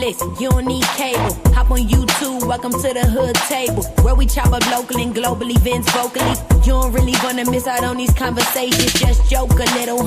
Netflix, you don't need cable. Hop on YouTube, welcome to the hood table, where we chop up local and global events vocally. You don't really wanna miss out on these conversations. Just joke a little,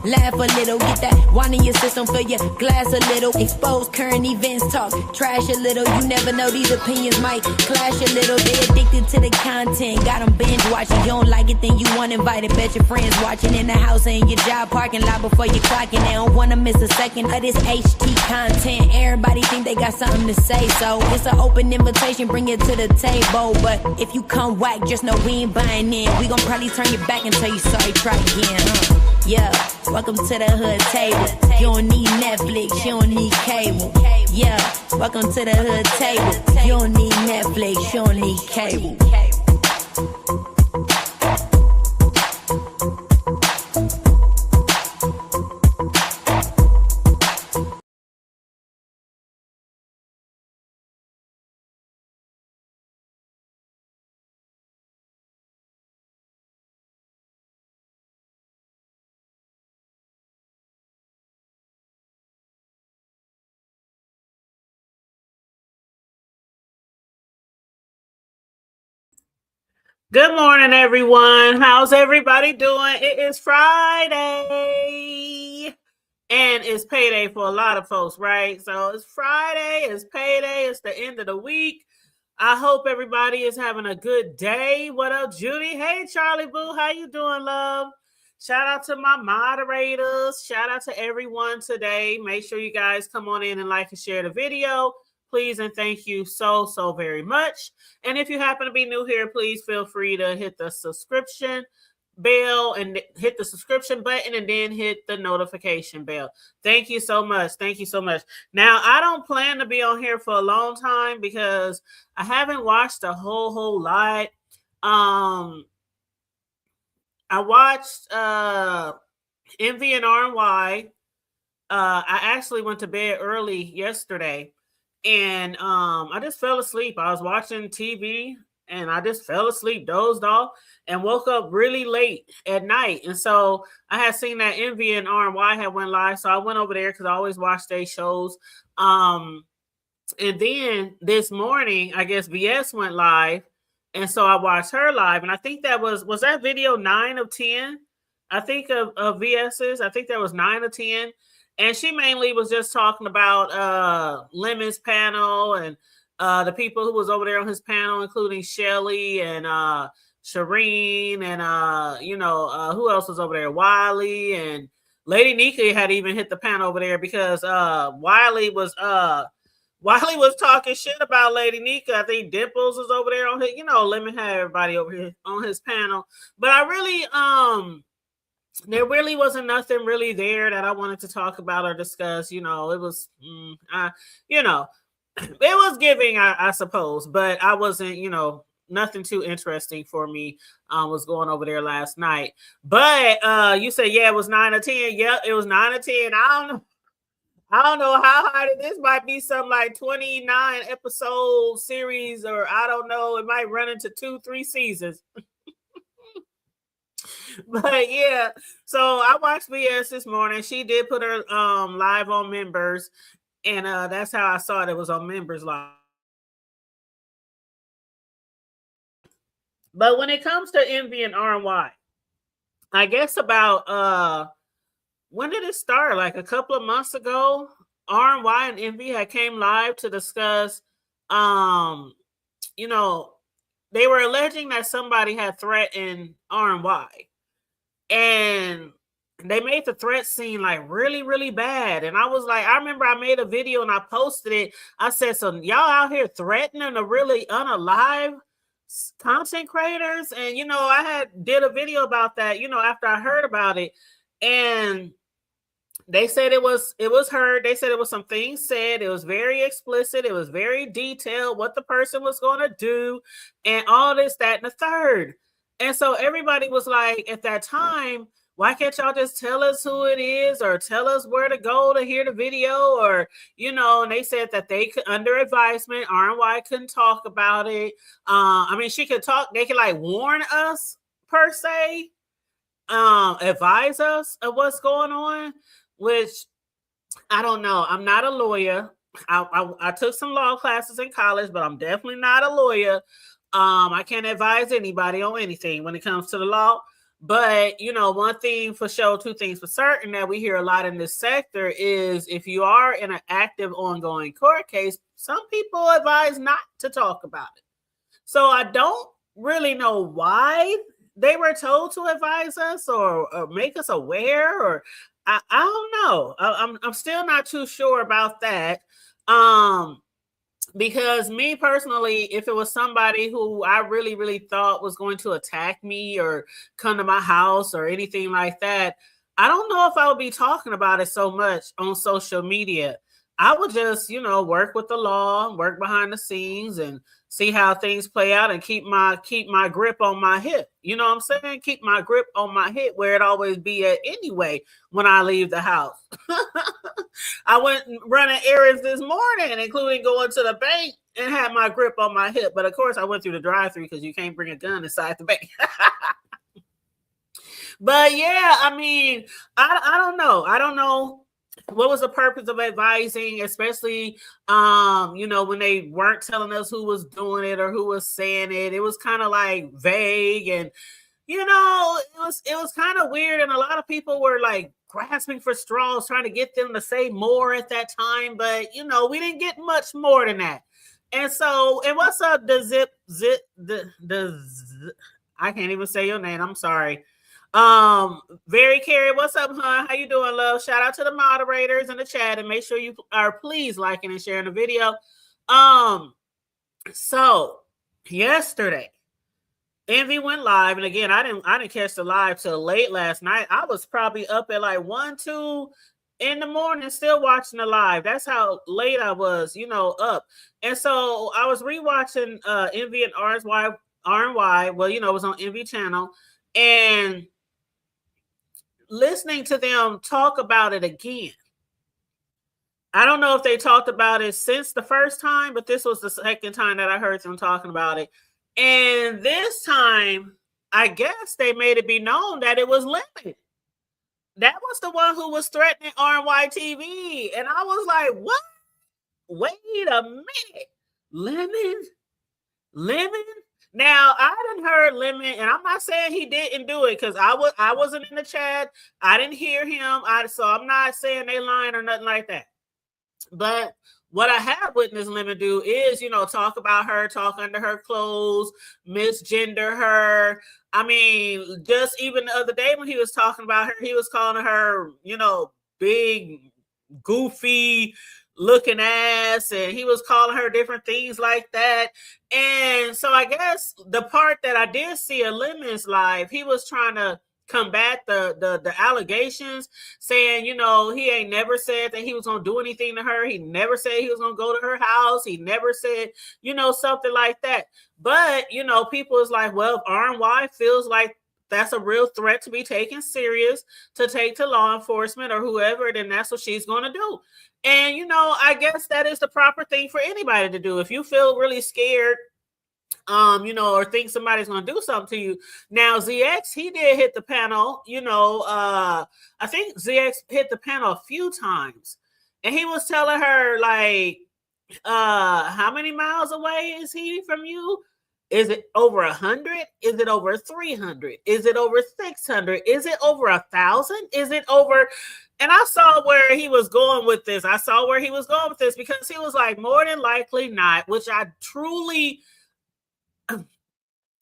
laugh a little, get that wine in your system, fill your glass a little. Expose current events, talk trash a little. You never know, these opinions might clash a little. They addicted to the content, got them binge watching. You don't like it, then you want invited. Bet your friends watching in the house and in your job parking lot before you clocking. They don't wanna miss a second of this HD content. Everybody think they got something to say, so it's an open invitation, bring it to the table. But if you come whack, just know we ain't buying in. We gon' probably turn your back and tell you sorry, try again, Yeah, welcome to the hood table. You don't need Netflix, you don't need cable. Yeah, welcome to the hood table. You don't need Netflix, you don't need cable. Good morning, everyone. How's everybody doing? It is Friday, and it's payday for a lot of folks, right? So it's Friday, it's payday, it's the end of the week. I hope everybody is having a good day. What up, Judy? Hey, Charlie Boo, how you doing, love? Shout out to my moderators. Shout out to everyone today. Make sure you guys come on in and like and share the video. Please and thank you so very much. And if you happen to be new here, please feel free to hit the subscription bell and hit the subscription button and then hit the notification bell. Thank you so much. Thank you so much. Now, I don't plan to be on here for a long time because I haven't watched a whole lot. I watched Envy and RNY. I actually went to bed early yesterday. And I just fell asleep. I was watching TV and I just fell asleep, dozed off, and woke up really late at night. And so I had seen that Envy and RNY had went live. So I went over there because I always watch their shows. And then this morning, I guess VS went live. And so I watched her live. And I think that was that video 9 of 10? I think of VS's. I think that was 9 of 10. And she mainly was just talking about Lemon's panel and the people who was over there on his panel, including Shelly and Shireen and, who else was over there? Wiley and Lady Nika had even hit the panel over there because Wiley was talking shit about Lady Nika. I think Dimples was over there on his, Lemon had everybody over here on his panel. But I really, there really wasn't nothing really there that I wanted to talk about or discuss. It was, it was giving, I suppose, but I wasn't, nothing too interesting for me was going over there last night. But you said, yeah, it was 9 or 10. Yep, it was 9 or 10. I don't know how high this might be, some like 29 episode series, or I don't know, it might run into 2-3 seasons. But yeah, so I watched VS this morning. She did put her live on Members, and that's how I saw it was on Members Live. But when it comes to Envy and RNY, I guess about when did it start? Like a couple of months ago, RNY and Envy had came live to discuss they were alleging that somebody had threatened RNY. And they made the threat seem like really, really bad. And I was like, I remember I made a video and I posted it. I said, so y'all out here threatening the really unalive content creators? And, I did a video about that, after I heard about it. And they said it was heard. They said it was some things said. It was very explicit. It was very detailed what the person was going to do and all this, that, and the third. And so everybody was like, at that time, why can't y'all just tell us who it is or tell us where to go to hear the video? Or, and they said that they could, under advisement, RNY couldn't talk about it. She could talk. They could like warn us per se, advise us of what's going on, which I don't know. I'm not a lawyer. I took some law classes in college, but I'm definitely not a lawyer. I can't advise anybody on anything when it comes to the law. But one thing for sure, two things for certain that we hear a lot in this sector is if you are in an active, ongoing court case, some people advise not to talk about it. So I don't really know why they were told to advise us or make us aware, or I don't know. I'm still not too sure about that. Because me personally, if it was somebody who I really, really thought was going to attack me or come to my house or anything like that, I don't know if I would be talking about it so much on social media. I would just, work with the law, work behind the scenes and see how things play out and keep my grip on my hip. You know what I'm saying? Keep my grip on my hip where it always be at anyway when I leave the house. I went running errands this morning, including going to the bank, and had my grip on my hip. But of course, I went through the drive-thru because you can't bring a gun inside the bank. But yeah, I mean, I don't know. I don't know what was the purpose of advising, especially when they weren't telling us who was doing it or who was saying it. It was kind of like vague, and it was kind of weird, and a lot of people were like grasping for straws trying to get them to say more at that time, but we didn't get much more than that. And what's up, I can't even say your name, I'm sorry. Very Carrie, what's up, huh? How you doing, love? Shout out to the moderators in the chat, and make sure you are please liking and sharing the video. So yesterday Envy went live, and again, I didn't catch the live till late last night. I was probably up at like 1, 2 in the morning still watching the live. That's how late I was, up. And so I was rewatching Envy and R&Y. Well, it was on Envy channel, and listening to them talk about it again. I don't know if they talked about it since the first time, but this was the second time that I heard them talking about it. And this time, I guess they made it be known that it was Lemon. That was the one who was threatening R&Y TV. And I was like, what? Wait a minute. Lemon? Now, I didn't heard Lemon, and I'm not saying he didn't do it because I wasn't in the chat. I didn't hear him. So I'm not saying they lying or nothing like that. But what I have witnessed Lemon do is, talk about her, talk under her clothes, misgender her. I mean, just even the other day when he was talking about her, he was calling her, big, goofy looking ass, and he was calling her different things like that. And so I guess the part that I did see of Lemon's live, he was trying to combat the allegations, saying, he ain't never said that he was going to do anything to her. He never said he was going to go to her house. He never said, something like that. But, people is like, well, if R&Y feels like that's a real threat to be taken serious, to take to law enforcement or whoever, then that's what she's going to do. And, I guess that is the proper thing for anybody to do. If you feel really scared, or think somebody's going to do something to you. Now, ZX, he did hit the panel, I think ZX hit the panel a few times, and he was telling her, like, how many miles away is he from you? Is it over 100? Is it over 300? Is it over 600? Is it over 1,000? Is it over? And I saw where he was going with this. Because he was like, more than likely not, which I truly,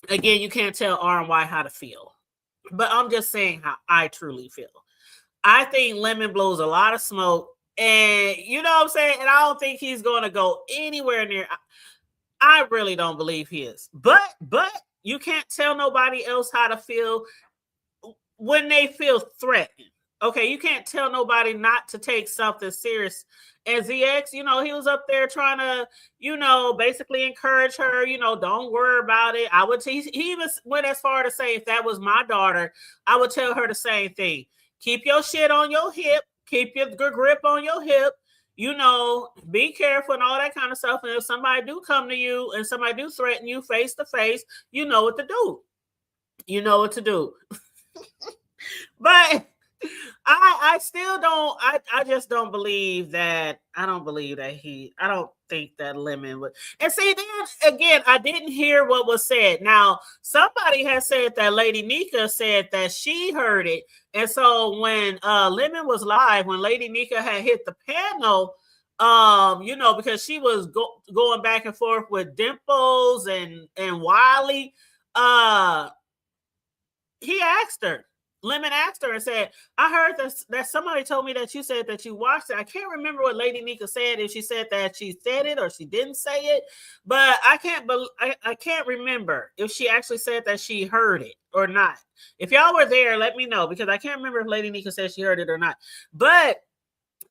again, you can't tell R&Y how to feel, but I'm just saying how I truly feel. I think Lemon blows a lot of smoke, and you know what I'm saying? And I don't think he's going to go anywhere near. I really don't believe he is. But you can't tell nobody else how to feel when they feel threatened. Okay, you can't tell nobody not to take something serious. And ZX, he was up there trying to, basically encourage her, don't worry about it. He even went as far to say, if that was my daughter, I would tell her the same thing. Keep your shit on your hip. Keep your grip on your hip. Be careful and all that kind of stuff. And if somebody do come to you and somebody do threaten you face to face, you know what to do. But I still don't. I just don't believe that. I don't believe that I don't think that Lemon would. And see, then again, I didn't hear what was said. Now, somebody has said that Lady Nika said that she heard it, and so when Lemon was live, when Lady Nika had hit the panel, because she was going back and forth with Dimples and Wiley, he asked her. Lemon asked her and said, I heard that somebody told me that you said that you watched it. I can't remember what Lady Nika said, if she said that she said it or she didn't say it, but I can't remember if she actually said that she heard it or not. If y'all were there, let me know, because I can't remember if Lady Nika said she heard it or not. But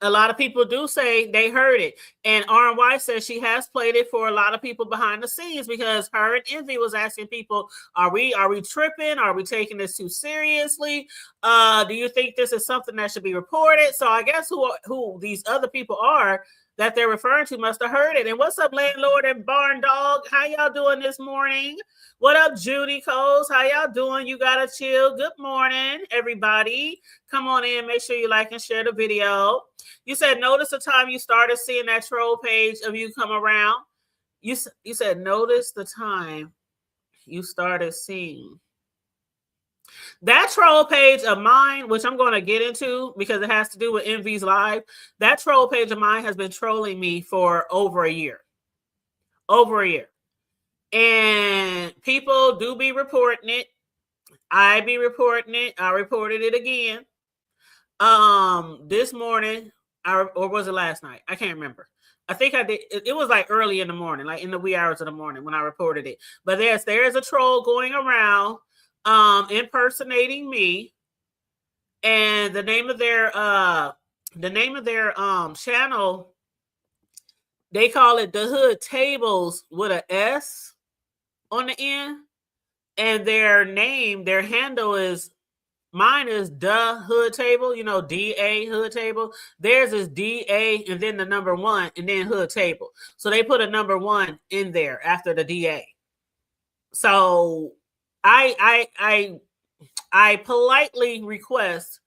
a lot of people do say they heard it. And RY says she has played it for a lot of people behind the scenes, because her and Envy was asking people, are we tripping? Are we taking this too seriously? Do you think this is something that should be reported? So I guess who these other people are that they're referring to must have heard it. And what's up, Landlord and Barn Dog? How y'all doing this morning? What up, Judy Coles? How y'all doing? You gotta chill. Good morning, everybody. Come on in. Make sure you like and share the video. You said, notice the time you started seeing that troll page of you come around. You said, notice the time you started seeing that troll page of mine, which I'm going to get into because it has to do with Envy's live. That troll page of mine has been trolling me for over a year. And people do be reporting it. I be reporting it. I reported it again. This morning, or was it last night? I can't remember. I think I did. It was like early in the morning, like in the wee hours of the morning when I reported it. But there's a troll going around, impersonating me, and the name of their channel, they call it The Hood Tables with a S on the end, and their handle is, mine is The Hood Table, DA Hood Table. Theirs is DA and then the number 1 and then Hood Table. So they put a number 1 in there after the DA. So I politely request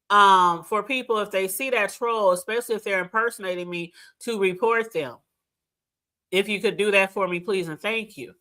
for people, if they see that troll, especially if they're impersonating me, to report them. If you could do that for me, please, and thank you.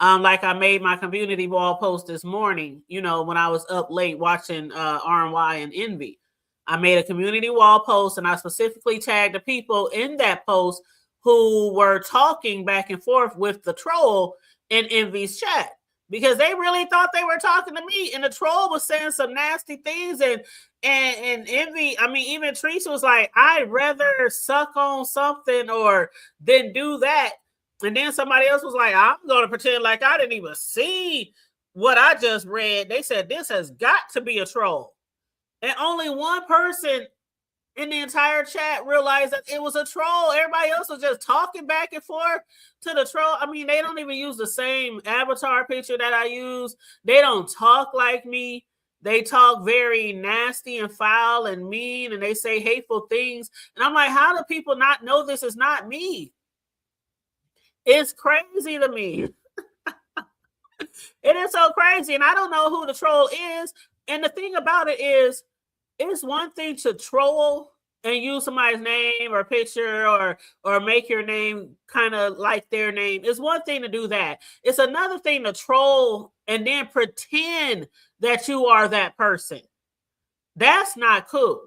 Like I made my community wall post this morning, when I was up late watching RNY and Envy. I made a community wall post, and I specifically tagged the people in that post who were talking back and forth with the troll in Envy's chat, because they really thought they were talking to me, and the troll was saying some nasty things, and Envy, I mean, even Teresa was like, I'd rather suck on something or than do that. And then somebody else was like, I'm going to pretend like I didn't even see what I just read. They said, this has got to be a troll. And only one person in the entire chat realized that it was a troll. Everybody else was just talking back and forth to the troll. I mean, they don't even use the same avatar picture that I use. They don't talk like me. They talk very nasty and foul and mean, and they say hateful things. And I'm like, how do people not know this is not me? It's crazy to me. It is so crazy. And I don't know who the troll is. And the thing about it is, it's one thing to troll and use somebody's name or picture or make your name kind of like their name. It's one thing to do that. It's another thing to troll and then pretend that you are that person. That's not cool.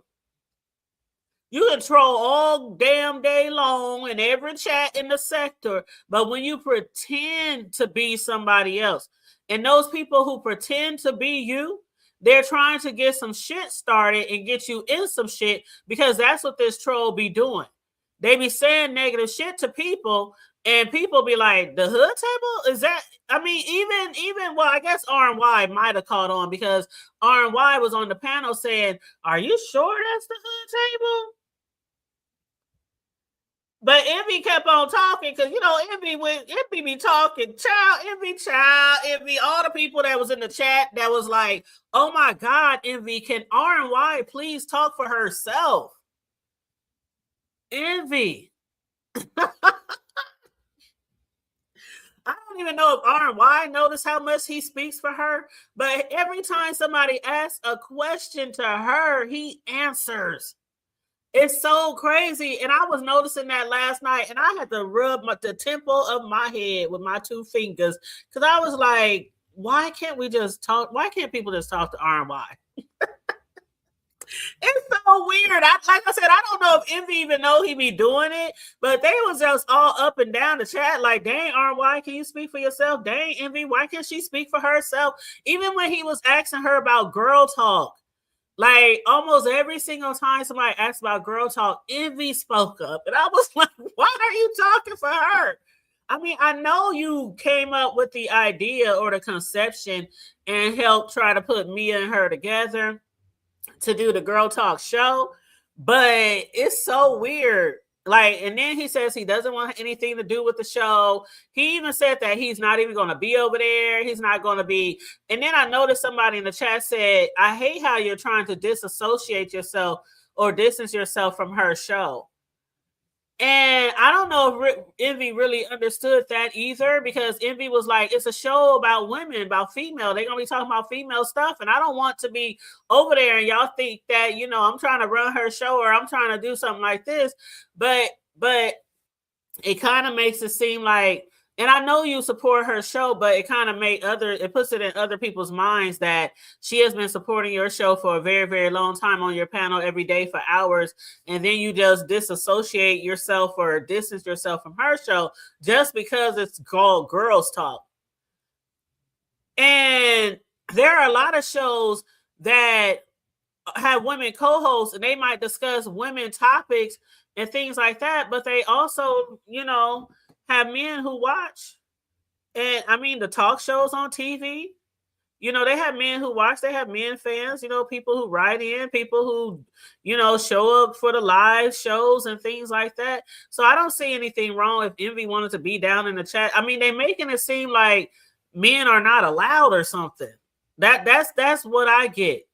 You can troll all damn day long in every chat in the sector, but when you pretend to be somebody else, and those people who pretend to be you, they're trying to get some shit started and get you in some shit, because that's what this troll be doing. They be saying negative shit to people, and people be like, the Hood Table? Is that, I mean, even well, I guess RNY might have caught on, because RNY was on the panel saying, are you sure that's the Hood Table? But Envy kept on talking, because Envy be talking, Envy, all the people that was in the chat that was like, oh my God, Envy, can RNY please talk for herself? Envy. I don't even know if RY noticed how much he speaks for her, but every time somebody asks a question to her, he answers. It's so crazy. And I was noticing that last night, and I had to rub the temple of my head with my 2 fingers because I was like, why can't we just talk? Why can't people just talk to RY? It's so weird. Like I said, I don't know if Envy even know he be doing it, but they was just all up and down the chat like, dang, RY, can you speak for yourself? Dang, Envy, why can't she speak for herself? Even when he was asking her about girl talk, like almost every single time somebody asked about girl talk, Envy spoke up. And I was like, why are you talking for her? I mean, I know you came up with the idea or the conception and helped try to put Mia and her together to do the girl talk show, but it's so weird. Like, and then he says he doesn't want anything to do with the show. He even said that he's not even going to be over there. He's not going to be. And then I noticed somebody in the chat said, I hate how you're trying to disassociate yourself or distance yourself from her show. And I don't know if Envy really understood that either, because Envy was like, it's a show about women, about female. They're going to be talking about female stuff. And I don't want to be over there and y'all think that, you know, I'm trying to run her show or I'm trying to do something like this. But it kind of makes it seem like, and I know you support her show, but it kind of it puts it in other people's minds that she has been supporting your show for a very, very long time on your panel every day for hours. And then you just disassociate yourself or distance yourself from her show just because it's called Girls Talk. And there are a lot of shows that have women co-hosts and they might discuss women topics and things like that, but they also, you know, have men who watch. And I mean, the talk shows on TV, you know, they have men who watch, they have men fans, you know, people who write in, people who, you know, show up for the live shows and things like that. So I don't see anything wrong if Envy wanted to be down in the chat. I mean, they're making it seem like men are not allowed or something. That's what I get.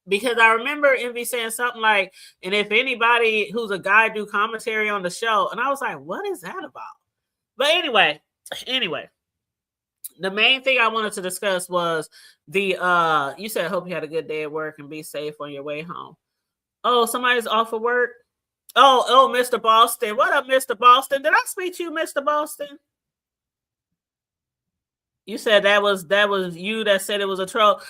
Because I remember Envy saying something like, and if anybody who's a guy do commentary on the show, and I was like, what is that about? But anyway, the main thing I wanted to discuss was the you said, hope you had a good day at work and be safe on your way home. Oh, somebody's off of work. Oh, Mr. Boston. What up, Mr. Boston? Did I speak to you, Mr. Boston? You said that was you that said it was a troll.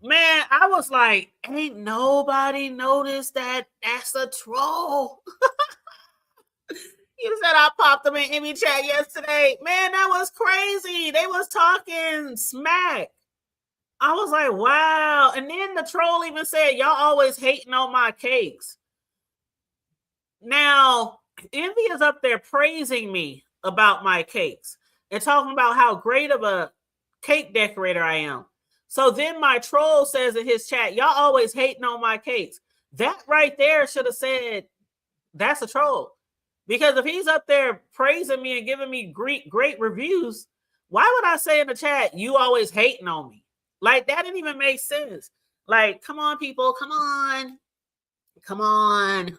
Man, I was like, ain't nobody noticed that that's a troll. You said I popped them in Emmy chat yesterday. Man, that was crazy. They was talking smack. I was like, wow. And then the troll even said, y'all always hating on my cakes. Now, Envy is up there praising me about my cakes and talking about how great of a cake decorator I am. So then my troll says in his chat, y'all always hating on my cakes. That right there should have said, that's a troll. Because if he's up there praising me and giving me great reviews, why would I say in the chat, you always hating on me? Like, that didn't even make sense. Like, come on, people. Come on. Come on.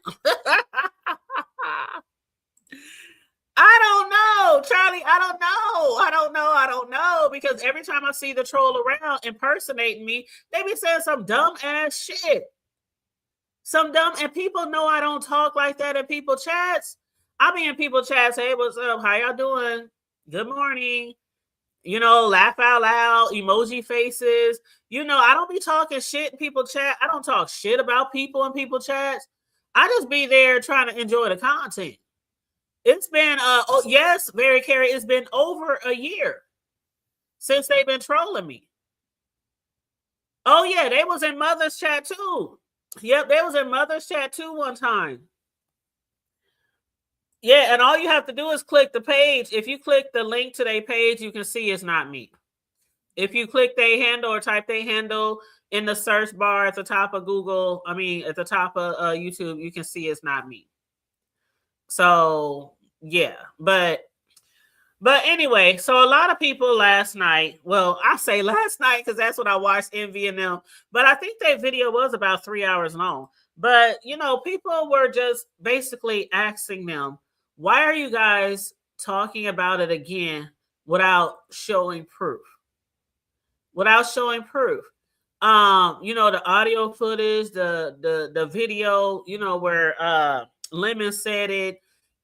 I don't know, Charlie. I don't know. Because every time I see the troll around impersonating me, they be saying some dumb ass shit. And people know I don't talk like that in people chats. I be in people chats, hey, what's up? How y'all doing? Good morning. You know, laugh out loud, emoji faces. You know, I don't be talking shit in people chat. I don't talk shit about people in people chats. I just be there trying to enjoy the content. It's been, yes, Mary Carey, it's been over a year since they've been trolling me. Oh, yeah, they was in Mother's chat too. Yep, they was in Mother's chat too one time. Yeah, and all you have to do is click the page. If you click the link to their page, you can see it's not me. If you click their handle or type their handle in the search bar at the top of Google, at the top of YouTube, you can see it's not me. So, yeah. But anyway, so a lot of people last night, well, I say last night because that's what I watched Envy and them, but I think that video was about 3 hours long. But, you know, people were just basically asking them, why are you guys talking about it again without showing proof. Without showing proof. The audio footage, the video, where Lemon said it,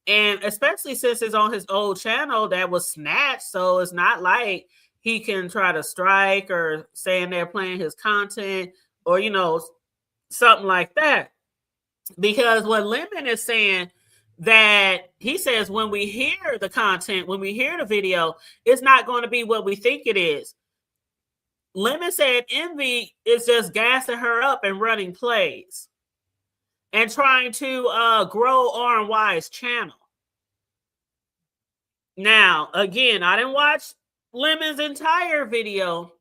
and especially since it's on his old channel that was snatched, so it's not like he can try to strike or saying they're playing his content or something like that. Because what Lemon is saying, that he says when we hear the content, when we hear the video, it's not going to be what we think it is. Lemon said Envy is just gassing her up and running plays and trying to grow R&Y's channel. Now, again, I didn't watch Lemon's entire video.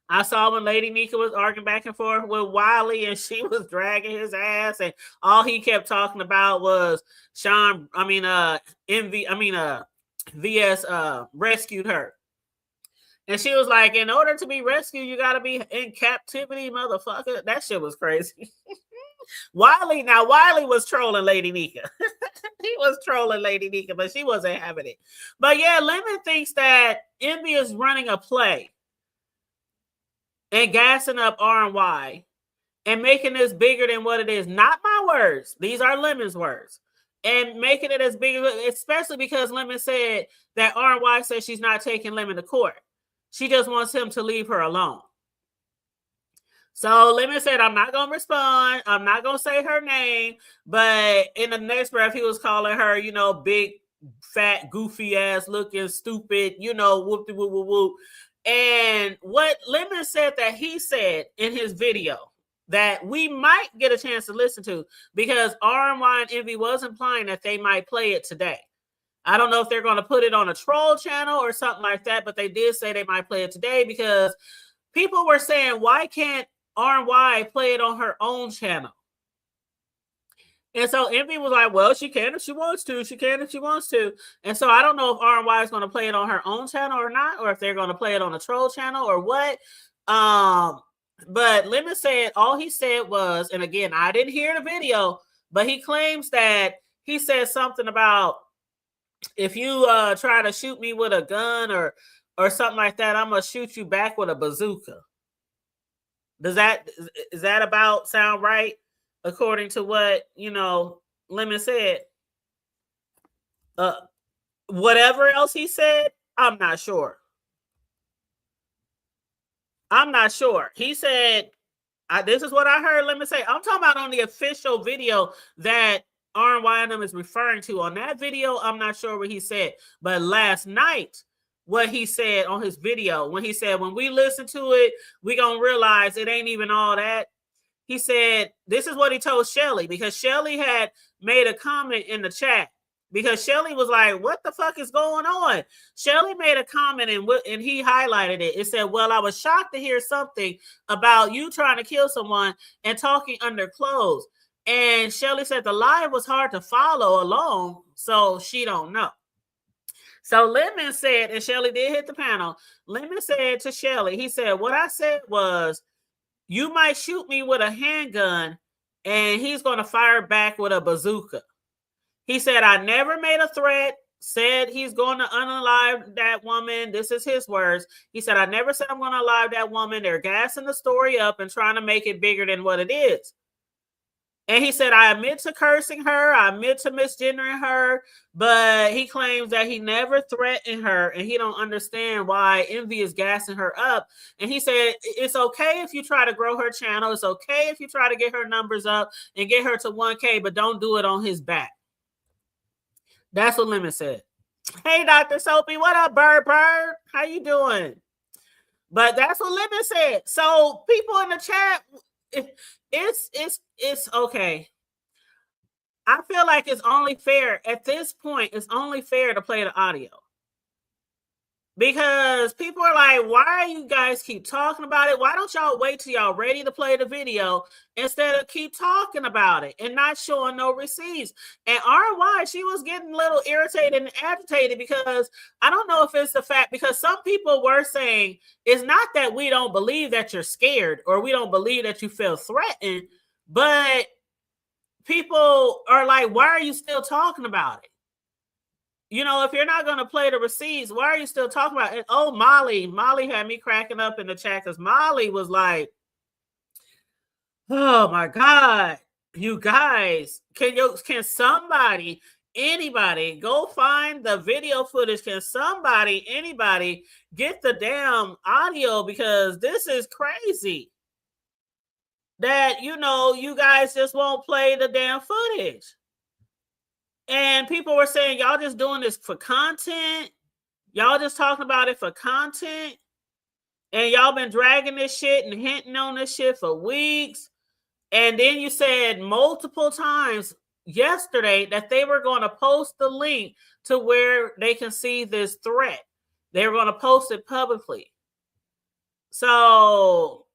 I saw when Lady Nika was arguing back and forth with Wiley, and she was dragging his ass, and all he kept talking about was VS rescued her. And she was like, in order to be rescued, you got to be in captivity, motherfucker. That shit was crazy. Wiley was trolling Lady Nika. He was trolling Lady Nika, but she wasn't having it. But yeah, Lemon thinks that Envy is running a play and gassing up R&Y and making this bigger than what it is. Not my words. These are Lemon's words. And making it as big, especially because Lemon said that R&Y says she's not taking Lemon to court. She just wants him to leave her alone. So Lemon said, I'm not going to respond. I'm not going to say her name. But in the next breath, he was calling her, big, fat, goofy ass looking, stupid, whoop-de-whoop-whoop-whoop. And what Lemon said that he said in his video that we might get a chance to listen to, because R&Y and Envy was implying that they might play it today. I don't know if they're going to put it on a troll channel or something like that, but they did say they might play it today, because people were saying, why can't R&Y play it on her own channel? And so Envy was like, well, she can if she wants to. She can if she wants to. And so I don't know if R&Y is going to play it on her own channel or not, or if they're going to play it on a troll channel or what. But Lemon said, all he said was, and again, I didn't hear the video, but he claims that he said something about, if you try to shoot me with a gun or something like that, I'm going to shoot you back with a bazooka. Is that about sound right? According to what, Lemon said. Whatever else he said, I'm not sure. He said, this is what I heard Lemon say. I'm talking about on the official video that R&Y is referring to. On that video, I'm not sure what he said. But last night, what he said on his video, when he said, when we listen to it, we going to realize it ain't even all that. He said, this is what he told Shelly, because Shelly had made a comment in the chat, because Shelly was like, what the fuck is going on? Shelly made a comment and he highlighted it. It said, well, I was shocked to hear something about you trying to kill someone and talking under clothes. And Shelly said the live was hard to follow along, so she don't know. So Lemon said, and Shelly did hit the panel, Lemon said to Shelly, he said, what I said was, you might shoot me with a handgun and he's going to fire back with a bazooka. He said, I never made a threat, said he's going to unalive that woman. This is his words. He said, I never said I'm going to alive that woman. They're gassing the story up and trying to make it bigger than what it is. And he said, I admit to cursing her. I admit to misgendering her. But he claims that he never threatened her, and he don't understand why Envy is gassing her up. And he said, it's okay if you try to grow her channel. It's okay if you try to get her numbers up and get her to 1K, but don't do it on his back. That's what Lemon said. Hey, Dr. Soapy, what up, Bird? How you doing? But that's what Lemon said. So people in the chat, it's okay. I feel like it's only fair at this point. It's only fair to play the audio, because people are like, why you guys keep talking about it? Why don't y'all wait till y'all ready to play the video instead of keep talking about it and not showing no receipts? And R&Y, she was getting a little irritated and agitated, because I don't know if it's the fact, because some people were saying it's not that we don't believe that you're scared or we don't believe that you feel threatened, but people are like, why are you still talking about it? you know, if you're not going to play the receipts, why are you still talking about it? Oh, Molly had me cracking up in the chat because Molly was like, oh my God, you guys, can somebody, anybody go find the video footage? Can somebody, anybody get the damn audio? Because this is crazy that, you know, you guys just won't play the damn footage. And people were saying, y'all just doing this for content. Y'all just talking about it for content. And y'all been dragging this shit and hinting on this shit for weeks. And then you said multiple times yesterday that they were going to post the link to where they can see this threat. They were going to post it publicly. So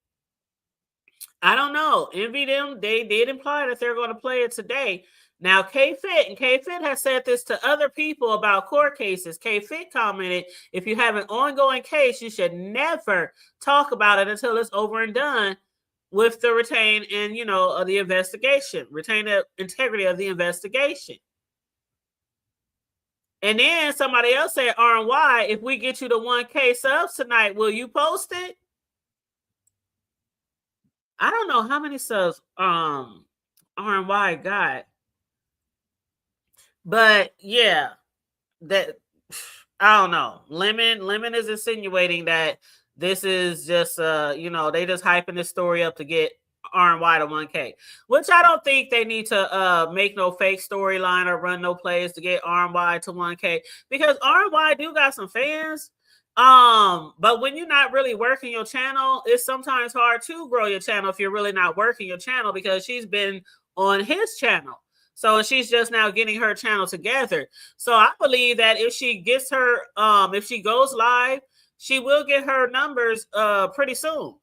I don't know. Envy them. They did imply that they're going to play it today. Now, K-Fit has said this to other people about court cases. K-Fit commented, if you have an ongoing case, you should never talk about it until it's over and done with the retain and, you know, of the investigation. Retain the integrity of the investigation. And then somebody else said, RNY, if we get you the 1K subs tonight, will you post it? I don't know how many subs RNY got. But yeah, that I don't know. Lemon is insinuating that this is just you know, they just hyping this story up to get RNY to 1K, which I don't think they need to make no fake storyline or run no plays to get RNY to 1K, because RNY do got some fans. But when you're not really working your channel, it's sometimes hard to grow your channel if you're really not working your channel, because she's been on his channel. So she's just now getting her channel together. So I believe that if she gets her, if she goes live, she will get her numbers pretty soon,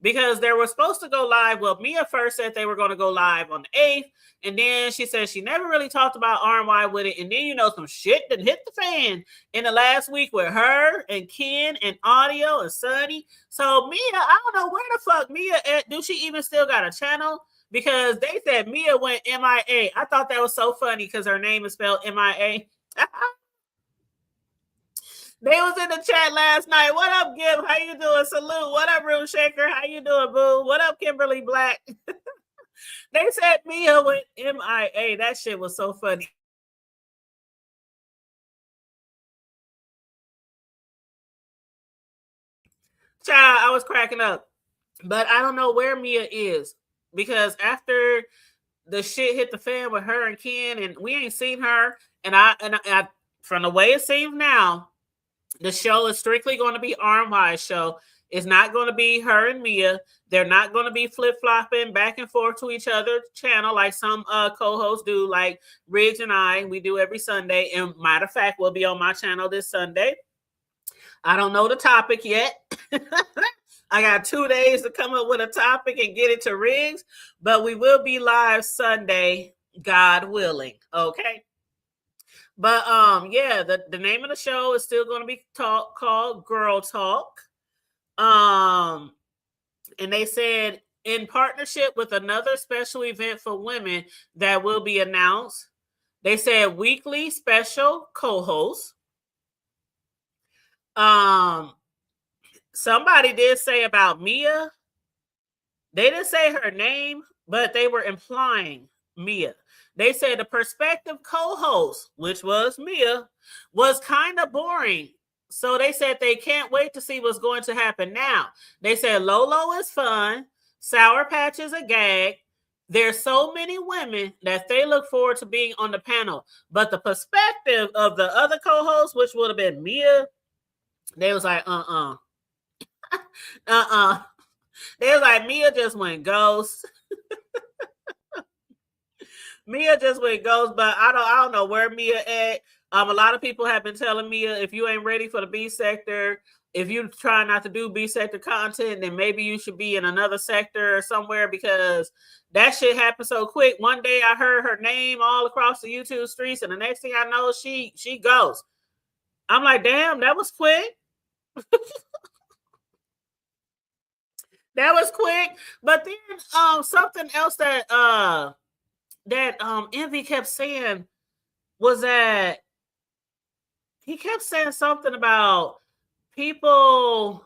because they were supposed to go live. Well, Mia first said they were going to go live on the 8th. And then she said she never really talked about RNY with it. And then, you know, some shit that hit the fan in the last week with her and Ken and Audio and Sunny. So Mia, I don't know where the fuck Mia at. Do she even still got a channel? Because they said Mia went MIA. I thought that was so funny because her name is spelled MIA. They was in the chat last night. What up, Gib? How you doing? Salute. What up, Room Shaker? How you doing, boo? What up, Kimberly Black? They said Mia went MIA. That shit was so funny. Child, I was cracking up. But I don't know where Mia is, because after the shit hit the fan with her and Ken, and we ain't seen her. And I from the way it seems now, the show is strictly going to be RNY's show. It's not going to be her and Mia. They're not going to be flip-flopping back and forth to each other's channel like some co-hosts do, like Riggs and I. We do every Sunday. And matter of fact, we'll be on my channel this Sunday. I don't know the topic yet. I got 2 days to come up with a topic and get it to Riggs. But we will be live Sunday, God willing. Okay. But yeah, the name of the show is still going to be called Girl Talk. And they said in partnership with another special event for women that will be announced. They said weekly special co-hosts. Somebody did say about Mia. They didn't say her name, but they were implying Mia. They said the prospective co-host, which was Mia, was kind of boring. So they said they can't wait to see what's going to happen now. They said Lolo is fun. Sour Patch is a gag. There's so many women that they look forward to being on the panel. But the perspective of the other co-host, which would have been Mia, they was like, They was like, Mia just went ghost. Mia just went ghost, but I don't know where Mia at. A lot of people have been telling Mia, if you ain't ready for the B sector, if you try not to do B sector content, then maybe you should be in another sector or somewhere, because that shit happened so quick. One day I heard her name all across the YouTube streets, and the next thing I know, she goes. I'm like, damn, that was quick. That was quick. But then something else that Envy kept saying was that he kept saying something about people.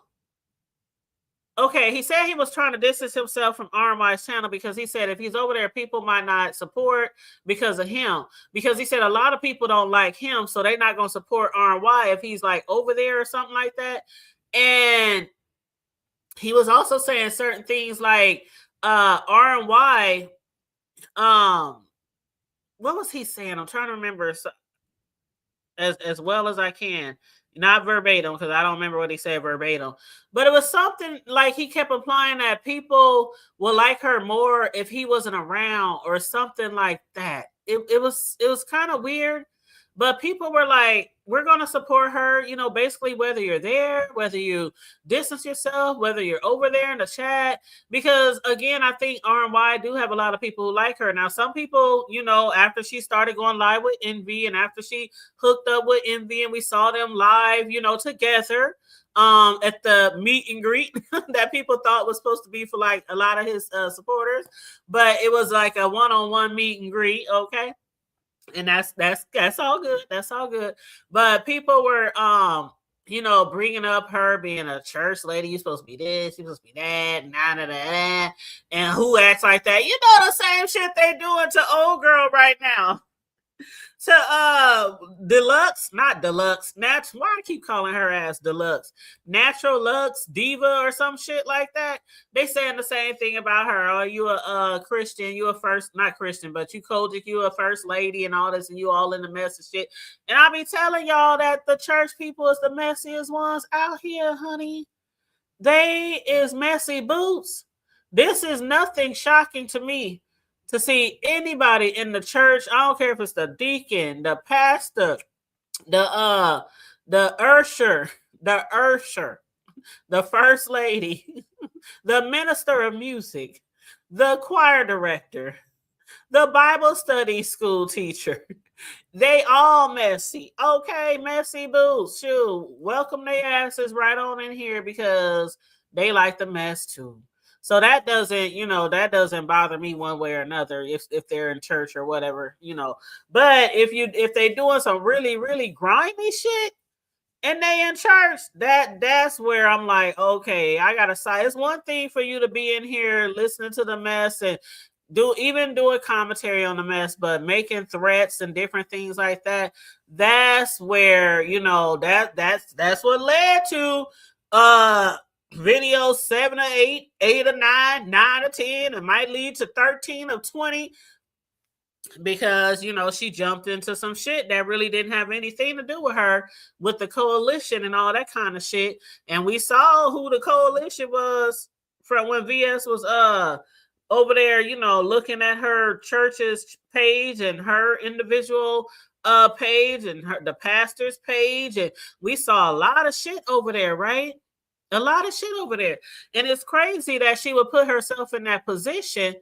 Okay, he said he was trying to distance himself from RMY's channel because he said if he's over there, people might not support because of him. Because he said a lot of people don't like him, so they're not going to support RMY if he's like over there or something like that. And he was also saying certain things like RMY. What was he saying? I'm trying to remember as well as I can. Not verbatim, because I don't remember what he said verbatim. But it was something like he kept implying that people will like her more if he wasn't around or something like that. It was kind of weird. But people were like, we're going to support her, you know, basically whether you're there, whether you distance yourself, whether you're over there in the chat. Because, again, I think RMY do have a lot of people who like her. Now, some people, you know, after she started going live with Envy and after she hooked up with Envy and we saw them live, you know, together at the meet and greet that people thought was supposed to be for like a lot of his supporters. But it was like a one-on-one meet and greet, okay? And that's all good. That's all good. But people were you know, bringing up her being a church lady. You're supposed to be this, you're supposed to be that, nah. And who acts like that? You know, the same shit they doing to old girl right now. To Deluxe, not Deluxe, why I keep calling her ass Deluxe? Natural Lux Diva or some shit like that. They saying the same thing about her. Oh, you a Christian, you a first, not Christian, but you Kojic, you a first lady and all this, and you all in the mess and shit. And I be telling y'all that the church people is the messiest ones out here, honey. They is messy boots. This is nothing shocking to me. To see anybody in the church, I don't care if it's the deacon, the pastor, the usher, the first lady, the minister of music, the choir director, the Bible study school teacher. They all messy. Okay, messy boots. Shoot, welcome their asses right on in here because they like the mess too. So that doesn't, you know, that doesn't bother me one way or another if they're in church or whatever, you know. But if they doing some really, really grimy shit and they in church, that's where I'm like, okay, I gotta say, it's one thing for you to be in here listening to the mess and do a commentary on the mess, but making threats and different things like that, that's where, you know, that's what led to video 7 or 8, 8 or 9, 9 or 10. It might lead to 13 or 20 because, you know, she jumped into some shit that really didn't have anything to do with her with the coalition and all that kind of shit. And we saw who the coalition was from when VS was over there, you know, looking at her church's page and her individual page and the pastor's page. And we saw a lot of shit over there, right? A lot of shit over there. And it's crazy that she would put herself in that position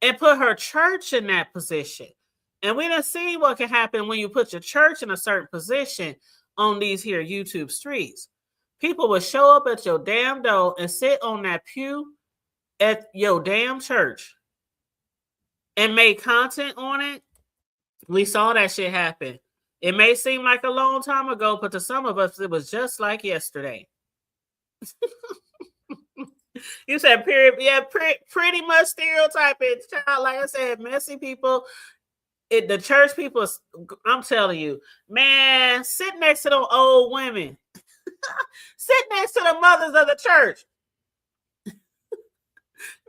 and put her church in that position. And we done see what can happen when you put your church in a certain position on these here YouTube streets. People will show up at your damn door and sit on that pew at your damn church and make content on it. We saw that shit happen. It may seem like a long time ago, but to some of us, it was just like yesterday. You said period. Yeah, pretty much stereotyping. Child, like I said, messy people. The church people, I'm telling you, man, sit next to them old women. Sit next to the mothers of the church.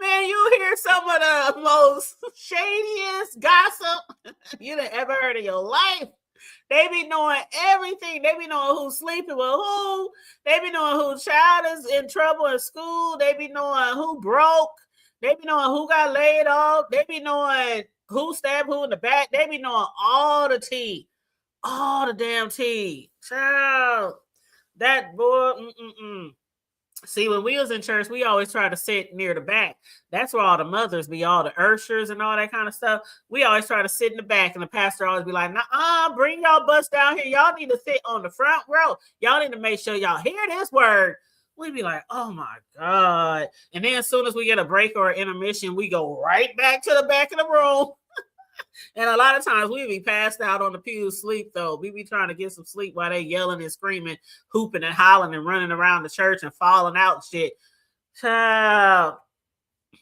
Man, you hear some of the most shadiest gossip you'd have ever heard in your life. They be knowing everything. They be knowing who's sleeping with who. They be knowing whose child is in trouble in school. They be knowing who broke. They be knowing who got laid off. They be knowing who stabbed who in the back. They be knowing all the tea. All the damn tea. Child. That boy, See, when we was in church, we always try to sit near the back. That's where all the mothers be, all the ushers and all that kind of stuff. We always try to sit in the back, and the pastor always be like, nah, bring y'all butts down here. Y'all need to sit on the front row. Y'all need to make sure y'all hear this word. We'd be like, oh my God. And then as soon as we get a break or an intermission, we go right back to the back of the room. And a lot of times we be passed out on the pew sleep though. We be trying to get some sleep while they yelling and screaming, hooping and hollering and running around the church and falling out and shit. Child.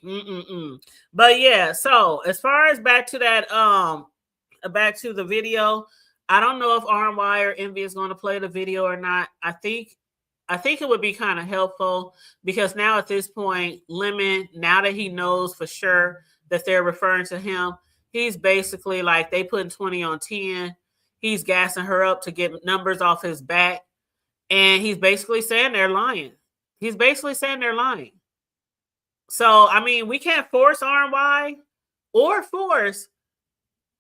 Mm-mm-mm. But yeah, so as far as back to that, back to the video, I don't know if RY or Envy is going to play the video or not. I think it would be kind of helpful because now at this point, Lemon, now that he knows for sure that they're referring to him, he's basically like they putting 20 on 10. He's gassing her up to get numbers off his back. And he's basically saying they're lying. He's basically saying they're lying. So, I mean, we can't force RY or force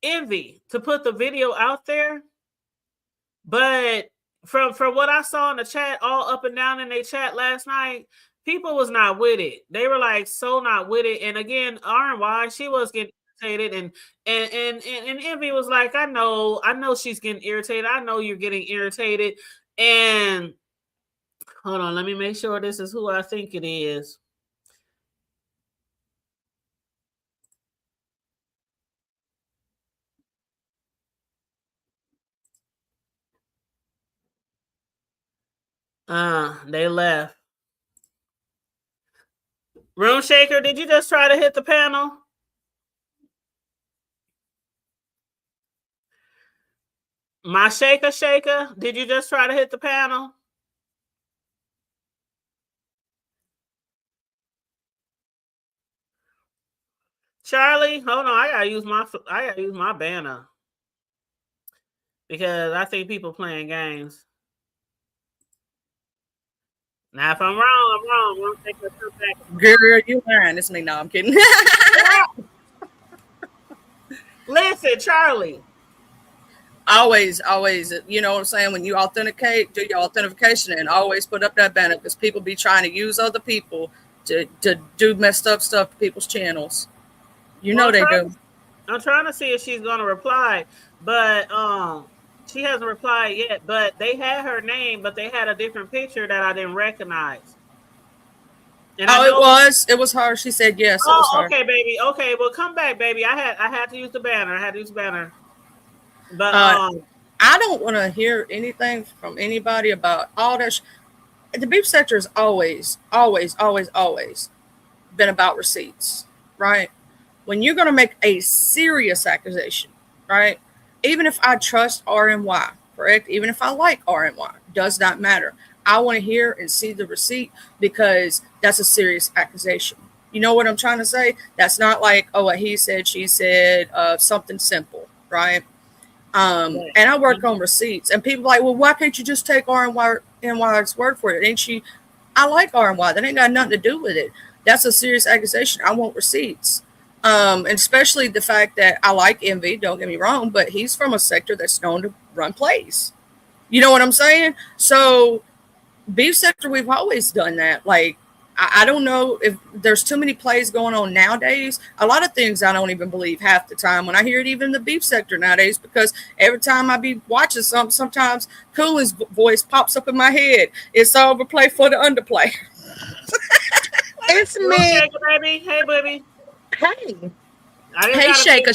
Envy to put the video out there. But from what I saw in the chat, all up and down in their chat last night, people was not with it. They were like so not with it. And again, RY, she was getting irritated, and Envy was like, I know she's getting irritated. I know you're getting irritated. And hold on, let me make sure this is who I think it is. They left. Room Shaker, did you just try to hit the panel? My shaker, did you just try to hit the panel? Charlie, hold on. I gotta use my banner because I think people playing games. Now, if I'm wrong, I'm wrong. We'll take a trip back. Girl, you lying. It's me. No, I'm kidding. Listen, Charlie. Always, you know what I'm saying? When you authenticate, do your authentication and always put up that banner because people be trying to use other people to do messed up stuff to people's channels. You know they do. I'm trying to see if she's gonna reply, but she hasn't replied yet. But they had her name, but they had a different picture that I didn't recognize. And it was her. She said yes. Oh, it was her. Okay, baby. Okay, well, come back, baby. I had to use the banner. But I don't want to hear anything from anybody about all that. The beef sector has always been about receipts, right? When you're going to make a serious accusation, right? Even if I trust RNY, correct? Even if I like RNY, does not matter. I want to hear and see the receipt because that's a serious accusation. You know what I'm trying to say? That's not like, oh, what he said, she said, something simple, right? And I work on receipts, and people are like, well, why can't you just take RNY's word for it? Ain't she? I like RNY. That ain't got nothing to do with it. That's a serious accusation. I want receipts. And especially the fact that I like Envy, don't get me wrong, but he's from a sector that's known to run plays. You know what I'm saying? So beef sector, we've always done that. Like, I don't know if there's too many plays going on nowadays. A lot of things I don't even believe half the time when I hear it, even in the beef sector nowadays, because every time I be watching something, sometimes Coolin's voice pops up in my head. It's overplay for the underplay. It's me. Hey, baby. Hey, baby. Hey. Hey, shaker.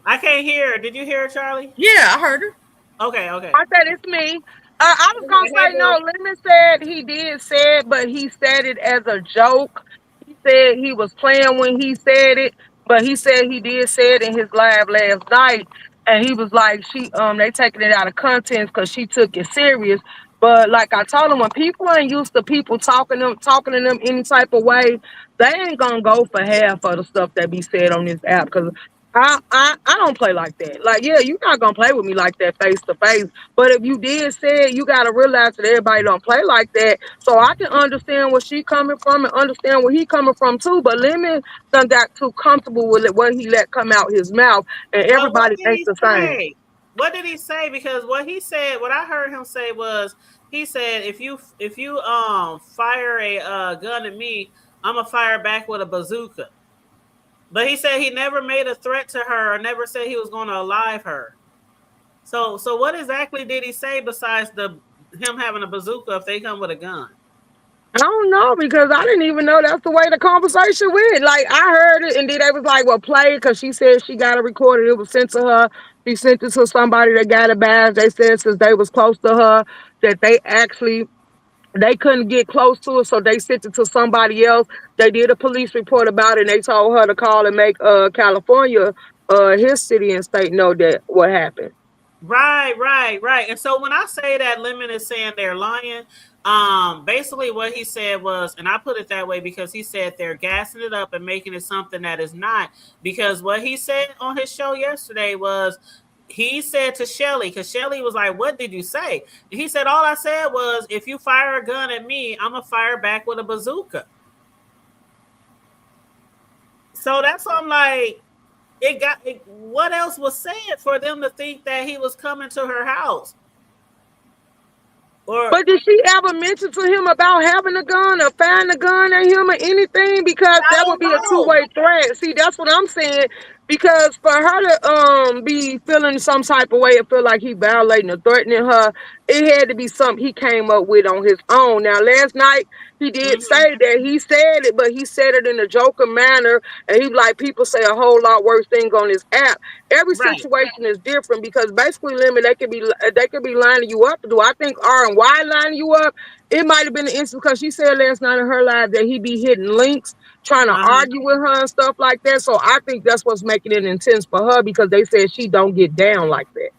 I can't hear her. Did you hear her, Charlie? Yeah, I heard her. Okay. I said it's me. I was going to say, no, Lemon said he did say it, but he said it as a joke. He said he was playing when he said it, but he said he did say it in his live last night. And he was like, they taking it out of context because she took it serious. But like I told him, when people ain't used to people talking to them any type of way, they ain't going to go for half of the stuff that be said on this app because I don't play like that. Like, yeah, you're not gonna play with me like that face to face. But if you did say it, you gotta realize that everybody don't play like that. So I can understand where she coming from and understand where he coming from too. But Lemon done got too comfortable with it what he let come out his mouth, and everybody thinks the same. What did he say? Because what he said, what I heard him say was, he said, if you fire a gun at me, I'm gonna fire back with a bazooka. But he said he never made a threat to her or never said he was going to alive her. So what exactly did he say besides him having a bazooka if they come with a gun? I don't know because I didn't even know that's the way the conversation went. Like I heard it, and then they was like, "Well, play it," because she said she got it recorded. It was sent to her. She sent it to somebody that got it back. They said since they was close to her that they couldn't get close to it, so they sent it to somebody else. They did a police report about it, and they told her to call and make California his city and state know that what happened. Right. And so when I say that Lemon is saying they're lying, basically what he said was, and I put it that way because he said they're gassing it up and making it something that is not. Because what he said on his show yesterday was he said to Shelly, because Shelly was like, "What did you say?" And he said, "All I said was, if you fire a gun at me, I'm gonna fire back with a bazooka." So that's why I'm like, what else was said for them to think that he was coming to her house? Or But did she ever mention to him about having a gun or firing a gun at him or anything? Because I that would don't be a know. two-way threat. See, that's what I'm saying. Because for her to be feeling some type of way and feel like he violating or threatening her, it had to be something he came up with on his own. Now, last night he did Mm-hmm. say that he said it, but he said it in a joker manner, and he like people say a whole lot worse things on this app. Every Right. situation is different because basically, Lemon, they could be lining you up. Do I think R and Y lining you up? It might have been an instance because she said last night in her live that he be hitting links, trying to Uh-huh. argue with her and stuff like that. So I think that's what's making it intense for her because they said she don't get down like that.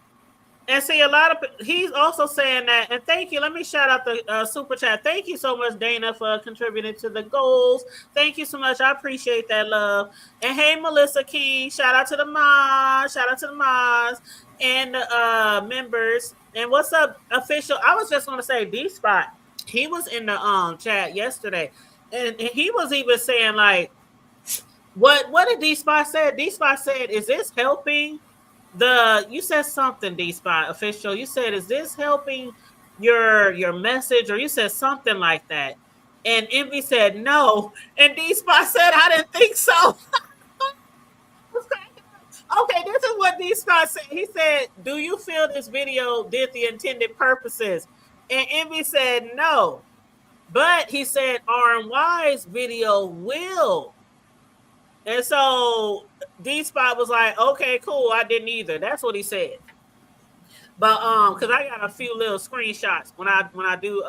And see, a lot of he's also saying that. And thank you. Let me shout out the super chat. Thank you so much, Dana, for contributing to the goals. Thank you so much. I appreciate that love. And hey, Melissa King, shout out to the mods. Shout out to the mods and the members. And what's up, official? I was just gonna say D Spot. He was in the chat yesterday, and he was even saying like, what did D Spot said? D Spot said, "Is this helping?" You said something, D Spot official. You said, "Is this helping your message?" Or you said something like that. And Envy said no. And D Spot said, "I didn't think so." Okay, this is what D Spot said. He said, "Do you feel this video did the intended purposes?" And Envy said no. But he said RMY's video will. And so D Spot was like, "Okay, cool. I didn't either." That's what he said. But because I got a few little screenshots when I do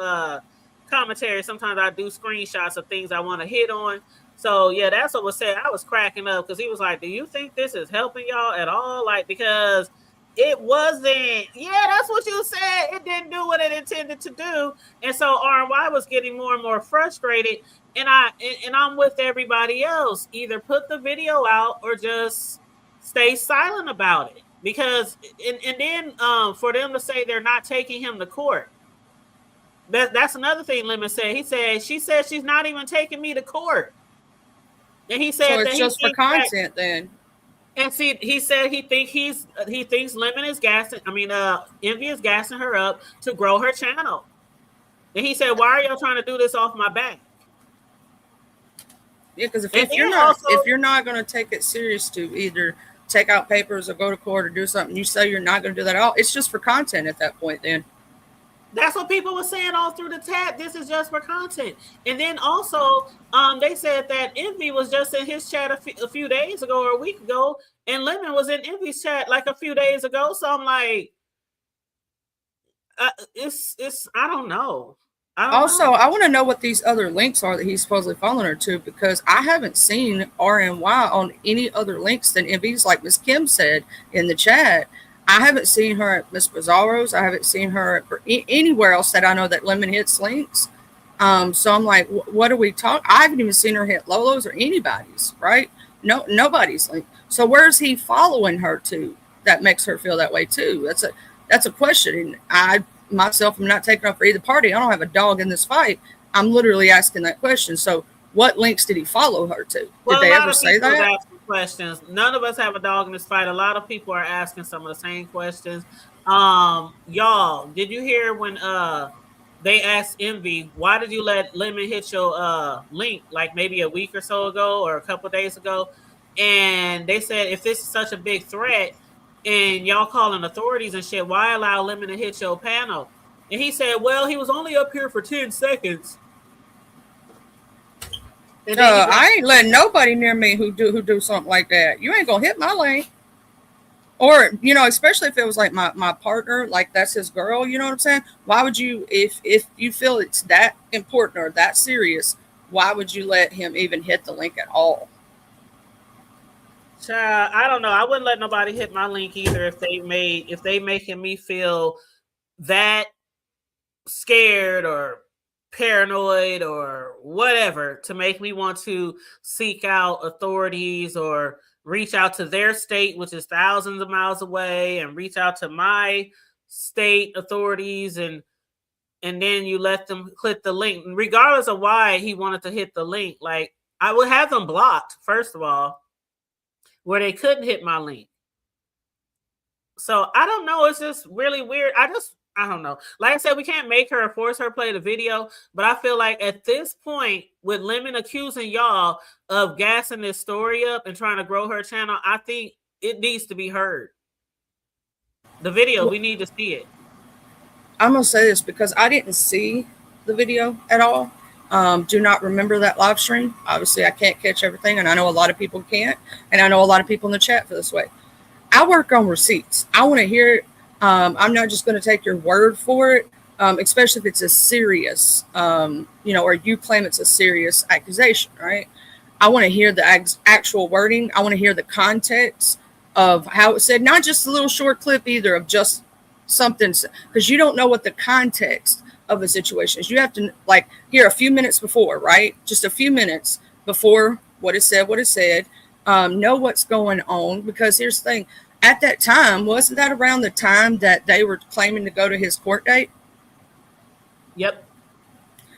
commentary. Sometimes I do screenshots of things I want to hit on. So yeah, that's what was said. I was cracking up because he was like, "Do you think this is helping y'all at all?" Like, because it wasn't. Yeah, that's what you said. It didn't do what it intended to do, and so RY was getting more and more frustrated. And I'm with everybody else. Either put the video out or just stay silent about it. Because and then for them to say they're not taking him to court. That's another thing Lemon said. He said she said she's not even taking me to court. And he said So that it's he just for thinks that, content then. and see, he said he thinks Lemon is gassing. I mean, Envy is gassing her up to grow her channel. And he said, "Why are y'all trying to do this off my back?" Yeah, because And if you're not going to take it serious to either take out papers or go to court or do something, you say you're not going to do that at all. It's just for content at that point. Then that's what people were saying all through the chat. This is just for content. And then also, they said that Envy was just in his chat a few days ago or a week ago, and Lemon was in Envy's chat like a few days ago. So I'm like, it's I don't know. also, I want to know what these other links are that he's supposedly following her to, because I haven't seen RNY on any other links than MV's. Like Miss Kim said in the chat, I haven't seen her at Miss Bizarro's. I haven't seen her anywhere else that I know that Lemon hits links. So I'm like, what are we talking? I haven't even seen her hit Lolo's or anybody's, right? No, nobody's link. So where's he following her to that makes her feel that way too? That's a question. And I myself am not taking up for either party. I don't have a dog in this fight. I'm literally asking that question. So what links did he follow her to? Did they ever say that? Questions. None of us have a dog in this fight. A lot of people are asking some of the same questions. Y'all, did you hear when they asked Envy, why did you let Lemon hit your link like maybe a week or so ago or a couple days ago? And they said, if this is such a big threat and y'all calling authorities and shit, why allow Lemon to hit your panel? And he said, well, he was only up here for 10 seconds. And then you I ain't letting nobody near me who do something like that. You ain't gonna hit my lane. Or, especially if it was like my partner, like that's his girl, you know what I'm saying? Why would you, if you feel it's that important or that serious, why would you let him even hit the link at all? Child, I don't know. I wouldn't let nobody hit my link either if they making me feel that scared or paranoid or whatever to make me want to seek out authorities or reach out to their state, which is thousands of miles away, and reach out to my state authorities, and then you let them click the link regardless of why he wanted to hit the link. Like, I would have them blocked first of all, where they couldn't hit my link. So I don't know. It's just really weird. I don't know. Like I said, we can't make her or force her play the video, but I feel like at this point, with Lemon accusing y'all of gassing this story up and trying to grow her channel, I think it needs to be heard. The video, we need to see it. I'm gonna say this because I didn't see the video at all. Do not remember that live stream. Obviously, I can't catch everything, and I know a lot of people can't, and I know a lot of people in the chat feel this way. I work on receipts. I want to hear it. I'm not just going to take your word for it, especially if it's a serious, or you claim it's a serious accusation, right? I want to hear the actual wording. I want to hear the context of how it said, not just a little short clip either of just something, because you don't know what the context of a situation is. You have to hear a few minutes before, right? Just a few minutes before what it said, know what's going on, because here's the thing. At that time, wasn't that around the time that they were claiming to go to his court date? Yep.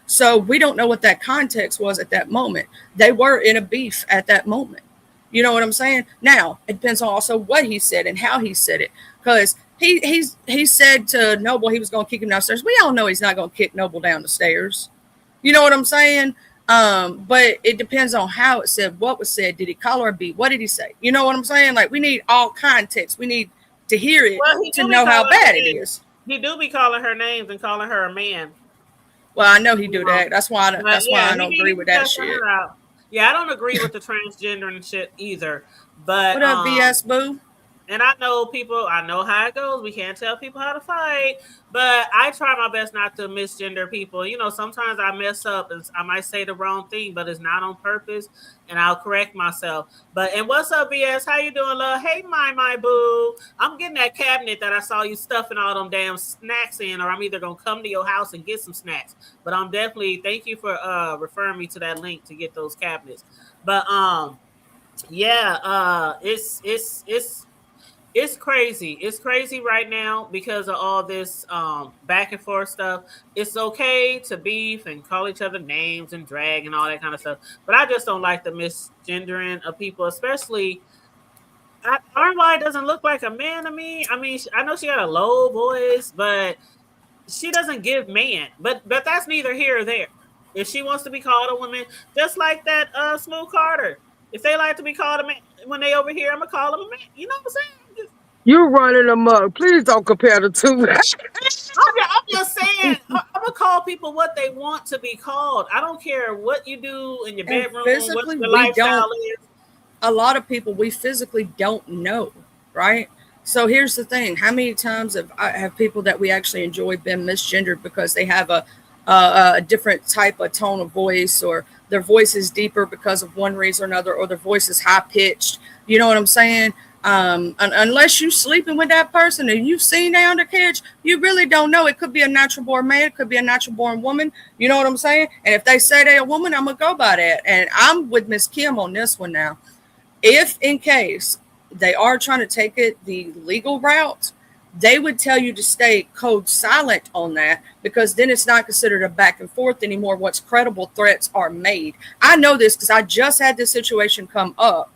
So we don't know what that context was at that moment. They were in a beef at that moment. You know what I'm saying? Now, it depends on also what he said and how he said it. Because he said to Noble he was going to kick him downstairs. We all know he's not going to kick Noble down the stairs. You know what I'm saying? But it depends on how it said, what was said. Did he call her a B? What did he say? You know what I'm saying? Like, we need all context. We need to hear it to know how bad it is. He do be calling her names and calling her a man. Well, I know he do that. That's why I don't agree with that shit. Yeah, I don't agree with the transgender and shit either. But what up, BS Boo? And I know how it goes. We can't tell people how to fight, but I try my best not to misgender people. Sometimes I mess up and I might say the wrong thing, but it's not on purpose, and I'll correct myself. And what's up, BS? How you doing, love? Hey, my boo. I'm getting that cabinet that I saw you stuffing all them damn snacks in, or I'm either going to come to your house and get some snacks. But I'm definitely, thank you for referring me to that link to get those cabinets. But it's crazy. It's crazy right now because of all this back and forth stuff. It's okay to beef and call each other names and drag and all that kind of stuff. But I just don't like the misgendering of people, especially RY doesn't look like a man to me. I mean, I know she got a low voice, but she doesn't give man. But that's neither here or there. If she wants to be called a woman, just like that Smooth Carter. If they like to be called a man when they over here, I'm gonna call them a man. You know what I'm saying? You running them up. Please don't compare the two. I'm just saying, I'm gonna call people what they want to be called. I don't care what you do in your bedroom, what your lifestyle is. A lot of people we physically don't know, right? So here's the thing: how many times have people that we actually enjoy been misgendered because they have a different type of tone of voice, or their voice is deeper because of one reason or another, or their voice is high pitched? You know what I'm saying? Unless you're sleeping with that person and you've seen their undercarriage, you really don't know. It could be a natural born man, it could be a natural born woman. You know what I'm saying? And if they say they're a woman, I'm gonna go by that. And I'm with Miss Kim on this one now. If in case they are trying to take it the legal route, they would tell you to stay code silent on that, because then it's not considered a back and forth anymore. What's credible threats are made. I know this because I just had this situation come up,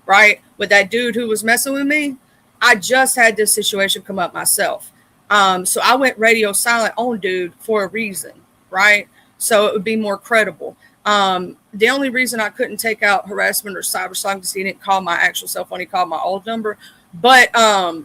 right, with that dude who was messing with me. I just had this situation come up myself. So I went radio silent on dude for a reason, right? So it would be more credible. The only reason I couldn't take out harassment or cyber stalking is he didn't call my actual cell phone. He called my old number. But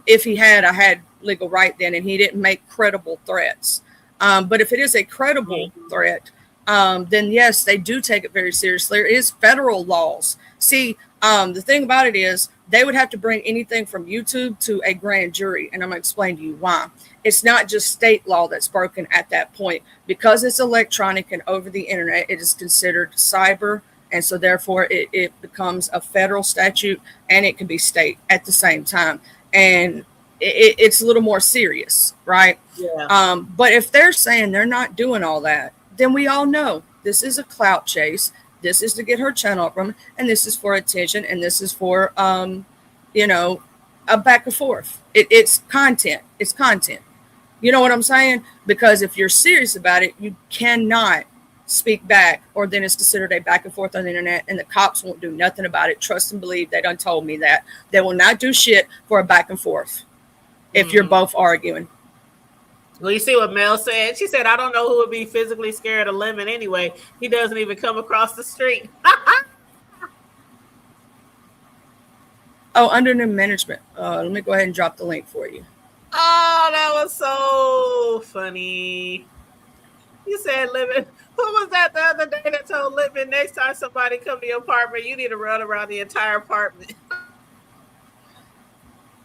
if he had, I had legal right then, and he didn't make credible threats. But if it is a credible threat, then yes, they do take it very seriously. There is federal laws. See, the thing about it is they would have to bring anything from YouTube to a grand jury, and I'm going to explain to you why. It's not just state law that's broken at that point. Because it's electronic and over the internet, it is considered cyber, and so therefore it becomes a federal statute, and it can be state at the same time. And it's a little more serious, right? Yeah. But if they're saying they're not doing all that, then we all know this is a clout chase. This is to get her channel up from, and this is for attention, and this is for, you know, a back and forth. It's content. It's content. You know what I'm saying? Because if you're serious about it, you cannot speak back, or then it's considered a back and forth on the internet, and the cops won't do nothing about it. Trust and believe. They done told me that. They will not do shit for a back and forth if you're both arguing. Well, you see what Mel said? She said, I don't know who would be physically scared of Lemon anyway. He doesn't even come across the street. Oh, under new management. Let me go ahead and drop the link for you. Oh, that was so funny. You said, Lemon. Who was that the other day that told Lemon, next time somebody come to your apartment, you need to run around the entire apartment?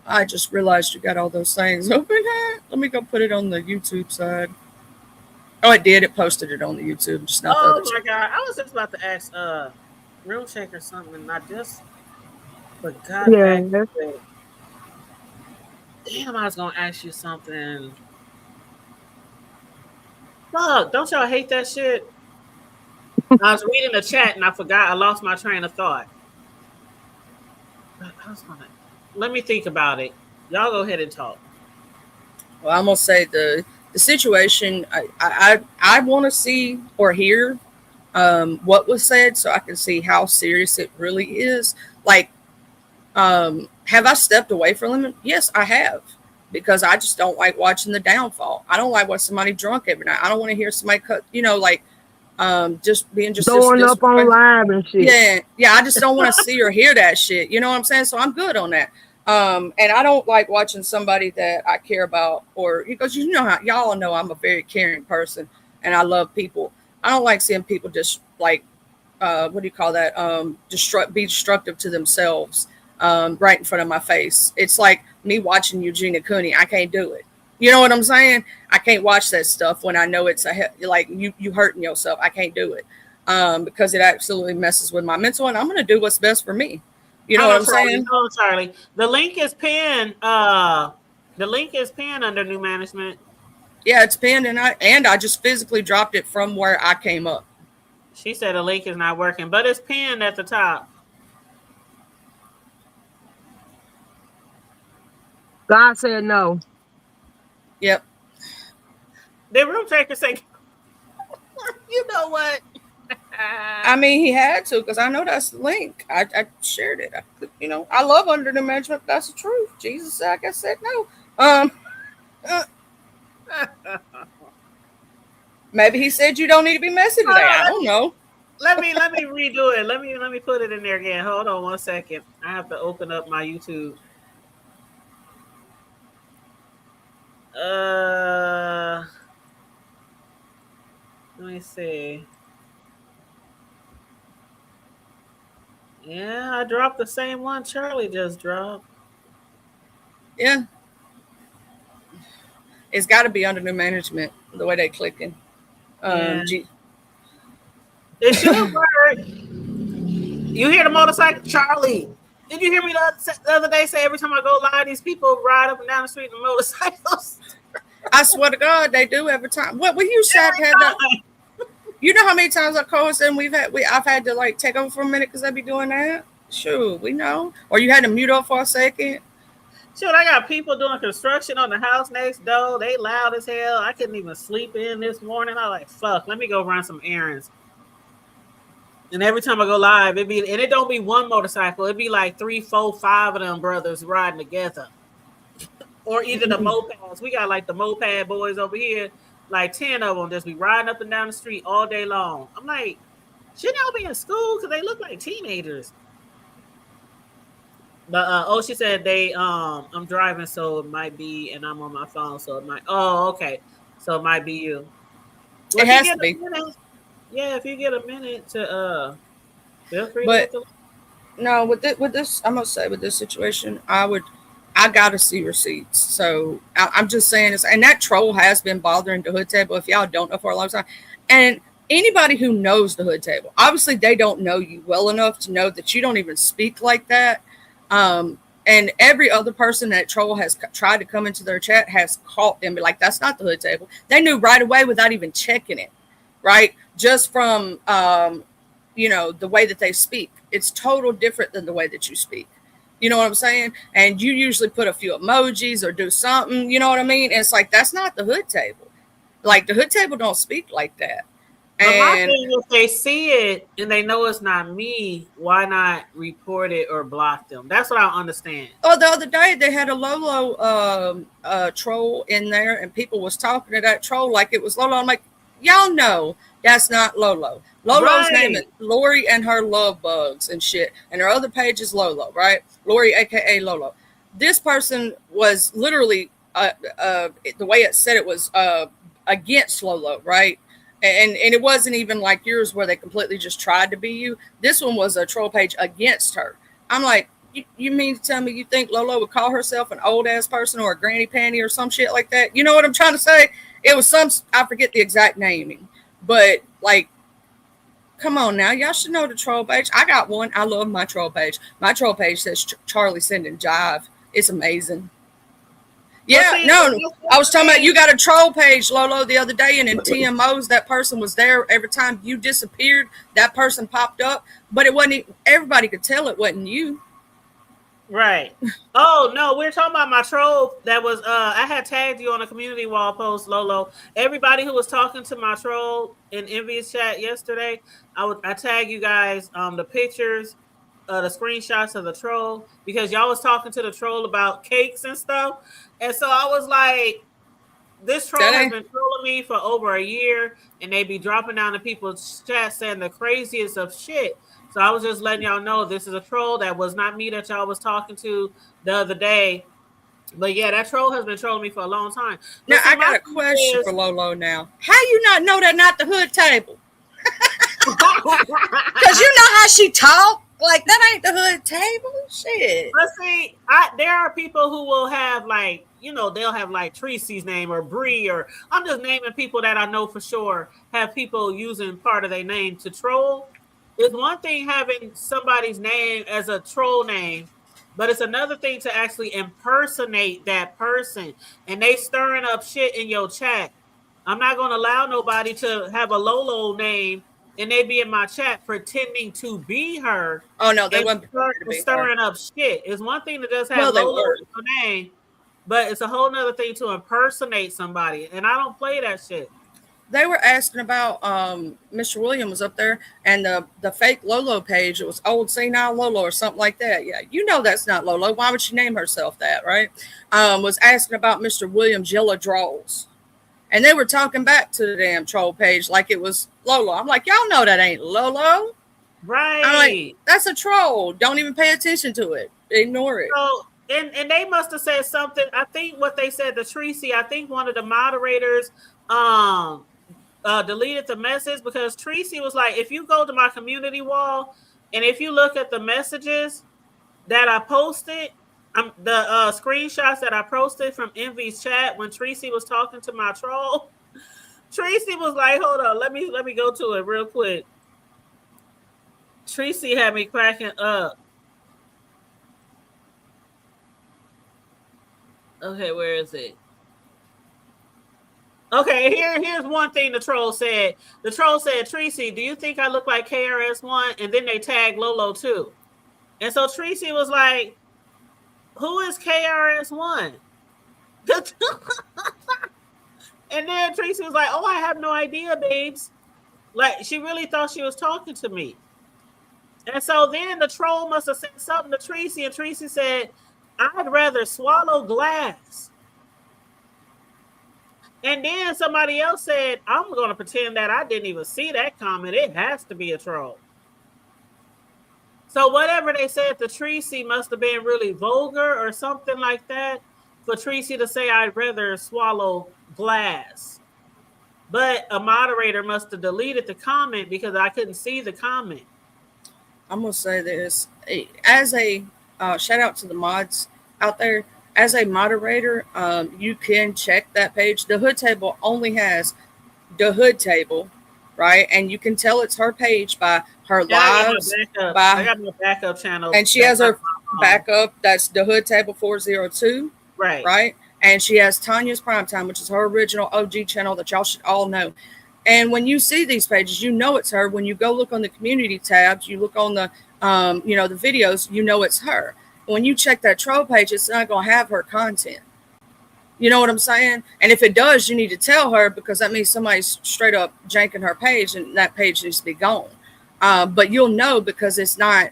I just realized you got all those things open. Let me go put it on the YouTube side. Oh, it did. It posted it on the YouTube, just not the other my God. I was just about to ask Room Shaker something, and I just forgot. Yeah. Damn, I was going to ask you something. Fuck, don't y'all hate that shit? I was reading the chat, and I forgot. I lost my train of thought. I was gonna... Let me think about it. Y'all go ahead and talk. Well, I'm gonna say the situation. I want to see or hear what was said, so I can see how serious it really is. Like, have I stepped away from them? Yes, I have, because I just don't like watching the downfall. I don't like watching somebody drunk every night. I don't want to hear somebody cut. You know, like just being just Going up on live and shit. Yeah. I just don't want to see or hear that shit. You know what I'm saying? So I'm good on that. And I don't like watching somebody that I care about, or because you know how y'all know I'm a very caring person and I love people. I don't like seeing people just like what do you call that? Be destructive to themselves right in front of my face. It's like me watching Eugenia Cooney. I can't do it. You know what I'm saying? I can't watch that stuff when I know it's like you hurting yourself. I can't do it because it absolutely messes with my mental, and I'm going to do what's best for me. You know what I'm saying? Oh, Charlie. The link is pinned. The link is pinned under new management. Yeah, it's pinned, and I just physically dropped it from where I came up. She said the link is not working, but it's pinned at the top. God said no. Yep. The Room Shaker say, you know what? I mean, he had to, because I know that's the link. I shared it. I love under the management. That's the truth. Jesus said, like I said, no. Maybe he said you don't need to be messy today. I don't know. Let me redo it. Let me put it in there again. Hold on 1 second. I have to open up my YouTube. Let me see. Yeah, I dropped the same one Charlie just dropped. Yeah. It's got to be under new management, the way they clicking. It should work. You hear the motorcycle? Charlie, did you hear me the other day say every time I go live, these people ride up and down the street in motorcycles? I swear to God, they do every time. What we used to have that. You know how many times I call us and I've had to like take over for a minute because I be doing that. Sure, we know. Or you had to mute up for a second. Shoot, I got people doing construction on the house next door. They loud as hell. I couldn't even sleep in this morning. I like, fuck, let me go run some errands. And every time I go live, it don't be one motorcycle. It'd be like 3, 4, 5 of them brothers riding together. Or either the mopeds. We got like the moped boys over here, like 10 of them just be riding up and down the street all day long. I'm like, shouldn't y'all be in school? Because they look like teenagers. But she said I'm driving, so it might be, and I'm on my phone, so it might. Oh, okay, so it might be you. It has to be. Yeah, if you get a minute to feel free to But hit the. no, with this, I must say, with this situation, I gotta see receipts. So I'm just saying this, and that troll has been bothering the hood table. If y'all don't know for a long time, and anybody who knows the hood table, obviously they don't know you well enough to know that you don't even speak like that. And every other person that troll has tried to come into their chat has caught them, be like, "That's not the hood table." They knew right away without even checking it, right? Just from the way that they speak. It's total different than the way that you speak. You know what I'm saying? And you usually put a few emojis or do something, you know what I mean? And it's like that's not the hood table. Like the hood table don't speak like that. But my And thing, if they see it and they know it's not me, why not report it or block them? That's what I don't understand. oh, the other day they had a Lolo troll in there, and people was talking to that troll like it was Lolo. I'm like, y'all know that's not Lolo. Lolo's name is Right. Lori and her love bugs and shit, and her other page is Lolo, right? Lori, aka Lolo. This person was literally the way it said it was against Lolo, right? And it wasn't even like yours where they completely just tried to be you. This one was a troll page against her. I'm like, you mean to tell me you think Lolo would call herself an old ass person or a granny panty or some shit like that? You know what I'm trying to say? It was some, I forget the exact naming, but like, come on now, y'all should know the troll page. I got one. I love my troll page. My troll page says Charlie sending jive. It's amazing. But Yeah, see, no, I was that's the talking about you thing. got a troll page, Lolo, the other day, and in TMOs, that person was there every time you disappeared. That person popped up, but it wasn't. Everybody could tell it wasn't you. Right. Oh no, we're talking about my troll that was I had tagged you on a community wall post, Lolo. Everybody who was talking to my troll in Envy's chat yesterday, I tag you guys the pictures, the screenshots of the troll because y'all was talking to the troll about cakes and stuff. And so I was like, this troll That has ain't. been trolling me for over a year, and they be dropping down to people's chat saying the craziest of shit. So I was just letting y'all know this is a troll that was not me that y'all was talking to the other day. But yeah, that troll has been trolling me for a long time. Now But see, I my got a thing question is, for Lolo. Now, how you not know that not the hood table? Cause you know how she talk. Like that ain't the hood table. Shit. but see, there are people who will have like, they'll have like Tracy's name or Bree, or I'm just naming people that I know for sure have people using part of their name to troll. It's one thing having somebody's name as a troll name, but it's another thing to actually impersonate that person. And they stirring up shit in your chat. I'm not going to allow nobody to have a Lolo name and they be in my chat pretending to be her Oh no, they and wouldn't pretend to be her. stirring up shit. It's one thing to just have Well, they Lolo were. in your name, but it's a whole nother thing to impersonate somebody. And I don't play that shit. They were asking about Mr. William was up there and the fake Lolo page. It was old senile Lolo or something like that. Yeah, you know that's not Lolo. Why would she name herself that, right? Was asking about Mr. William Jilla Draws. And they were talking back to the damn troll page like it was Lolo. I'm like, y'all know that ain't Lolo. I'm like, Right. that's a troll. Don't even pay attention to it. Ignore it. So and they must have said something. I think what they said to Tracy, I think one of the moderators um deleted the message because Tracy was like, if you go to my community wall and if you look at the messages that I posted, the screenshots that I posted from Envy's chat when Tracy was talking to my troll, Tracy was like, hold on, let me go to it real quick. Tracy had me cracking up. Okay, where is it? Okay, here's one thing the troll said. The troll said, Tracy, do you think I look like KRS-One? And then they tagged Lolo too. And so Tracy was like, who is KRS-One? And then Tracy was like, oh, I have no idea, babes. Like, she really thought she was talking to me. And so then the troll must have said something to Tracy, and Tracy said, I'd rather swallow glass. And then somebody else said, I'm going to pretend that I didn't even see that comment. It has to be a troll. So whatever they said to Tracy must have been really vulgar or something like that for Tracy to say, I'd rather swallow glass. but a moderator must have deleted the comment because I couldn't see the comment. I'm gonna say this as a shout out to the mods out there. As a moderator, you can check that page. The hood table only has the hood table, right? And you can tell it's her page by her Yeah, I got my lives, backup. I by got my backup channel. and she That's has not her my phone. backup. That's the hood table 402, Right. right? And she has Tanya's Primetime, which is her original OG channel that y'all should all know. And when you see these pages, you know it's her. When you go look on the community tabs, you look on the the videos, you know it's her. When you check that troll page, it's not gonna have her content. You know what I'm saying? And if it does, you need to tell her because that means somebody's straight up janking her page, and that page needs to be gone. But you'll know because it's not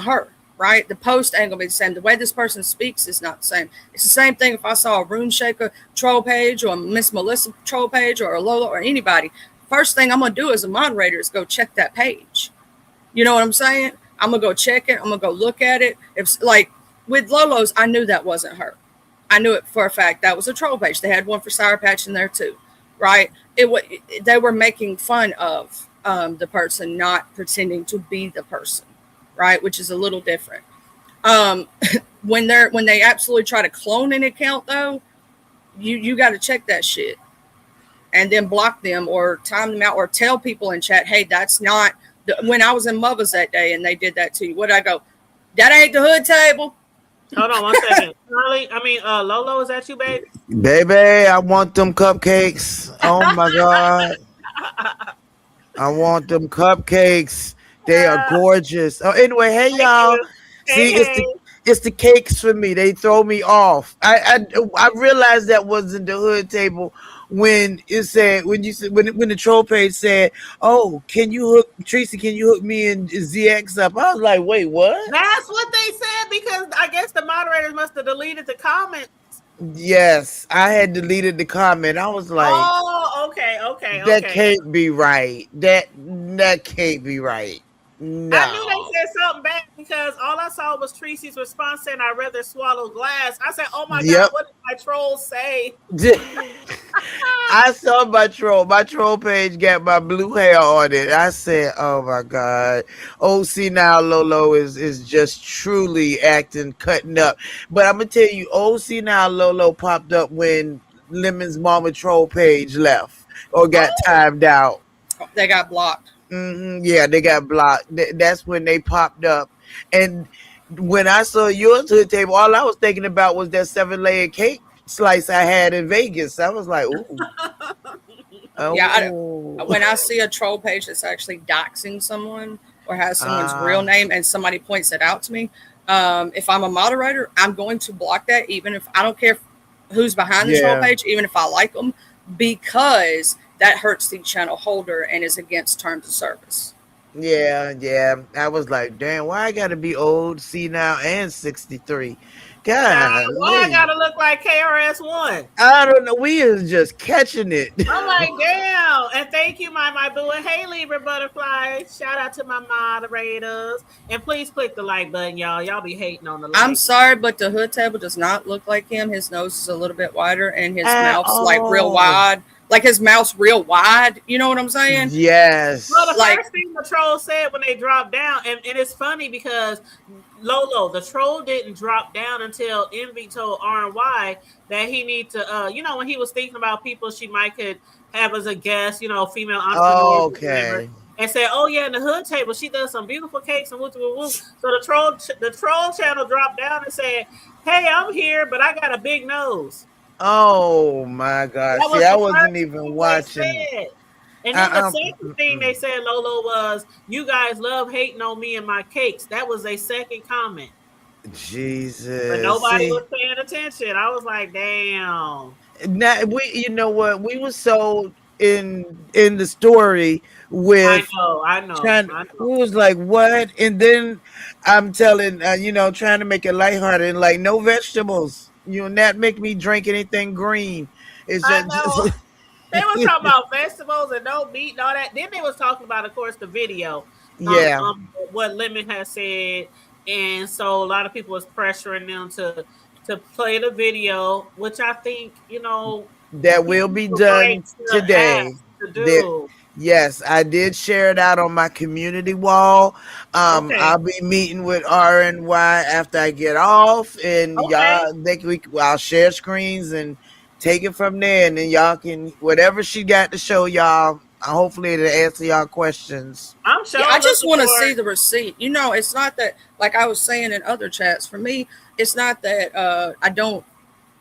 her, right? The post ain't gonna be the same. The way this person speaks is not the same. It's the same thing if I saw a Rune Shaker troll page or a Miss Melissa troll page or a Lola or anybody. First thing I'm gonna do as a moderator is go check that page. You know what I'm saying? I'm gonna go check it. I'm gonna go look at it. If like with Lolo's, I knew that wasn't her. I knew it for a fact. That was a troll page. They had one for Sour Patch in there too, right? They were making fun of the person, not pretending to be the person, right? Which is a little different. Um, when they absolutely try to clone an account though, you got to check that shit and then block them or time them out or tell people in chat, hey, that's not. When I was in Mother's that day and they did that to you, what did I go? That ain't the hood table. Hold on 1 second. Charlie, Lolo, is that you, baby? Baby, I want them cupcakes. Oh my God. I want them cupcakes. They are gorgeous. Oh, anyway, hey Thank y'all. you. Hey, See, hey. it's the cakes for me. They throw me off. I realized that wasn't the hood table when it said when you said when the troll page said, "Oh, can you hook Tracy? Can you hook me and ZX up?" I was like, "Wait, what?" That's what they said because I guess the moderators must have deleted the comment. Yes, I had deleted the comment. I was like, Oh, okay, okay, "That okay. can't be right. That can't be right." I knew they No. said something bad because all I saw was Tracy's response saying, "I'd rather swallow glass." I said, "Oh my God, Yep. what did my troll say?" I saw my troll. My troll page got my blue hair on it. I said, "Oh my God, OC now Lolo is just truly acting cutting up." But I'm gonna tell you, OC now Lolo popped up when Lemon's mama troll page left or got Oh, timed out. They got blocked. Yeah, they got blocked. That's when they popped up. And when I saw yours to the table, all I was thinking about was that 7 layer cake slice I had in Vegas. I was like, ooh, Yeah, oh, when I see a troll page that's actually doxing someone or has someone's real uh, name and somebody points it out to me, if I'm a moderator, I'm going to block that, even if I don't care who's behind the troll yeah, page, even if I like them, because that hurts the channel holder and is against terms of service. yeah. I was like, damn, why I gotta be old, see now, and 63? child, why I Golly. gotta look like KRS-One? I don't know. We is just catching it. I'm like, damn. And thank you, my boo. And hey, Libra Butterfly. Shout out to my moderators. And please click the like button, y'all. Y'all be hating on the I'm like. sorry, but the hood table does not look like him. His nose is a little bit wider and his At mouth's like real all. wide. Like his mouth's real wide. You know what I'm saying? Well, the Yes. Like, first thing the troll said when they dropped down, and it's funny because Lolo, the troll didn't drop down until Envy told RY that he need to, when he was thinking about people she might could have as a guest, female entrepreneurs or whatever, Okay. and said, "Oh yeah, in the hood table, she does some beautiful cakes and whoop whoop whoop." So the troll channel dropped down and said, "Hey, I'm here, but I got a big nose." Oh my gosh. That See, was I the wasn't first even thing they watching. said. And then the I, second thing they said, Lolo, was, "You guys love hating on me and my cakes." That was a second comment. But Jesus. nobody See, was paying attention. I was like, damn. now you know what? We were so in the story I with know, I know, trying. I know. We was like, what? And then I'm telling, trying to make it lighthearted and like no vegetables. You not make me drink anything green. It's I just know. They was talking about vegetables and no meat and all that. Then they was talking about, of course, the video, yeah, what Lemon has said, and so a lot of people was pressuring them to play the video, which I think, that will be So great done to today. ask to That do. yes, I did share it out on my community wall. Okay. I'll be meeting with RNY after I get off, and Okay. y'all, I'll share screens and take it from there, and then y'all can whatever she got to show y'all. Hopefully, it'll answer y'all questions. I'm Yeah, I sure just looking want to for see it. the receipt. It's not that, like I was saying in other chats, for me, it's not that I don't,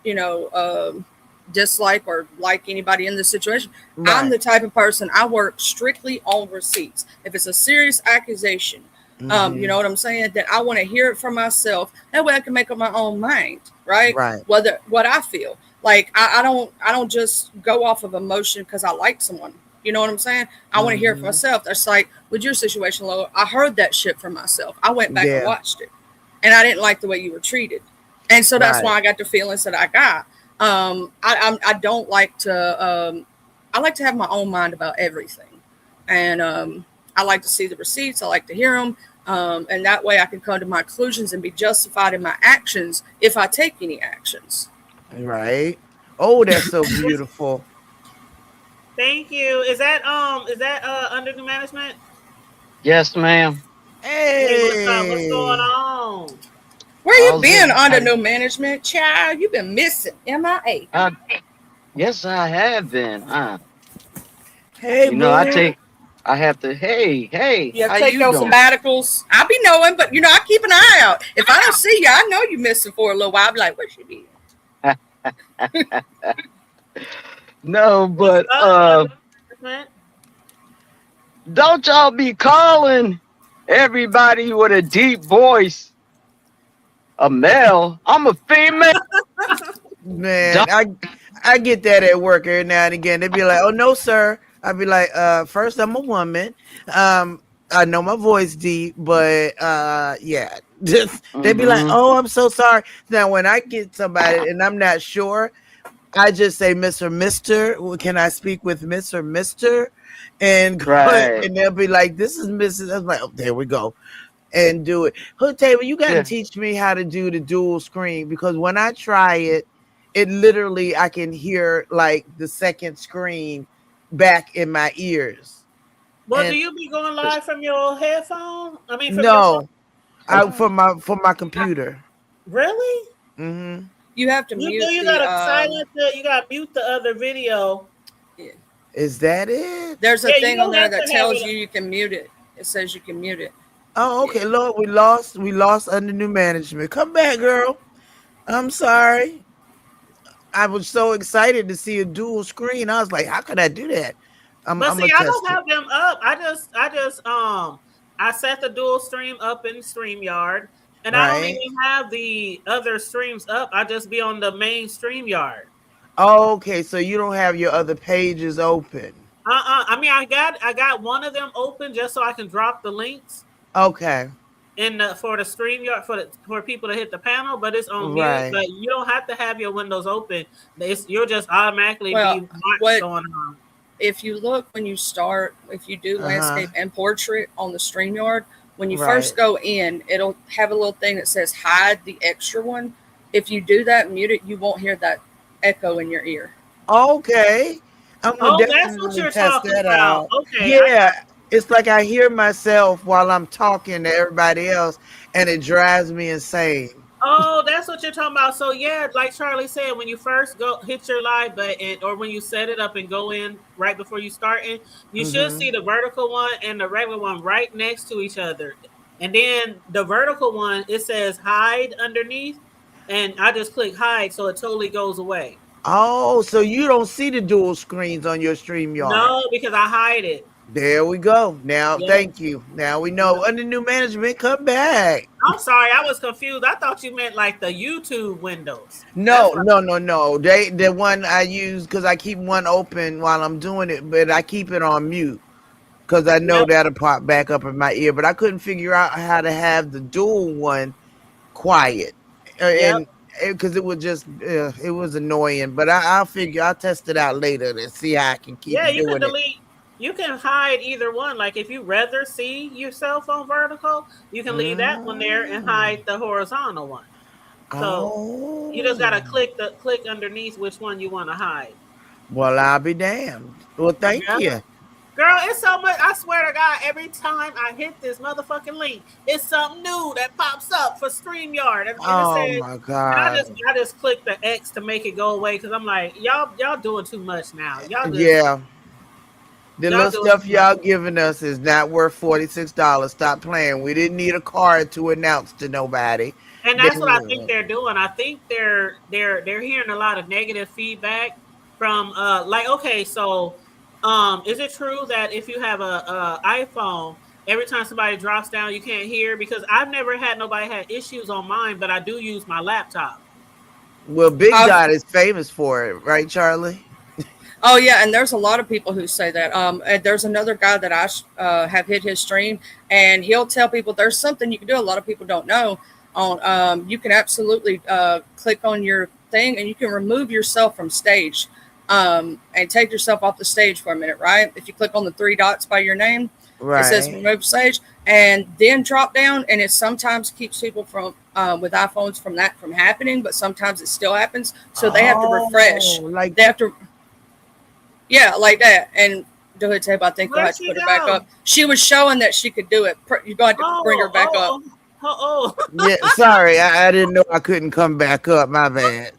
you know, dislike or like anybody in this situation. I'm Right. the type of person, I work strictly on receipts. If it's a serious accusation, you know Mm-hmm. what I'm saying, that I want to hear it from myself. That way I can make up my own mind, right? Right. Whether what I feel. Like I don't just go off of emotion because I like someone. You know what I'm saying? I want to hear it for Mm-hmm. myself. That's like with your situation, Lola. I heard that shit for myself. I went back and Yeah. watched it, and I didn't like the way you were treated, and so that's Right. why I got the feelings that I got. I don't like to. I like to have my own mind about everything, and I like to see the receipts. I like to hear them, and that way I can come to my conclusions and be justified in my actions if I take any actions. Right. Oh, that's so beautiful. Thank you. Is that under new management? Yes, ma'am. Hey, what's up? What's going Hey. on? Where you How's been under everybody? new management, child? You been missing, MIA. Uh, yes, I have been. Hey, I boo. take. I have to. Hey, hey, You have how to take you those doing? sabbaticals. I be knowing, but I keep an eye out. If I don't see you, I know you missing for a little while. I be like, where she be? No, What's but up under new management? don't y'all be calling everybody with a deep voice a male. I'm a female. Man, Don't. I get that at work every now and again. They be like, "Oh no, sir." I be like, first I'm a woman. I know my voice deep, but yeah." They be like, Mm-hmm. "Oh, I'm so sorry." Now when I get somebody and I'm not sure, I just say Mr. Mister. Well, can I speak with Mr. Mister? And Right. and they'll be like, "This is Mrs." I'm like, "Oh, there we go." And do it. Hood Table, you got to Yeah. teach me how to do the dual screen because when I try it, it literally I can hear like the second screen back in my ears. Well, do And you be going live from your headphone? I mean, from your phone? no, I Oh, for my computer. really? Hmm. You have to You do. mute You the. gotta silence it. You gotta mute the other video. Yeah. Is that it? There's a Yeah, you thing on don't there have that to have tells it. you can mute it. It says you can mute it. Oh, Yeah. okay. Lord, we lost under new management. Come back, girl. I'm sorry. I was so excited to see a dual screen. I was like, how could I do that? But I'm see, gonna I don't test it. have them up. I set the dual stream up in StreamYard, and I don't Right. even have the other streams up. I just be on the main StreamYard. Okay, so you don't have your other pages open. I mean, I got one of them open just so I can drop the links Okay. in for the StreamYard for people to hit the panel, but it's on mute. Right. But you don't have to have your windows open. You'll just automatically be Well, watch what going on. if you look when you start? If you do Uh-huh. landscape and portrait on the StreamYard, when you Right. first go in, it'll have a little thing that says hide the extra one. If you do that, mute it, you won't hear that echo in your ear. Okay. I'm gonna Oh, that's what definitely you're test talking that about. out. Okay, I got. Yeah. It's like I hear myself while I'm talking to everybody else and it drives me insane. Oh, that's what you're talking about. So yeah, like Charlie said, when you first go hit your live button, or when you set it up and go in right before you start in, you should see Mm-hmm. the vertical one and the regular one right next to each other. And then the vertical one, it says hide underneath, and I just click hide, so it totally goes away. Oh, so you don't see the dual screens on your StreamYard. No, because I hide it. There we go. Now, Yep. thank you. Now we know Yep. under new management, come back. I'm sorry, I was confused. I thought you meant like the YouTube windows. That's No, what. no, no, no. The one I use because I keep one open while I'm doing it, but I keep it on mute because I know Yep. that'll pop back up in my ear. But I couldn't figure out how to have the dual one quiet, Yep. and because it was just it was annoying. But I'll test it out later to see how I can keep Yeah, you can doing it. delete. You can hide either one. Like if you rather see yourself on vertical, you can leave that one there and Mm. hide the horizontal one. So you just gotta Oh, click underneath which one you want to hide. Well, I'll be damned. Well, thank Yeah. you. Girl, it's so much. I swear to God, every time I hit this motherfucking link, it's something new that pops up for StreamYard, and it Oh says, my and God. I just click the X to make it go away because I'm like, y'all doing too much now. Yeah. The Y'all little doing stuff too much. y'all giving us is not worth $46. Stop playing. We didn't need a card to announce to nobody. And that's what I think Then they're doing. I think they're hearing a lot of negative feedback from like, okay, so is it true that if you have a iPhone, every time somebody drops down you can't hear? Because I've never had nobody had issues on mine, but I do use my laptop. well, Big I've Dot is famous for it, right, Charlie? Oh yeah, and there's a lot of people who say that. And there's another guy that have hit his stream, and he'll tell people there's something you can do. A lot of people don't know. You can absolutely click on your thing, and you can remove yourself from stage, and take yourself off the stage for a minute. Right? If you click on the three dots by your name, it says Right. remove stage, and then drop down. And it sometimes keeps people from with iPhones from happening, but sometimes it still happens. So they have to refresh. Oh, like They have to yeah, like that. And the hood tape, I think you'll Where'd have to she put her back go? up. She was showing that she could do it. You're going to bring her Oh, back up. oh, oh, yeah. Sorry, I didn't know I couldn't come back up. My bad.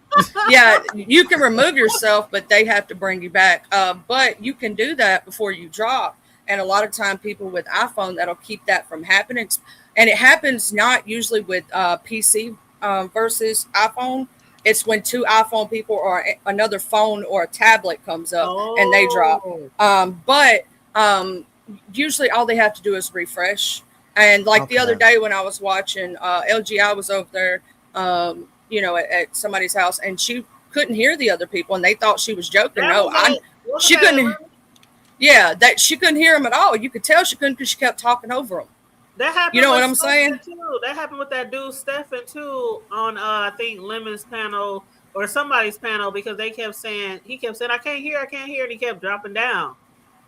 Yeah, you can remove yourself, but they have to bring you back. But you can do that before you drop. And a lot of time, people with iPhone, that'll keep that from happening. And it happens not usually with PC versus iPhone. It's when two iPhone people or another phone or a tablet comes up and they drop. oh. But usually all they have to do is refresh. And like the other Okay. day when I was watching LGI was over there, at somebody's house, and she couldn't hear the other people, and they thought she was joking. That No, was a wasn't she that a couldn't. Yeah, that she couldn't hear them at all. You could tell she couldn't because she kept talking over them. That You happened know what with I'm saying? Stefan too. That happened with that dude Stefan too on I think Lemon's panel or somebody's panel because they kept saying I can't hear, and he kept dropping down.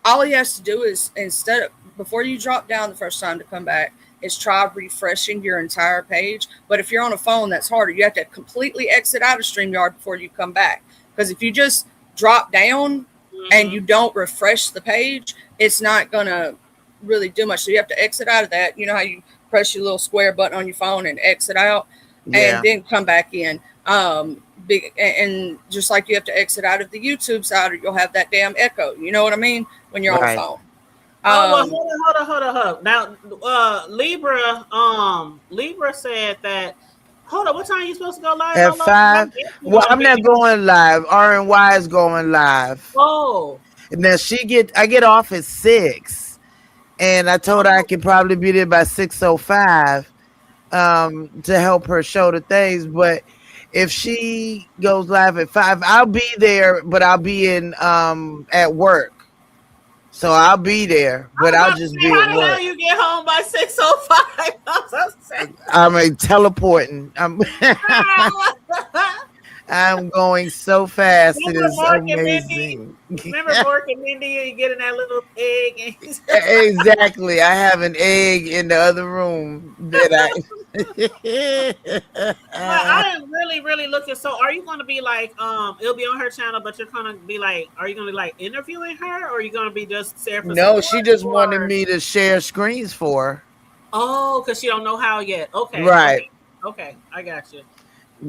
All he has to do is instead of before you drop down the first time to come back is try refreshing your entire page. But if you're on a phone, that's harder. You have to completely exit out of StreamYard before you come back. Because if you just drop down and Mm-hmm. you don't refresh the page, it's not gonna really do much. So you have to exit out of that. You know how you press your little square button on your phone and exit out, and Yeah. then come back in. And just like you have to exit out of the YouTube side, or you'll have that damn echo. You know what I mean? When you're on a Right. phone. Oh well, Um, hold on. Now, Libra said that. Hold on, what time are you supposed to go live, At Lolo? 'Cause I'm 5. definitely Well, gonna I'm be not there. going live. RNY is going live. Oh, And now I get off at 6. And I told her I oh, could probably be there by 6:05 to help her show the things. But if she goes live at 5, I'll be there, but I'll be in at work. So I'll be there, I but was I'll about to just say, be at how the hell work. you get home by 6:05? I was about to say. I'm a teleporting. I'm going so fast. It Remember is Mark and Mindy? amazing. Remember Mark and Mindy? You get in that little egg. And Exactly. I have an egg in the other room that But I. I am really, really looking. So, are you going to be like, it'll be on her channel, but you're going to be like, are you going to be like interviewing her, or are you going to be just there for No, support? she just wanted Or me to share screens for her. oh, because she don't know how yet. Okay, Right. okay, okay. I got you.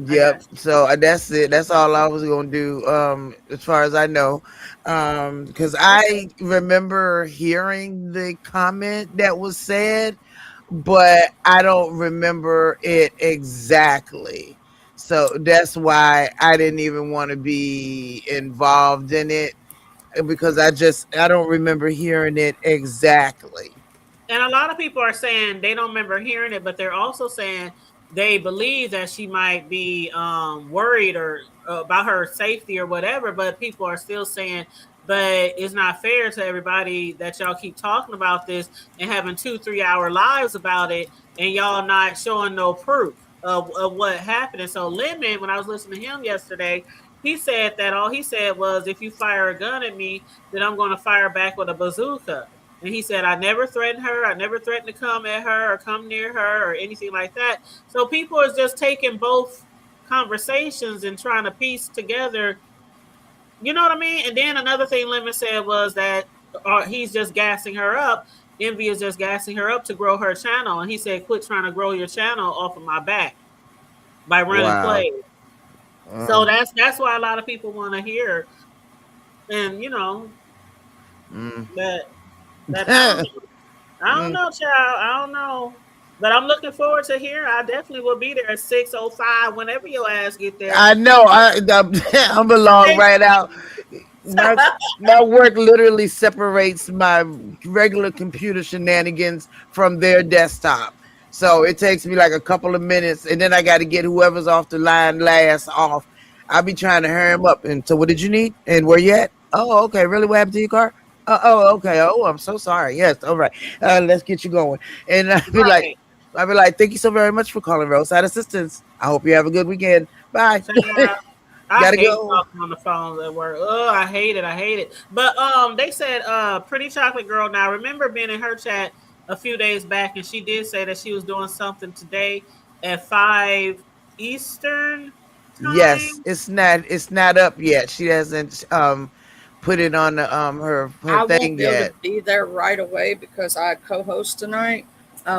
I Yep. got you. So that's it. That's all I was gonna do. As far as I know, because Okay. I remember hearing the comment that was said, but I don't remember it exactly. So that's why I didn't even want to be involved in it because I don't remember hearing it exactly. And a lot of people are saying they don't remember hearing it, but they're also saying they believe that she might be worried or about her safety or whatever. But people are still saying, but it's not fair to everybody that y'all keep talking about this and having 2 3 hour lives about it, and y'all not showing no proof of what happened. And so Lemon, when I was listening to him yesterday, he said that all he said was, if you fire a gun at me, then I'm going to fire back with a bazooka. And he said, I never threatened her. I never threatened to come at her or come near her or anything like that. So people are just taking both conversations and trying to piece together You know what I mean? And then another thing Lemon said was that he's just gassing her up. Envy is just gassing her up to grow her channel. And he said, quit trying to grow your channel off of my back by running Wow. plays. So that's why a lot of people want to hear. And Mm. that I don't know. I don't know, child. I don't know. But I'm looking forward to hearing. I definitely will be there at 6:05 whenever your ass get there. I know. I'm a log right out. My my work literally separates my regular computer shenanigans from their desktop. So it takes me like a couple of minutes, and then I got to get whoever's off the line last off. I'll be trying to hurry them up. And so, what did you need? And where you at? Oh, okay. Really, what happened to your car? Oh, okay. Oh, I'm so sorry. Yes, all right. Let's get you going. And Right. I'll be like, thank you so very much for calling Roadside Assistance. I hope you have a good weekend. Bye. Child, I Gotta hate go. talking on the phone at work. Oh, I hate it. I hate it. But they said Pretty Chocolate Girl. Now I remember being in her chat a few days back, and she did say that she was doing something today at 5 Eastern Yes, time. it's not up yet. She hasn't put it on the her I won't thing be able to yet. be there right away because I co-host tonight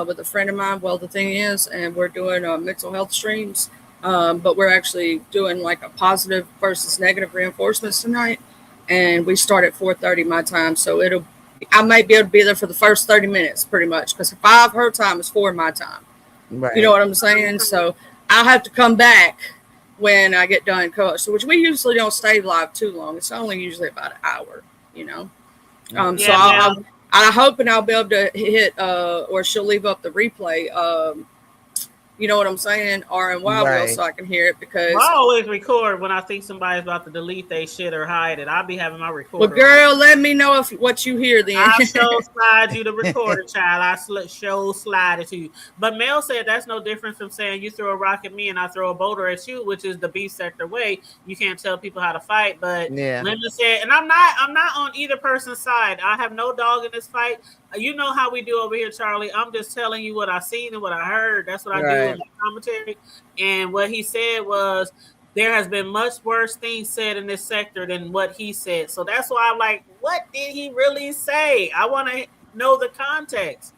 with a friend of mine. Well, the thing is, and we're doing mental health streams, but we're actually doing like a positive versus negative reinforcements tonight, and we start at 4:30 my time. So I might be able to be there for the first 30 minutes, pretty much, because 5 her time is 4 my time. You know Right. what I'm saying? So I'll have to come back when I get done co-hosting, which we usually don't stay live too long. It's only usually about an hour, you know. So Yeah, Mel. I hope and I'll be able to hit or she'll leave up the replay. You know what I'm saying? RNY will Right. so I can hear it Well, I because always record when I think somebody's about to delete their shit or hide it. I'll be having my well, recorder on. girl, let me know if what you hear then. I show slide you the recorder, child. I show slide it to you. But Mel said that's no different from saying you throw a rock at me and I throw a boulder at you, which is the B sector way. You can't tell people how to fight. But Yeah. Linda said, and I'm not on either person's side. I have no dog in this fight. You know how we do over here, Charlie. I'm just telling you what I seen and what I heard. That's what I do in Right. my commentary. And what he said was there has been much worse things said in this sector than what he said. So that's why I'm like, what did he really say? I want to know the context.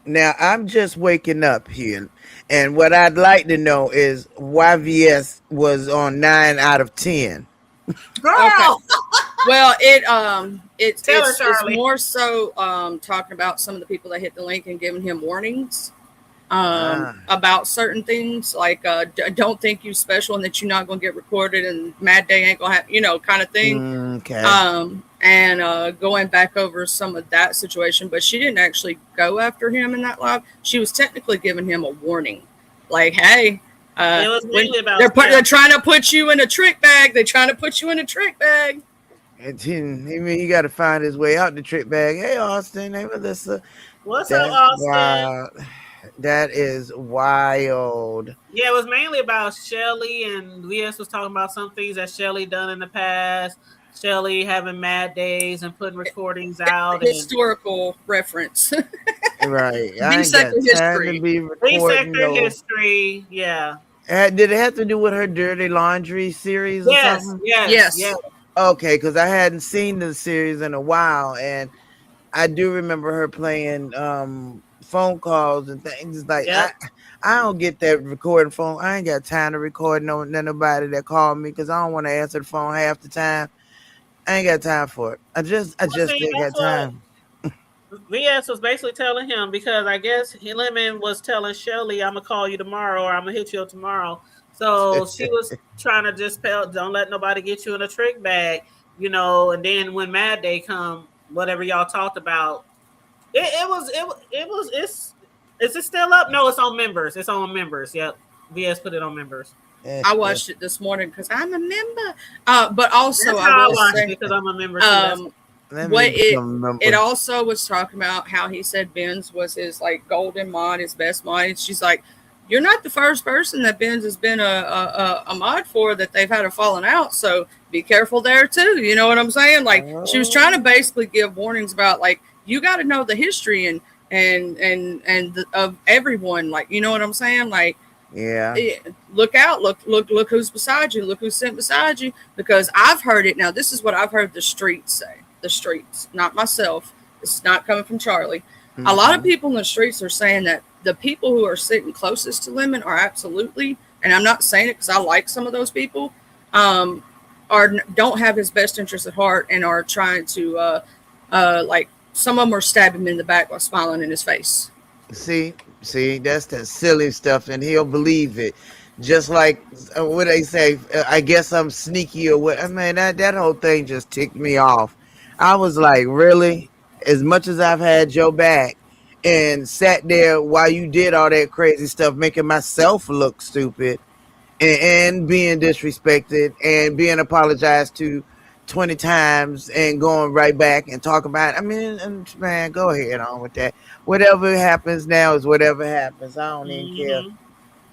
Now I'm just waking up here, and what I'd like to know is why VS was on 9 out of 10. Okay. Girl, Well, tell her, it's Charlie. more so talking about some of the people that hit the link and giving him warnings Ah. about certain things, like don't think you special and that you're not going to get recorded and Mad Day ain't going to happen, kind of thing. Okay. And going back over some of that situation, but she didn't actually go after him in that live. She was technically giving him a warning, like, hey. It was When mainly about they're trying to put you in a trick bag. They're trying to put you in a trick bag. And he got to find his way out the trick bag. Hey, Austin. Hey, Melissa. What's up, That's Austin? wild. That is wild. Yeah, it was mainly about Shelly, and VS was talking about some things that Shelly done in the past. Shelly having mad days and putting recordings out, and Historical reference. Right. I B ain't got sector time to history. be recording sector no. history. Yeah. Did it have to do with her dirty laundry series or Yes. something? Yes. Yes. Yes. Okay, because I hadn't seen the series in a while, and I do remember her playing phone calls and things like Yep. I don't get that recording phone. I ain't got time to record nobody that called me because I don't want to answer the phone half the time. I ain't got time for it. I Well, just see, ain't that's got what time. VS was basically telling him because I guess Lemon was telling Shelly, "I'm gonna call you tomorrow, or I'm gonna hit you up tomorrow." So she was trying to just tell, "Don't let nobody get you in a trick bag," And then when Mad Day come, whatever y'all talked about, is it still up? No, it's on members. It's on members. Yep, VS put it on members. I watched it this morning because I'm a member. But also, That's I how I will watched say, it because I'm a member too. That's Let what me remember. it also was talking about how he said Ben's was his like golden mod, his best mod. And she's like, you're not the first person that Ben's has been a mod for that they've had a falling out. So be careful there too. You know what I'm saying? Like she was trying to basically give warnings about like you got to know the history of everyone. Like you know what I'm saying? Like Yeah. Look out, look who's beside you, look who's sitting beside you, because I've heard it. Now this is what I've heard the streets say, the streets, not myself, this is not coming from Charlie. A lot of Mm-hmm. people in the streets are saying that the people who are sitting closest to Lemon are absolutely, and I'm not saying it because I like some of those people, um, don't have his best interest at heart and are trying to like some of them are stabbing him in the back while smiling in his face. See, that's that silly stuff, and he'll believe it. Just like what they say, I guess I'm sneaky or what. I mean, that whole thing just ticked me off. I was like, really? As much as I've had your back and sat there while you did all that crazy stuff, making myself look stupid and being disrespected and being apologized to 20 times and going right back and talk about it. I mean, and man, go ahead on with that. Whatever happens now is whatever happens. I don't even care. Hmm.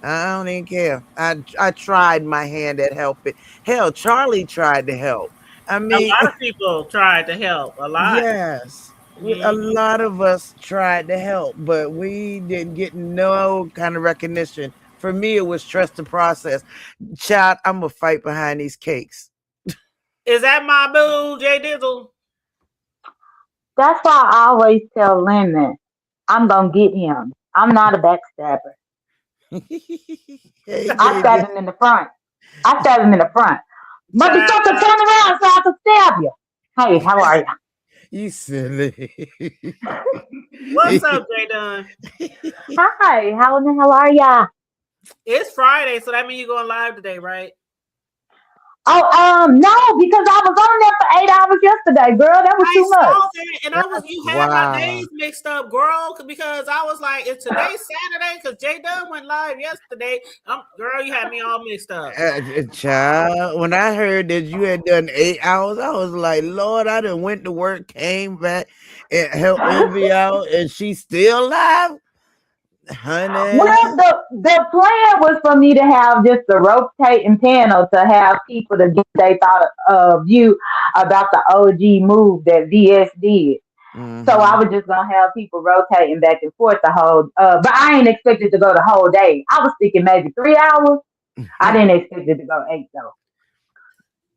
I don't even care. I tried my hand at helping. Hell, Charlie tried to help. I A mean, lot of people tried to help. A lot. yes. A Hmm. lot of us tried to help, but we didn't get no kind of recognition. For me, it was trust the process. Child, I'm gonna fight behind these cakes. Is that my boo, Jay Dizzle? That's why I always tell Lemon, I'm gonna get him. I'm not a backstabber. Hey, I JD, stab him in the front. I stab him in the front. Child, Motherfucker, turn around so I can stab you. Hey, how are you? you silly. what's up, Jay Dunn? Hi, how the hell are ya? It's Friday, so that means you're going live today, right? Oh, no, because I was on there for 8 hours yesterday, girl. That was I too much. saw that, and you had my Wow. days mixed up, girl, because I was like, "Is today Saturday?" Because Jay Dunn went live yesterday. Girl, you had me all mixed up. Child, when I heard that you had done 8 hours, I was like, Lord, I done went to work, came back, and helped Envy out, and she's still alive? Honey. Well, the plan was for me to have just a rotating panel to have people to get their thought of view about the OG move that VS did. So I Mm-hmm. was just gonna have people rotating back and forth the whole. But I ain't expected to go the whole day. I was thinking maybe 3 hours. I didn't expect it to go 8 though.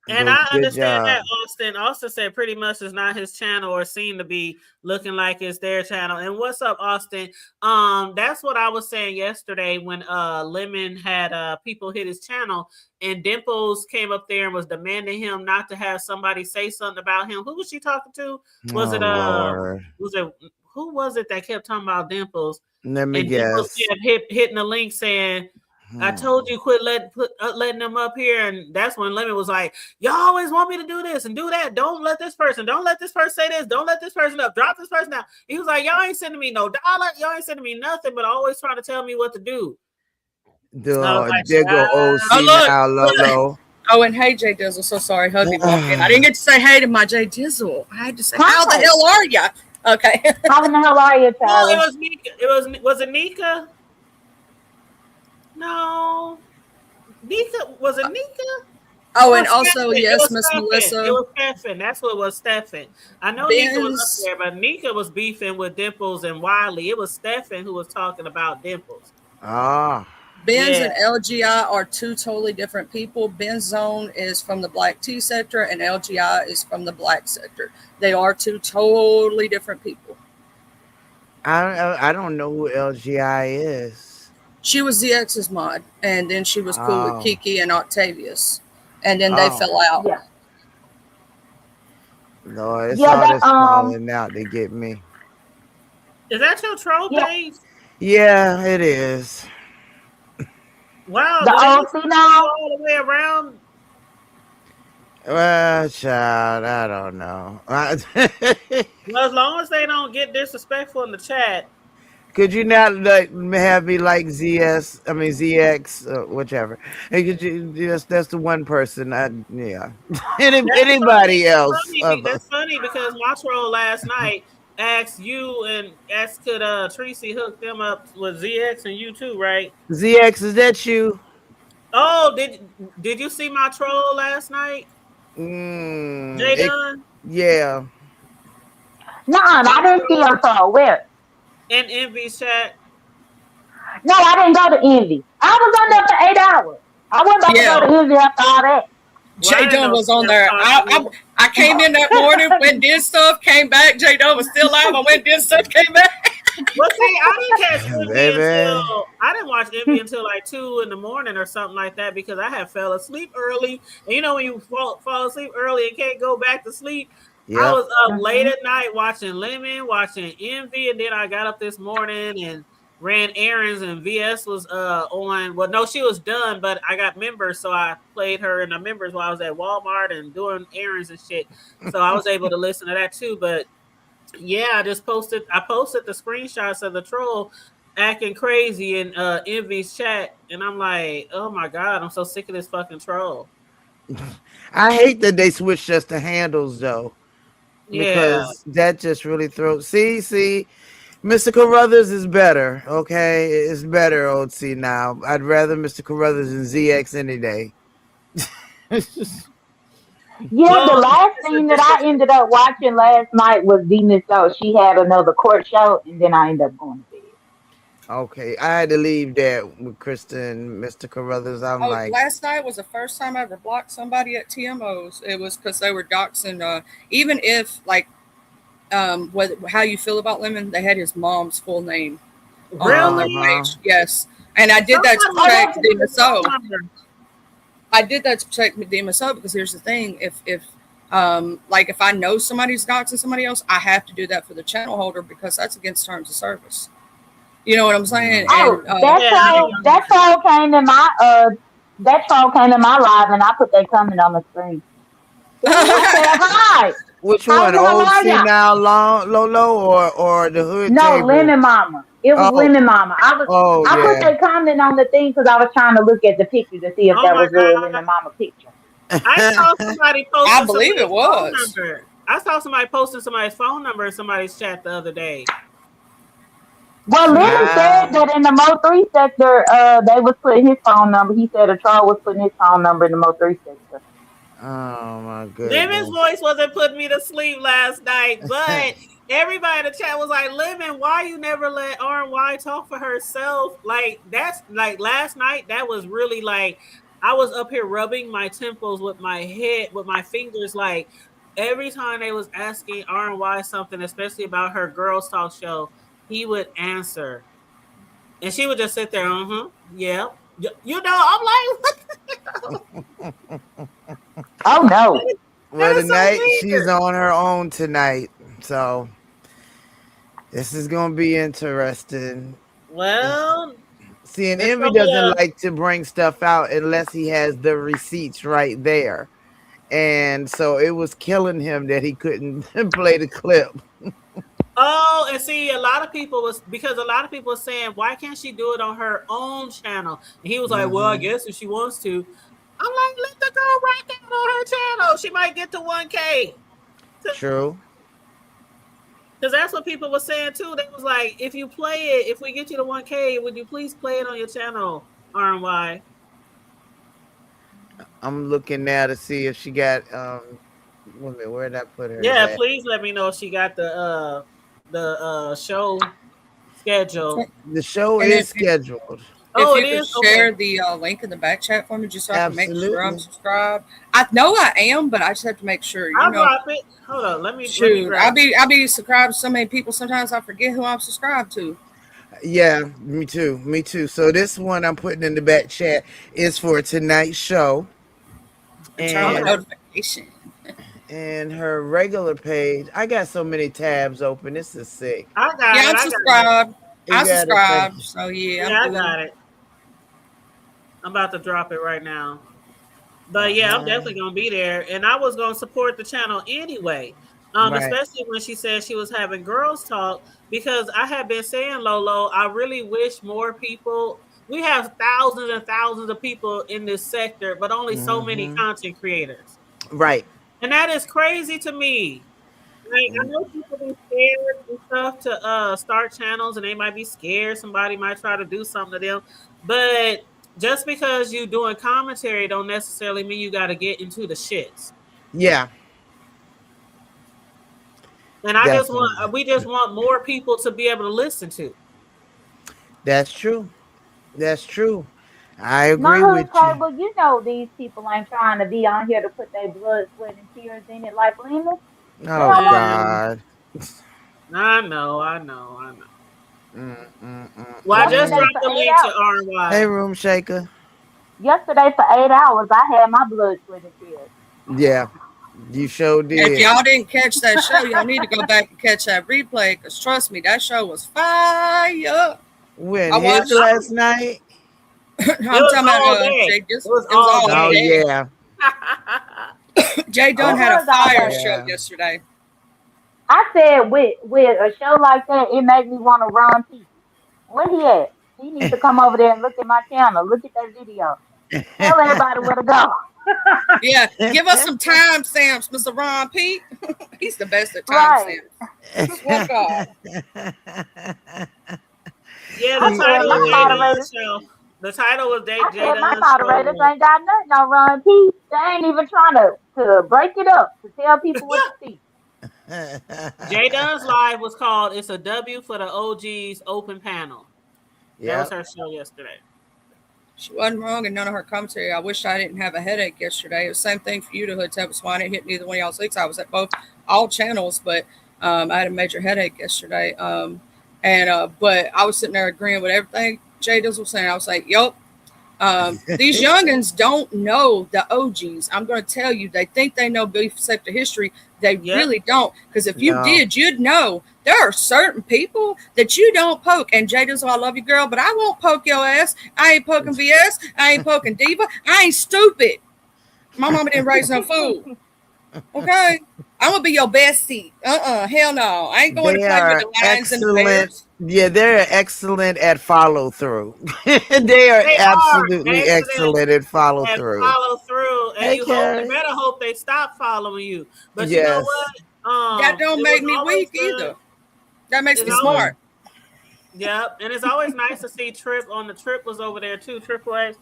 And Good, I good understand job. that Austin. Austin said pretty much it's not his channel or seem to be looking like it's their channel. And what's up, Austin? That's what I was saying yesterday when Lemon had people hit his channel and Dimples came up there and was demanding him not to have somebody say something about him. Who was she talking to? Was Oh, it Lord. who was it that kept talking about Dimples? Let me And Dimples guess. kept hitting the link saying, I Hmm. told you quit letting them up here. And that's when Lemon was like, y'all always want me to do this and do that. Don't let this person say this. Don't let this person up. Drop this person out. He was like, y'all ain't sending me no dollar. Y'all ain't sending me nothing, but always trying to tell me what to do. I was like, There go Oh OC look, now, look. Lolo. Oh, and hey, Jay Dizzle. So sorry, hubby walked in. I didn't get to say hey to my Jay Dizzle. I had to say, how the Hi, hell are ya? Okay. how in the hell are you, no, it Charlie? was Nika. Was it Nika? No. Nika, was it Nika? Oh, Or and also, Stefan. It yes, was Miss Stefan. It Melissa. was Stefan. That's what it was, Stefan. I know Nika was up Ben's there, but Nika was beefing with Dimples and Wiley. It was Stefan who was talking about Dimples. Ah. Ben's Yeah. and LGI are two totally different people. Ben's zone is from the black tea sector, and LGI is from the black sector. They are two totally different people. I don't know who LGI is. She was ZX's mod, and then she was cool with Oh. Kiki and Octavius, and then they Oh. fell out. Yeah, Lord, it's yeah, all that this falling out to get me. Is that your troll yeah, page? Yeah, it is. Wow, the do they just OC follow you now. all the way around? Well, child, I don't know. Well, as long as they don't get disrespectful in the chat. Could you not like have me like ZS? I mean ZX, whichever. Hey, could you? Yes, that's the one person. Yeah. That's funny. Anybody else? That's funny because my troll last night asked you and asked could Tracy hook them up with ZX and you too, right? ZX, is that you? Oh, did you see my troll last night? Mm, Jay it, Dunn yeah. Nah, my I didn't see troll her for a whip. in Envy's chat. No, I didn't go to Envy. I was on there for 8 hours. I wasn't about to go Yeah, to Envy after all that. Well, I Jay didn't Dunn know was she on never there. talked to me. I came in that morning, went did stuff, came back. Jay Dunn was still live. I went did stuff, came back. Well, see, I didn't catch Envy Baby. until I didn't watch Envy until like 2 in the morning or something like that because I had fell asleep early. And you know when you fall asleep early and can't go back to sleep, I Yep. was up late Hmm. at night watching Lemon, watching Envy, and then I got up this morning and ran errands and VS was on. Well, no, she was done, but I got members, so I played her in the members while I was at Walmart and doing errands and shit. So I was able to listen to that too, but yeah, I posted the screenshots of the troll acting crazy in Envy's chat, and I'm like, oh my god, I'm so sick of this fucking troll. I hate that they switched us to handles though, Yeah. because that just really throws. See, Mr. Carruthers is better. Okay, it's better. OC now. I'd rather Mr. Carruthers than ZX any day. Yeah, the Well, last thing that I ended up watching last night was Demon Soul. She had another court show, and then I ended up going to bed. Okay, I had to leave that with Krista and Mr. Carruthers. I'm Oh, like, last night was the first time I ever blocked somebody at TMO's. It was because they were doxing. Even if like what how you feel about Lemon, they had his mom's full name on their uh really? huh. page. Yes, and I did that to Somebody Oh, protect that's posted Demon his phone Soul. number. I did that to protect Demon Soul because here's the thing: if like if I know somebody's doxing somebody else, I have to do that for the channel holder because that's against terms of service. You know what I'm saying? oh, And that Yeah, I troll, didn't that know. troll came in my that troll came in my live, and I put that comment on the screen. I said, "Hi, Which how one? the hell are OC y'all?" now, long Lolo, or the hood No, table? Lemon Mama. It was Oh, Lemon Mama. oh I put yeah. that comment on the thing because I was trying to look at the picture to see if Oh that my was really god, Lemon Mama picture. I saw somebody I posting believe it somebody's phone was. number. I saw somebody posting somebody's phone number in somebody's chat the other day. Well, Lemon said Ah, that in the Mo 3 sector, they was putting his phone number. He said a troll was putting his phone number in the Mo 3 sector. oh my Lemon's goodness. voice wasn't putting me to sleep last night, but everybody in the chat was like, Lemon, why you never let RY talk for herself? Like, that's like last night, that was really like, I was up here rubbing my temples with my head, with my fingers. Like, every time they was asking RY something, especially about her Girls Talk show, he would answer. And she would just sit there, yeah. You know, I'm like, Oh no. that Well, is so tonight she's weird. on her own tonight, so this is gonna be interesting. Well, See, and it's Envy gonna be doesn't a like to bring stuff out unless he has the receipts right there. And so it was killing him that he couldn't play the clip. oh, and see, a lot of people was because a lot of people were saying, why can't she do it on her own channel? And he was like, well, I Hmm. guess if she wants to. I'm like, let the girl rock out on her channel. She might get to 1K. True. Because that's what people were saying too. They was like, if you play it, if we get you to 1K, would you please play it on your channel, RY? I'm looking now to see if she got wait a minute, where did I put hers Yeah, at? please let me know if she got the show schedule. The show And is scheduled. if Oh, it you could is? Okay. share the link in the back chat for me, just so I can make sure I'm Absolutely. subscribed. I know I am, but I just have to make sure. You I'll know, drop it. Hold on. Let me shoot, grab it. I be subscribed to so many people. Sometimes I forget who I'm subscribed to. Yeah, me too. Me too. So this one I'm putting in the back chat is for tonight's show. And turn on my And Okay. notification. her regular page. I got so many tabs open. This is sick. I got Yeah, it. I'm I got it. subscribed. You I got it. Thank subscribed, you. so yeah, I'm Yeah, I good. got it. I'm about to drop it right now. But yeah, I'm Uh-huh. definitely gonna be there, and I was gonna support the channel anyway. Right. Especially when she said she was having girls talk, because I have been saying, Lolo, I really wish more people. We have thousands and thousands of people in this sector, but only so many Hmm. content creators, Right. and that is crazy to me. Like, I And know people be scared and stuff to start channels, and they might be scared somebody might try to do something to them. But just because you doing commentary don't necessarily mean you got to get into the shits. yeah, And I just want definitely. we just want more people to be able to listen to. That's true. That's true. I agree No, hood with you. table, you know these people ain't trying to be on here to put their blood, sweat, and tears in it like lemons. They Oh don't want to. Man, God. I know. Mm, mm, mm, Well, I just Yesterday mm. dropped for the eight link to hours. Hey, RY. room shaker. Yesterday for 8 hours, I had my blood, sweat, and tears. Yeah, you sure If did. y'all didn't catch that show, y'all need to go back and catch that replay because trust me, that show was fire. When I his watched. last night? It I'm was talking about all day. Jay. It was It was all all Oh day. day. yeah. Jay It Dunn Oh had a was all fire day. show yeah. yesterday. I said with a show like that, it made me want to run P. Where he at? He needs to come over there and look at my channel. Look at that video. Tell everybody where to go. Yeah, give us some time stamps, Mr. Ron P. He's the best at time Right. stamps. Swear to God. Yeah, the I He said title my was Jay is. moderators. Dunn's show. The title was I Jay said my Dunn's moderators show. ain't got nothing on Run P. They ain't even trying to break it up to tell people what to see. Jay Dunn's live was called "It's a W for the OGs Open Panel." That was Yep. her show yesterday. She wasn't wrong in none of her commentary. I wish I didn't have a headache yesterday. It was the same thing for you to hood table, so I didn't hit neither one of y'all's leaks. I was at all channels, but I had a major headache yesterday. But I was sitting there agreeing with everything Jay Dizzle was saying. I was like, yup. These youngins don't know the OGs. I'm going to tell you, they think they know beef sector history. They Yep. really don't. Because if you No. did, you'd know there are certain people that you don't poke. And Jay Dizzle, I love you, girl, but I won't poke your ass. I ain't poking VS. I ain't poking Diva. I ain't stupid. My mama didn't raise no fool. Okay? I'm going to be your bestie. Hell no. I ain't going to They play with are the lions and the excellent. bears. Yeah, they're excellent at follow through. They are They are absolutely excellent excellent at follow and through. follow through, and Hey, you Carrie. better hope they stop following you. But you know Yes. what? That don't It make was me always weak good. either. That makes me It's always smart. Yep, and it's always nice to see Trip on the Trip was over there too. Triple X.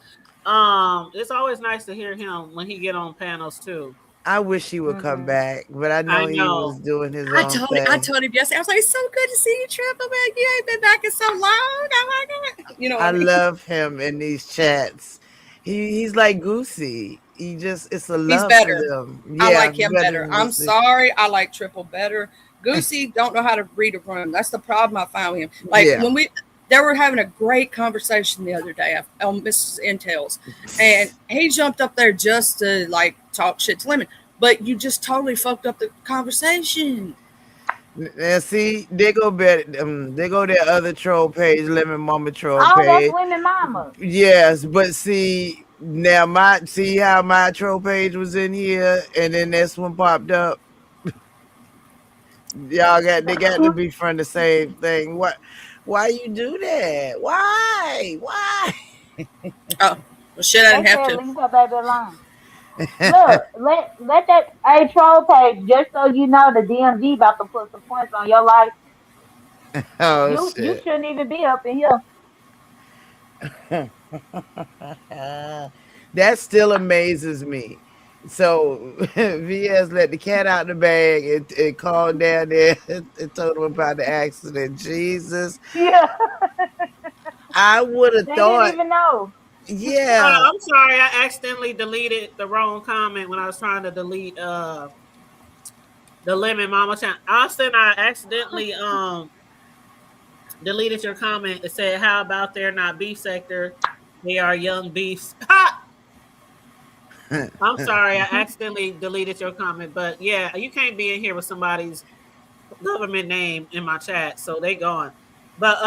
It's always nice to hear him when he get on panels too. I wish he would come Hmm. back, but I I know he was know. doing his I own told him, I thing. told him yesterday. I was like, "It's so good to see you, Trip. I'm like, you ain't been back in so long. Oh my God." You know what I I mean? love him in these chats. He's like Goosey. He just it's a He's love for better. them. I Yeah, like him better better. than I'm Goosey. sorry. I like Triple better. Goosey don't know how to read a room. That's the problem I found with him. Like Yeah. they were having a great conversation the other day on Mrs. Intel's, and he jumped up there just to like talk shit to Lemon. But you just totally fucked up the conversation. Now see, they go their other troll page, Lemon Mama troll Oh, that's page. women mama. Yes, but see now see how my troll page was in here, and then this one popped up. They got to be from the same thing. Why you do that? Why? Oh, well, shit, I They didn't have said to. leave her baby alone. Look, let that a troll page just so you know the DMV about to put some points on your life. Oh You shit. shouldn't even be up in here. That still amazes me. So VS let the cat out the bag and called down there and told him about the accident. Jesus, Yeah, I would have they didn't thought, even know. yeah. I'm sorry, I accidentally deleted the wrong comment when I was trying to delete the Lemon Mama channel. Austin, I accidentally deleted your comment. It said, "How about they're not beef sector? They are young beefs." Ha! I'm sorry, I accidentally deleted your comment, but yeah, you can't be in here with somebody's government name in my chat, so they gone. But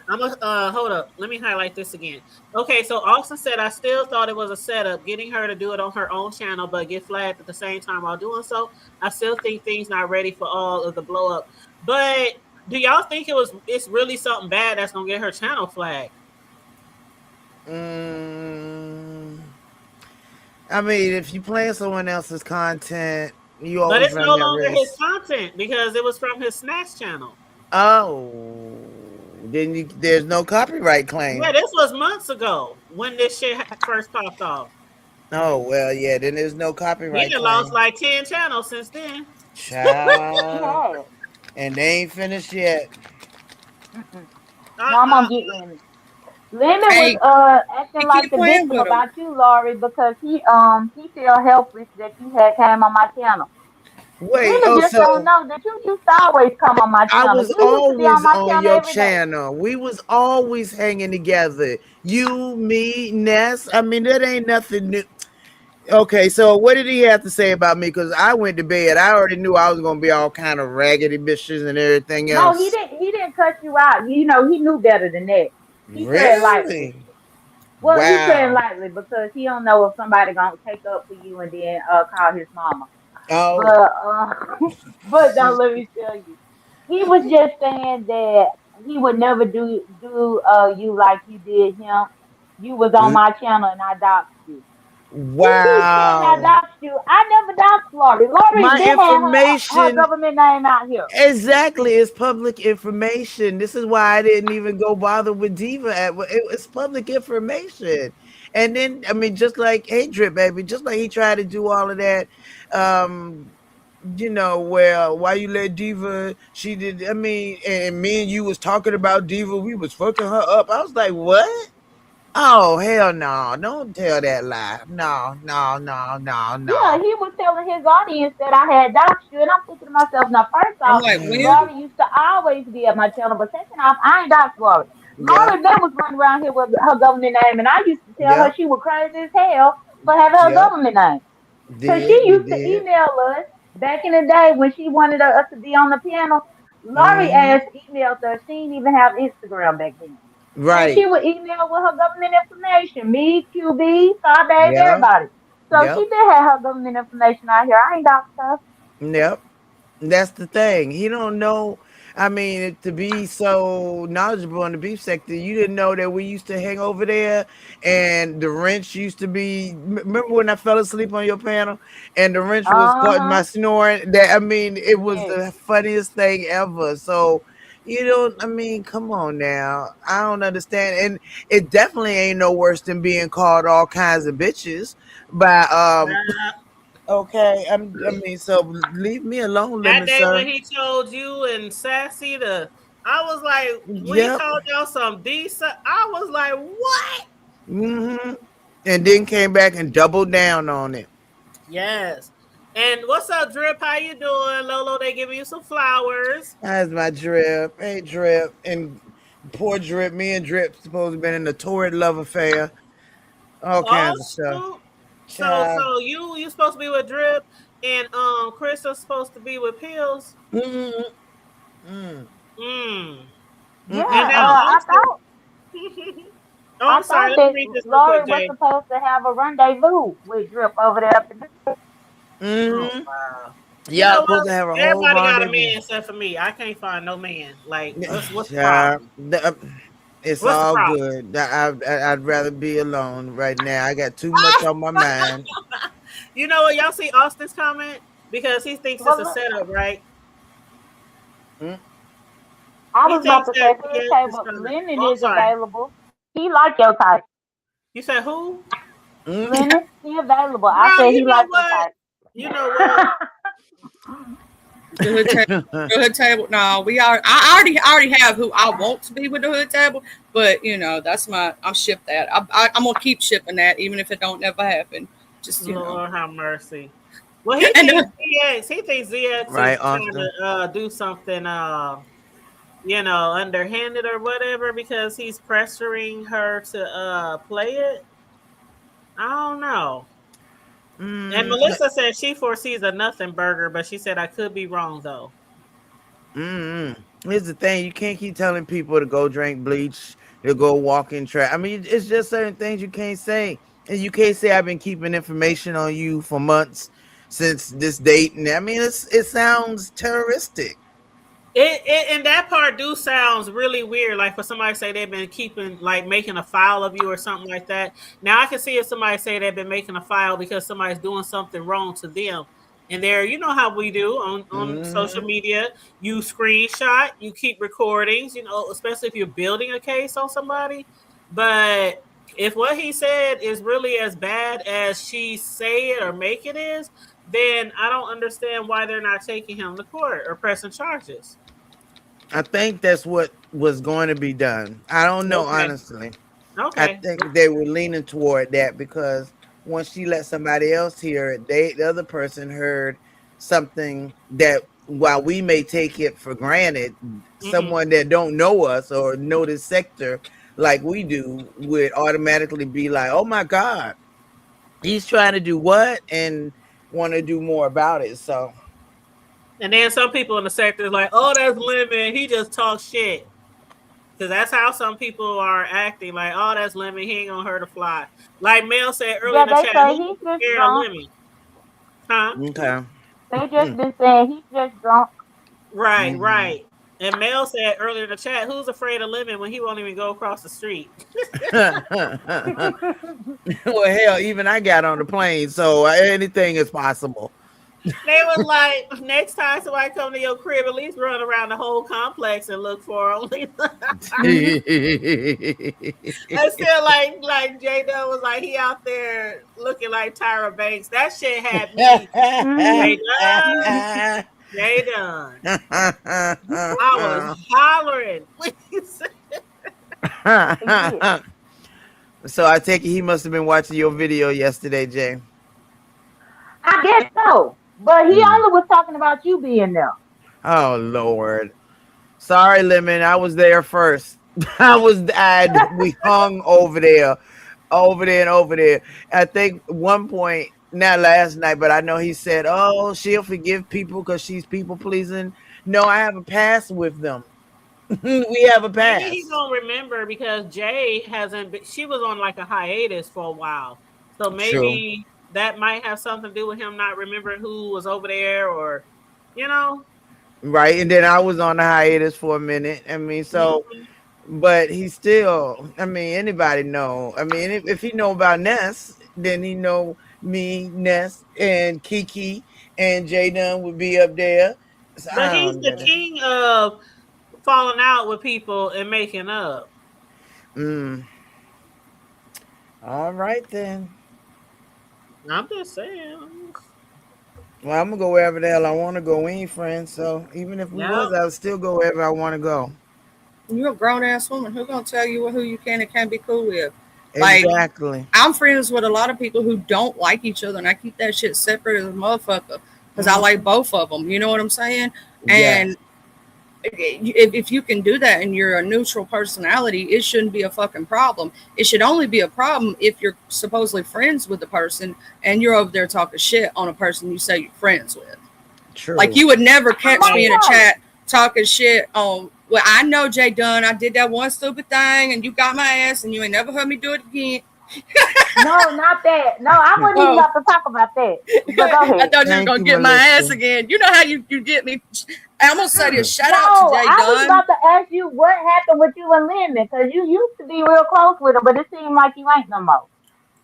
I'm gonna hold up. Let me highlight this again. Okay, so Austin said I still thought it was a setup, getting her to do it on her own channel, but get flagged at the same time while doing so. I still think things not ready for all of the blow up. But do y'all think it's really something bad that's gonna get her channel flagged? Mm, I mean, if you play someone else's content, you But always it's run no that longer his risk. content because it was from his Snatch channel. Oh, there's no copyright Yeah, claim. this was months ago when this shit first popped off. Oh well, yeah. Then there's no He copyright done lost claim. like 10 channels since then. He Child, had. and they ain't finished yet. Mm-mm. No, I'm Uh-uh. gonna get in it. Lemon was Hey, acting he like keep the playing victim with him. about you, Laurie, because he felt helpless that you had came on my channel. Wait, Lemon oh, just don't so know that you used to always come on my I channel. was You used to be on always my on channel your every day. channel. We was always hanging together. You, me, Ness. I mean, that ain't nothing new. Okay, so what did he have to say about me? Because I went to bed. I already knew I was gonna be all kind of raggedy bitches and everything No, he else. didn't. He didn't cut you out. You know, he knew better than that. He tread lightly. Really? Well, he tread Wow. lightly because he don't know if somebody gonna take up for you and then call his mama. Oh. But but don't let me tell you, he was just saying that he would never do you like you did him. You was on my channel and I doxed you. He keeps saying I Wow. doxed you. I never doxed Lori. Lori My been had her information government name out here. exactly is public information. This is why I didn't even go bother with Diva. It's public information. And then, I mean, just like, hey, Drip, baby, just like he tried to do all of that, um, well, why you let Diva, she did, I mean, and me and you was talking about Diva, we was fucking her up. I was like, what? Oh, hell no. Don't tell that lie. No, no, no, no, Yeah, no. he was telling his audience that I had doxed you, and I'm thinking to myself, now, first I'm off, like, when? Laura used to always be at my channel, but second off, I ain't doxed Laura. Yep, Laura then was running around here with her government name, and I used to tell her yep, she was crazy as hell for having her yep. government name. Because Did she you used to did? email us back in the day when she wanted us to be on the panel. Laurie Hmm. ass emailed us. She didn't even have Instagram back then. And Right. she would email with her government information. Me, QB, Star Babe, Yep. everybody. So she Yep. did have her government information out here. I ain't doxed her. Yep. That's the thing. He don't know. I mean, to be so knowledgeable in the beef sector, you didn't know that we used to hang over there, and the wrench used to be. Remember when I fell asleep on your panel, and the wrench was caught in Uh-huh. my snoring? That I mean, it was Yes. the funniest thing ever. So, I mean, come on now. I don't understand, and it definitely ain't no worse than being called all kinds of bitches by Okay, I mean, so leave me alone, That Lemon day when Sir. he told you and Sassy I was like, when he Yep. called y'all some decent, I was like, what? Hmm. And then came back and doubled down on it. Yes. And what's up, Drip? How you doing? Lolo, they giving you some flowers. That's my Drip. Hey, Drip. And poor Drip. Me and Drip supposed to have been in a torrid love affair. All Oh kinds of stuff. shoot. So Child. so you supposed to be with Drip and Chris is supposed to be with Pills. Mm, mm, Mm. Yeah, And now mm, also Oh, I I'm sorry. thought Let me that read this real Laurie quick, was Jay. supposed to have a rendezvous with Drip over there at the. Oh mm. wow. You Yeah, know supposed what? to have a whole Everybody got a rendezvous. man except for me. I can't find no man. Like, what's the Yeah, problem? it's What's the all problem? good. I'd rather be alone right now. I got too much on my mind. You know what? Y'all see Austin's comment because he thinks it's Well, a look, setup, right? Mm, I He was about thinks to that say hood BS is table. trying to. Lennon Oh, I'm is sorry. available. He like your type. You said who? mm. Lennon, he available. I Girl, said you he know like your what? type. You know what? The hood table. The hood table. No, we are. I already have who I want to be with the hood table, but that's my. I'm ship that. I'm gonna keep shipping that, even if it don't never happen. Just Lord have mercy. Well, he and thinks ZX. He thinks ZX Right, is trying Austin. to do something, underhanded or whatever because he's pressuring her to play it. I don't know. And Mm, Melissa said she foresees a nothing burger, but she said I could be wrong though. Here's the thing: you can't keep telling people to go drink bleach, to go walk in trash. I mean, it's just certain things you can't say, and you can't say I've been keeping information on you for months since this date. And I mean, it sounds terroristic. It and that part do sounds really weird. Like for somebody to say they've been keeping like making a file of you or something like that. Now I can see if somebody say they've been making a file because somebody's doing something wrong to them. And there, you know how we do on social Hmm. media. You screenshot, you keep recordings, especially if you're building a case on somebody. But if what he said is really as bad as she say it or make it is, then I don't understand why they're not taking him to court or pressing charges. I think that's what was going to be done. I don't know Okay. honestly. I Okay. think they were leaning toward that because once she let somebody else hear it, the other person heard something that while we may take it for granted, Mm-hmm. someone that don't know us or know this sector like we do would automatically be like, "Oh my God, he's trying to do what?" and want to do more about it. So And then some people in the sector is like, "Oh, that's Lemon. He just talks shit." Because that's how some people are acting. Like, "Oh, that's Lemon. He ain't gonna hurt a fly." Like Mel said earlier Yeah, in the they chat, say who's he's just scared of drunk. Lemon? Huh? okay. They just been saying he's just drunk. Right, Mhm. right. And Mel said earlier in the chat, "Who's afraid of Lemon when he won't even go across the street?" Well, hell, even I got on the plane, so anything is possible. They was like, next time somebody come to your crib, at least run around the whole complex and look for them. I feel like J Dub was like he out there looking like Tyra Banks. That shit had me J Hmm. Dub, J Dub. I was hollering. He did. So I take it he must have been watching your video yesterday, Jay. I guess so. But he Mm. only was talking about you being there. Oh Lord. Sorry, Lemon. I was there first. We hung over there and over there. I think one point, not last night, but I know he said, "Oh, she'll forgive people because she's people pleasing." No, I have a pass with them. We have a Maybe he pass. gonna remember because Jay hasn't been, she was on like a hiatus for a while. So True. maybe that might have something to do with him not remembering who was over there or you know. Right. And then I was on the hiatus for a minute. I mean, so Mhm. but he still, I mean, anybody know. I mean, if he know about Ness, then he know me, Ness, and Kiki and Jaden would be up there. So But I he's don't the know. king of falling out with people and making up. Mm. All right then. I'm just saying. Well, I'm gonna go wherever the hell I want to go. We ain't friends, so even if we Yep. was, I would still go wherever I want to go. You're a grown ass woman. Who gonna tell you who you can and can't be cool with? Like, Exactly. I'm friends with a lot of people who don't like each other, and I keep that shit separate as a motherfucker because I like Mhm. both of them. You know what I'm saying? And Yes. if you can do that and you're a neutral personality, it shouldn't be a fucking problem. It should only be a problem if you're supposedly friends with the person and you're over there talking shit on a person you say you're friends with. Like, True. you would never I'm catch me like, in a no. chat talking shit on, well, I know Jay Dunn, I did that one stupid thing and you got my ass and you ain't never heard me do it again. No, not that. No, I wasn't even Oh, about to talk about that. But go I ahead. thought you were Thank gonna you, get my ass Melissa. again. You know how you get me. I'm gonna say this. Shout No, out to Jay I was Dunn. about to ask you what happened with you and Lemon because you used to be real close with him, but it seemed like you ain't no more.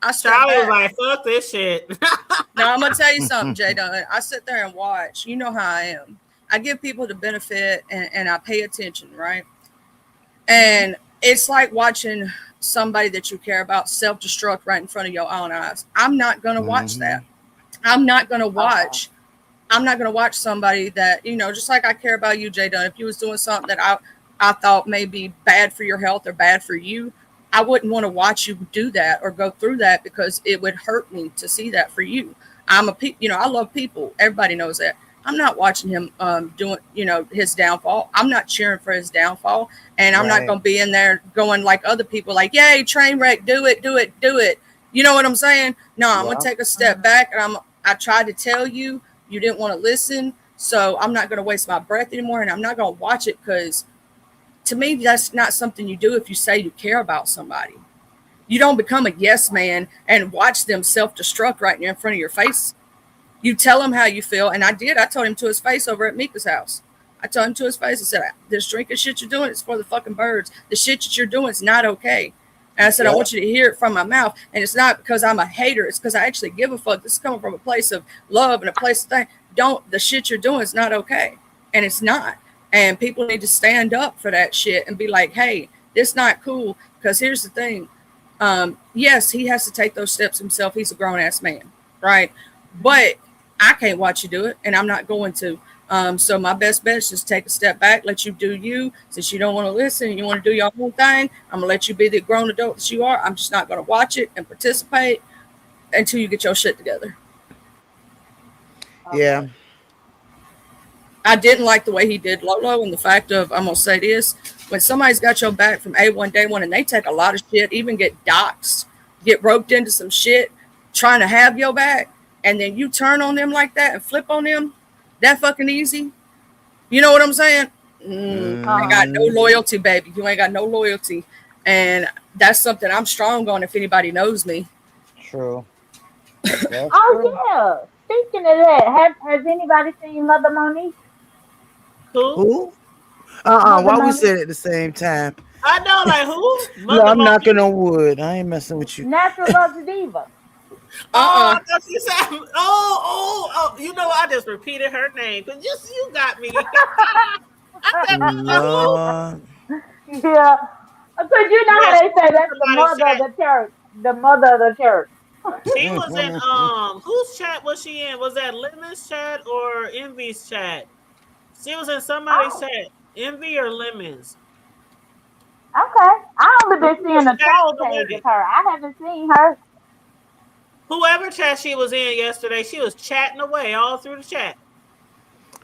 I step Charlie was back. like, "Fuck this shit." Now I'm gonna tell you something, Jay Dunn. I sit there and watch. You know how I am. I give people the benefit and I pay attention, right? And it's like watching somebody that you care about self-destruct right in front of your own eyes. I'm not gonna watch that. Hmm. I'm not gonna Okay. watch. I'm not gonna watch somebody that, just like I care about you, Jay Dunn. If you was doing something that I thought may be bad for your health or bad for you, I wouldn't want to watch you do that or go through that because it would hurt me to see that for you. I love people. Everybody knows that. I'm not watching him doing, his downfall. I'm not cheering for his downfall, and I'm not Right. going to be in there going like other people, like, "Yay, train wreck, do it, do it, do it." You know what I'm saying? No, I'm going to Yeah. take a step back, and I tried to tell you, you didn't want to listen, so I'm not going to waste my breath anymore, and I'm not going to watch it because to me, that's not something you do if you say you care about somebody. You don't become a yes man and watch them self destruct right in front of your face. You tell him how you feel, and I did. I told him to his face over at Mika's house. I told him to his face. I said, "This drinking shit you're doing is for the fucking birds. The shit that you're doing is not okay." And I said, "I Yep. want you to hear it from my mouth, and it's not because I'm a hater. It's because I actually give a fuck. This is coming from a place of love and a place of thing. Don't the shit you're doing is not okay, and it's not. And people need to stand up for that shit and be like, hey, this not cool. Because here's the thing. Yes, he has to take those steps himself. He's a grown ass man, right? But I can't watch you do it, and I'm not going to. So my best bet is just take a step back, let you do you. Since you don't want to listen, you want to do your own thing, I'm gonna let you be the grown adult that you are. I'm just not gonna watch it and participate until you get your shit together. Yeah. Okay. I didn't like the way he did Lolo, and the fact of, I'm gonna say this: when somebody's got your back from A1 day one, and they take a lot of shit, even get doxxed, get roped into some shit, trying to have your back, and then you turn on them like that and flip on them, that fucking easy. You know what I'm saying? Uh Ain't got huh. no Mm, loyalty, baby. You ain't got no loyalty, and that's something I'm strong on. If anybody knows me, true. That's Oh true. yeah. Speaking of that, has anybody seen Mother Monique? Who? Who? Mother Why we Monique, said it at the same time? I know, like who? Look, Mother I'm knocking Monique. on wood. I ain't messing with you. Natural Buzz Diva. Oh, uh-uh. I thought you said. Oh. You know, I just repeated her name because you got me. I said, Mother who? Lord. Yeah. Because you know Yeah, how she they was say in that's the somebody's mother of chat. the church. The mother of the church. She was in whose chat was she in? Was that Lemon's chat or Envy's chat? She was in somebody's Oh, chat. Envy or Lemons? okay. I only She been was seeing the troll chatting page of away. her. I haven't seen her. Whoever chat she was in yesterday, she was chatting away all through the chat.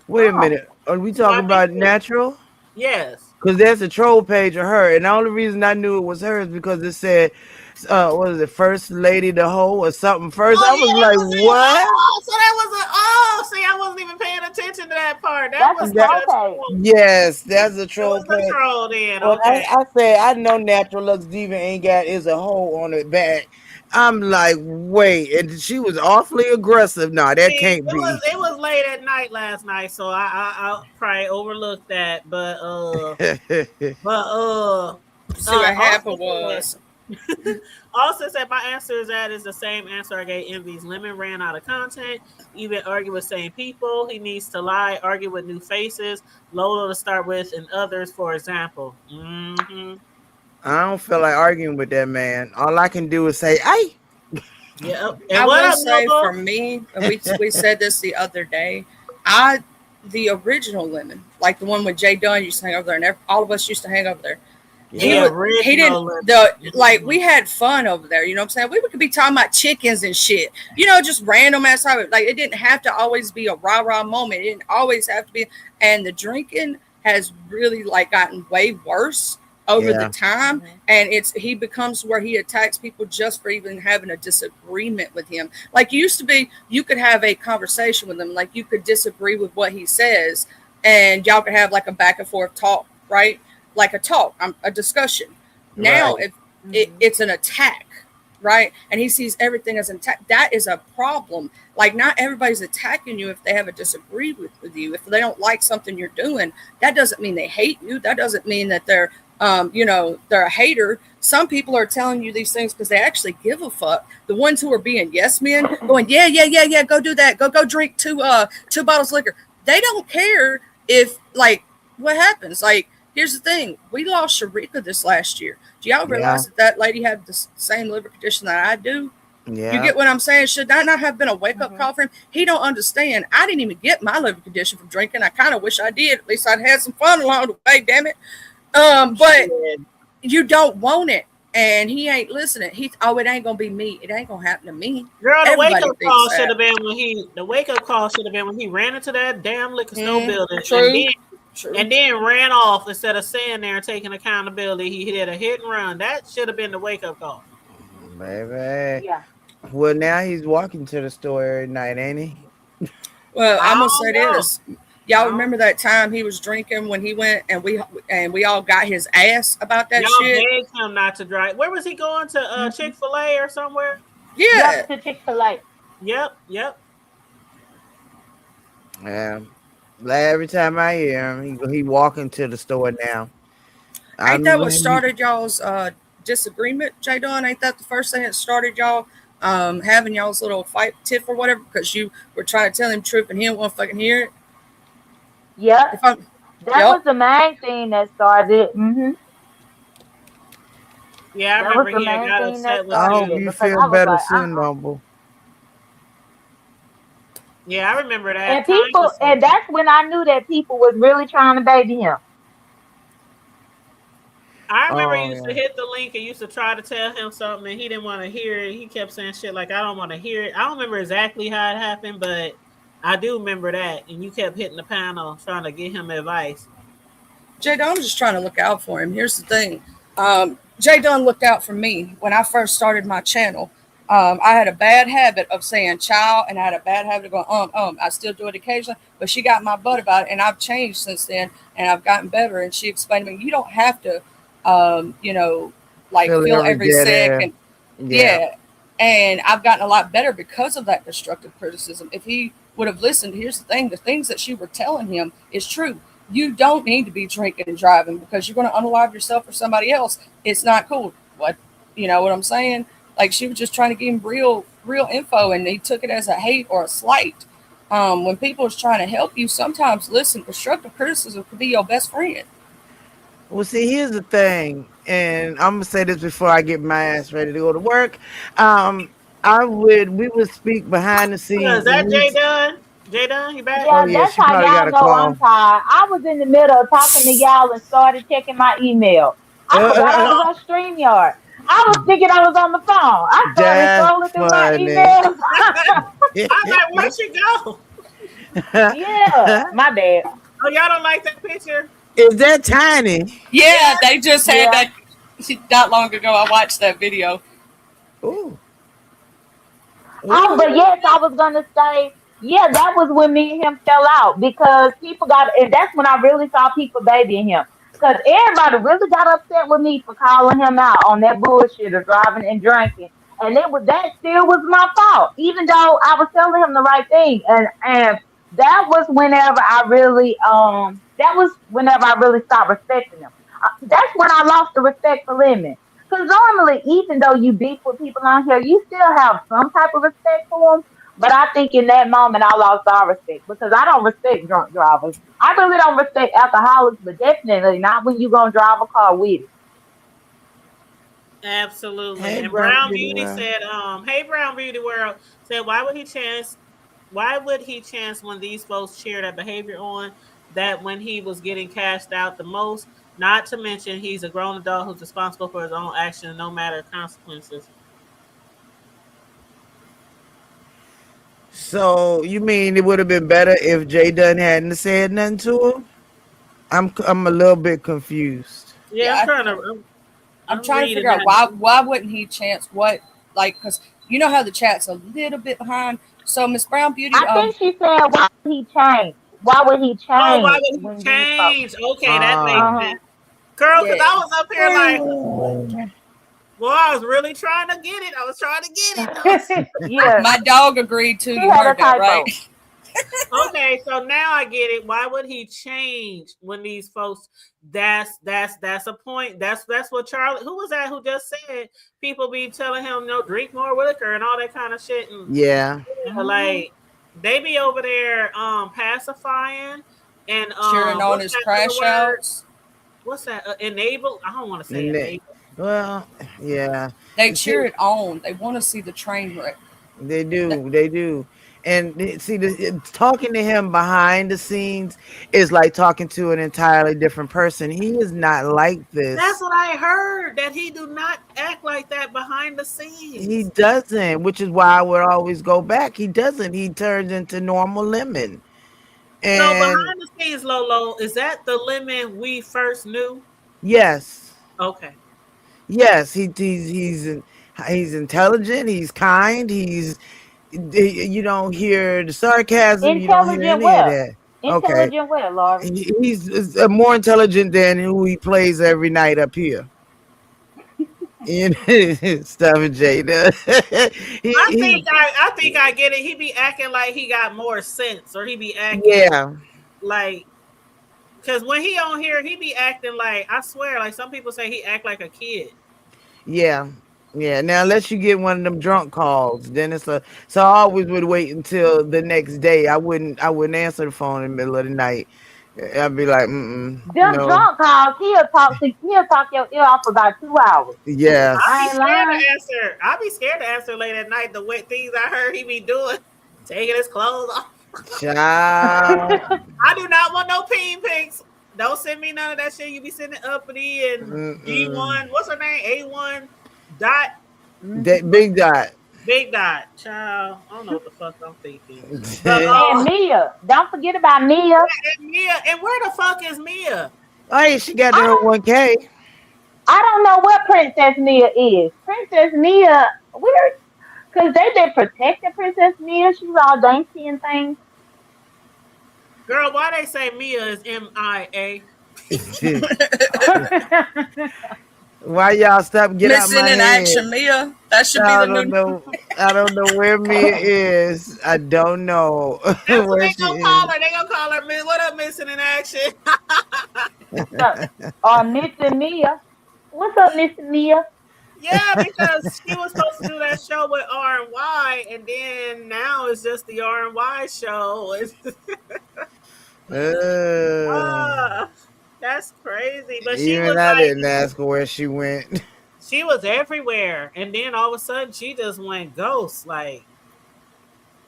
Wait a Oh. minute. Are we So I talking think about natural? yes. Because there's a troll page of her, and the only reason I knew it was her is because it said, what is it, First Lady the Hoe or something first. Oh I was yeah, that like, was it. what? Oh, so that was a see, I wasn't even paying attention to that part. That That's a must have That, been troll a page. troll. yes, that's a It troll was a page. troll then. When Okay. I said I know Natural Lux Diva ain't got is a hole on it back, I'm like, wait, and she was awfully aggressive. Nah, that See, can't be. it was late at night last night, so I probably overlooked that. But See what also happened was, also said my answer is that is the same answer I gave Envy's. Lemon ran out of content. Even argue with same people. He needs to lie, argue with new faces. Lola to start with, and others, for example. I don't feel like arguing with that man. All I can do is say, "Hey." Yep. And I what will up, say Lola? for me, and we said this the other day, I the original Lemon, like the one with Jay Dunn used to hang over there, and all of us used to hang over there. The Yeah, He didn't original the Lemon. like we had fun over there, you know what I'm saying? We could be talking about chickens and shit, just random ass topic. Like it didn't have to always be a rah-rah moment. It didn't always have to be, and the drinking has really like gotten way worse over the yeah, time. Mhm. And he becomes where he attacks people just for even having a disagreement with him. Like used to be, you could have a conversation with him, like you could disagree with what he says, and y'all could have like a back and forth talk, right? Like a talk, a discussion. Now, right. if Mhm. it's an attack, right? And he sees everything as an attack, that is a problem. Like, not everybody's attacking you if they have a disagree with you. If they don't like something you're doing, that doesn't mean they hate you. That doesn't mean that they're a hater. Some people are telling you these things because they actually give a fuck. The ones who are being yes men, going, yeah, yeah, yeah, yeah, go do that. Go drink two bottles of liquor. They don't care if like what happens. Like, here's the thing: we lost Sharika this last year. Do y'all Yeah, realize that lady had the same liver condition that I do? You yeah. get what I'm saying? Should that not have been a wake up Mhm. call for him? He don't understand. I didn't even get my liver condition from drinking. I kind of wish I did. At least I'd had some fun along the way. Damn it. But Shit. you don't want it, and he ain't listening. It ain't gonna be me. It ain't gonna happen to me. Girl, Everybody thinks should that. have been when he the wake up call should have been when he ran into that damn liquor store building True. True. and then ran off instead of staying there and taking accountability. He did a hit and run. That should have been the wake up call. Baby. Yeah. Well, now he's walking to the store every night, ain't he? Well, I I'm gonna don't say know. this. I Y'all don't, remember that time he was drinking when he went and we all got his ass about that y'all shit? begged him not to drive. Where was he going to? Mhm. Chick-fil-A or somewhere? Yeah. Yep. To Chick-fil-A. Yep. Yeah. Like every time I hear him, he walking to the store now. I Ain't that remember what him. started y'all's disagreement, Jay Don? Ain't that the first thing that started y'all having y'all's little fight tiff or whatever? Because you were trying to tell him truth and he didn't want to fucking hear it. Yep. If I'm That was Yep. the main thing that started. Yeah, I That was remember the he had main got thing that upset with I started hope it you. you because feel I was better like, soon, Noble. Yeah, I remember that. And Time people, was so. and that's when I knew that people was really trying to baby him. I remember he Oh used to yeah. hit the link and used to try to tell him something and he didn't want to hear it. He kept saying shit like, I don't want to hear it. I don't remember exactly how it happened, but I do remember that. And you kept hitting the panel trying to get him advice. Jay Dunn was just trying to look out for him. Here's the thing. Jay Dunn looked out for me when I first started my channel. I had a bad habit of saying child, and I had a bad habit of going. I still do it occasionally, but she got my butt about it, and I've changed since then, and I've gotten better. And she explained to me, you don't have to, you know, like Fill feel every every dead air. second. Yeah. Yeah. And I've gotten a lot better because of that constructive criticism. If he would have listened, here's the things that she were telling him is true. You don't need to be drinking and driving because you're going to unalive yourself or somebody else. It's not cool. What, you know what I'm saying? Like she was just trying to give him real info, and he took it as a hate or a slight. When people is trying to help you, sometimes listen. Constructive criticism could be your best friend. Well, see, here's the thing, and I'm gonna say this before I get my ass ready to go to work. Um, we would speak behind the Is scenes, and that we would. Jay Dunn? Jay Dunn, you back? Oh Yeah, yeah, that's she how probably got y'all a know I'm call. tired. I was in the middle of talking to y'all and started checking my email. I forgot I was on StreamYard. I was thinking I was on the phone. I started That's scrolling through my funny. emails. I was like, where'd she go? Yeah, my bad. Oh, y'all don't like that picture? Is that Tiny? Yeah, Yeah. they just had Yeah. that not long ago. I watched that video. Ooh, But ooh. yes, I was gonna say, yeah, that was when me and him fell out because people got, and that's when I really saw people babying him. Because everybody really got upset with me for calling him out on that bullshit of driving and drinking, and that still was my fault, even though I was telling him the right thing, and that was whenever I really stopped respecting him. That's when I lost the respect for Lemon. Because normally, even though you beef with people on here, you still have some type of respect for them. But I think in that moment, I lost all respect because I don't respect drunk drivers. I really don't respect alcoholics, but definitely not when you gonna drive a car with it. Absolutely. Hey, And Brown Brown Beauty Beauty World. said, hey Brown Beauty World said, why would he chance when these folks cheer that behavior on that when he was getting cashed out the most? Not to mention he's a grown adult who's responsible for his own action no matter consequences. So you mean it would have been better if Jay Dunn hadn't said nothing to him? I'm a little bit confused. Yeah, Yeah, I'm I'm trying to reading figure out that. why wouldn't he chance what, like, because you know how the chat's a little bit behind. So Miss Brown Beauty, I think she said, "Why would he change? Why would he Oh, why change would he when these folks?" change? Okay, that makes Ah. Uh sense. Girl, because yeah, I was up here like, well, I was really trying to get it. I was trying to get it. huh. Yeah, my dog agreed too. she You had a heard that, right? typo. Okay, so now I get it. Why would he change when these folks? That's a point. That's what Charlie. Who was that? Who just said people be telling him no, drink more liquor and all that kind of shit. And Yeah. Hmm. like they be over there pacifying and Cheering on what's his that other crash word? outs. What's that? Enable? I don't want to say And that, enable. well, yeah. They See, cheer it on. They want to see the train wreck. they That, do. They do. And see, talking to him behind the scenes is like talking to an entirely different person. He is not like That's this. what I heard. That he do not act like that behind the He scenes. doesn't, which is why I would always go back. He doesn't. He turns into normal lemon. So And behind the scenes, Lolo, is that the lemon we first knew? yes, Okay. yes, he's intelligent. He's kind. You don't hear the sarcasm. You don't hear Intelligent any of well. that. Okay, Intelligent well, Laurie. he's more intelligent than who he plays every night up here. You know, stuff Jada. I think I get it. He be acting like he got more sense, or he be acting Yeah, like because when he on here, he be acting like I swear, like some people say he act like a kid. yeah, yeah. Now, unless you get one of them drunk calls, then it's a. So I always would wait until the next day. I wouldn't answer the phone in the middle of the night. I'd be like, Them no, drunk calls, he'll talk your ear off for about 2 hours. I be I ain't yes, scared lying. to answer. I be scared to answer late at night. The way things I heard he be doing, taking his clothes off. Child. I do not want no peen pics. Don't send me none of that shit. You be sending uppity and G1. What's her name? A1 dot. That big dot. Big dot. Child. I don't know what the fuck I'm thinking. But And Mia. Don't forget about Mia. and Mia. And where the fuck is Mia? Hey, she got I her don't 1K. I don't know what Princess Mia is. Princess Mia, where? Because they've been protecting Princess Mia. She's all dainty and things. Girl, why they say Mia is MIA? Why y'all stop get out Missing my in head? action, Mia. That should I be the don't new. know. I don't know where Mia is. I don't know That's what where they she gonna is. call her. They gonna call her, what up, missing in action? Or Missy Mia. What's up, Missy Mia? Yeah, because she was supposed to do that show with R and Y, and then now it's just the R and Y show. Uh, That's crazy. But she even was I like, didn't ask her where she went. she was everywhere, and then all of a sudden she just went ghost. Like,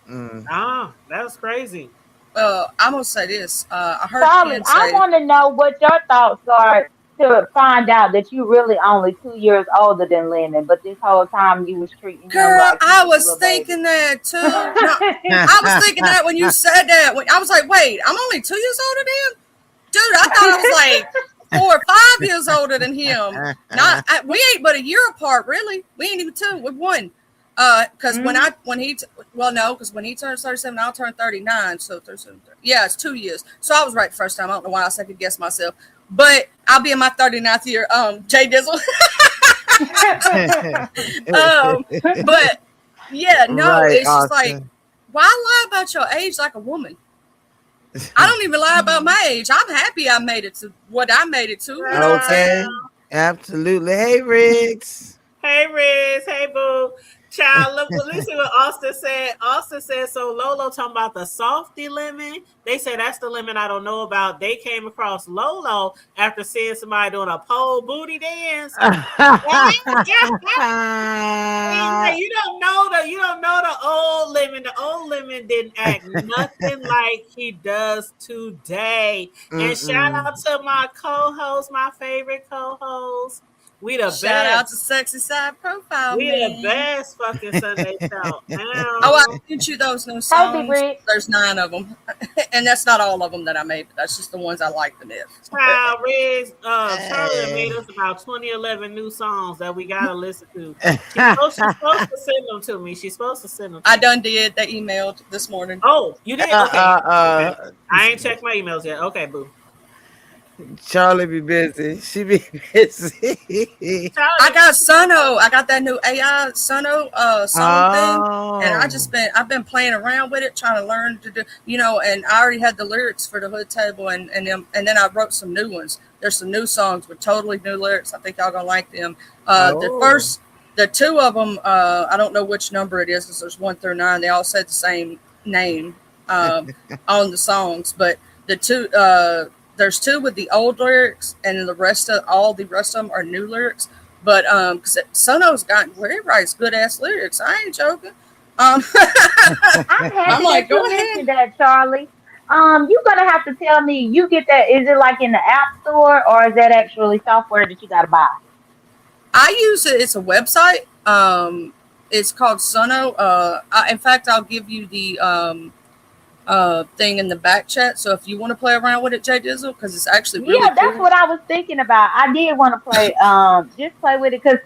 that's crazy. I'm gonna say this. I heard Charlie, Ken I say, want to know what your thoughts are to find out that you really only 2 years older than Lennon, but this whole time you was treating him "Girl, like he I was a was little baby. thinking that too." No, I was thinking that when you said that. When I was like, "Wait, I'm only 2 years older than him, dude." I thought I was like 4 or 5 years older than him. We ain't but a year apart, really. We ain't even 2. We're 1. Because when he turns 37, I'll turn 39. So 37, yeah, it's 2 years. So I was right the first time. I don't know why I second guess myself, but I'll be in my 39th year. Jay Dizzle. But yeah, no, Right, it's just like, Austin. why lie about your age like a woman? I don't even lie about my age. I'm happy I made it to what I made it to. You know what I'm saying? Okay, absolutely. Hey, Riggs. Hey Riz, hey boo. Child, look, listen what Austin said. Austin said, so Lolo talking about the softy lemon. They say that's the lemon I don't know about. They came across Lolo after seeing somebody doing a pole booty dance. Hey, you don't know the old lemon. The old lemon didn't act nothing like he does today. And shout out to my co-host, my favorite co-host. We the Shout best. out to Sexy Side Profile, We man. the best fucking Sunday show. Oh, I sent you those new Hey, songs. Big Rig. There's 9 of them, and that's not all of them that I made. But that's just the ones I like the best. Child, Riz, Charlie made us about 2011 new songs that we gotta listen to. She's supposed to send them to me. She's supposed to send them. I done did. They emailed this morning. Oh, you did? Okay. Okay. I ain't checked my emails yet. Okay, boo. Charlie be busy. She be busy. Charlie, I got Sono. I got that new AI Sono song thing, and I've been playing around with it, trying to learn to do, and I already had the lyrics for the Hood Table, and then I wrote some new ones. There's some new songs with totally new lyrics. I think y'all gonna like them. The 2 of them, I don't know which number it is because there's 1 through 9. They all said the same name on the songs, but the 2. There's 2 with the old lyrics, and the rest of them are new lyrics. But because Sono's got he writes good ass lyrics. I ain't joking. I'm happy that you mentioned that, Charlie. You're gonna have to tell me you get that. Is it like in the App Store or is that actually software that you gotta buy? I use it. It's a website. It's called Sono. In fact, I'll give you the thing in the back chat. So if you want to play around with it, Jay Dizzle, because it's actually really that's cool. what I was thinking about. I did want to play, just play with it because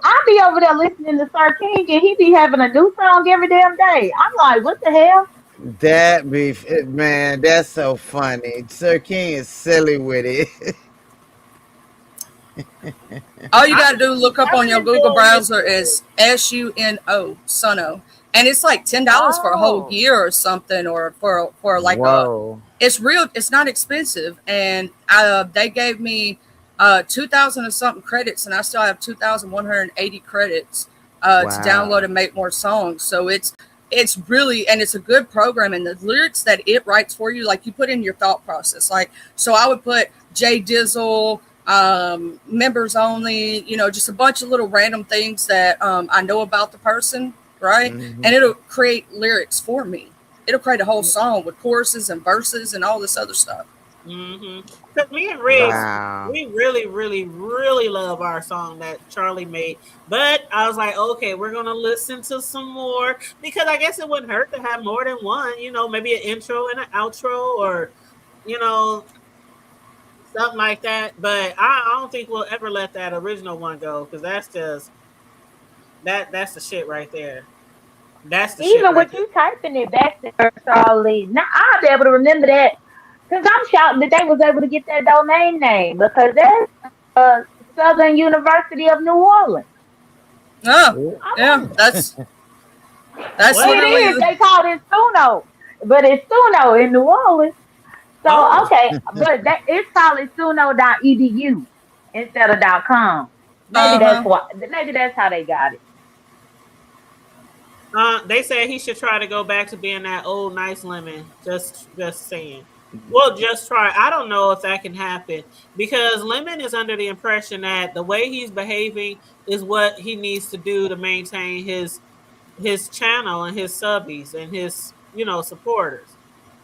I be over there listening to Sir King and he be having a new song every damn day. I'm like, what the hell? That be man, that's so funny. Sir King is silly with it. All you gotta do look up on your Google browser is SUNO, and it's like $10 for a whole year or something, or for like it's real. It's not expensive, and they gave me 2,000 or something credits, and I still have 2,180 credits to download and make more songs. So it's really, and it's a good program, and the lyrics that it writes for you, like you put in your thought process. Like, so I would put Jay Dizzle, members only, just a bunch of little random things that I know about the person, right? And it'll create lyrics for me. It'll create a whole song with choruses and verses and all this other stuff. Because me and Riggs, Wow. we really, really, really love our song that Charlie made. But I was like, okay, we're gonna listen to some more because I guess it wouldn't hurt to have more than one. You know, maybe an intro and an outro, or you know, something like that. But I don't think we'll ever let that original one go because that's just that's the shit right there. That's the shit Even right with there. you typing it back there, Charlie, now I'll be able to remember that because I'm shocked that they was able to get that domain name because that's uh, Southern University of New Orleans. Oh, Oh, yeah, I that's What? It is. literally They call it Suno, but it's Suno in New Orleans. So Oh, okay, but that it's probably suno.edu instead of .com. Maybe that's uh-huh. why. Maybe that's how they got it. they said he should try to go back to being that old nice lemon. Just saying. Well, just try. I don't know if that can happen because Lemon is under the impression that the way he's behaving is what he needs to do to maintain his channel and his subbies and his supporters.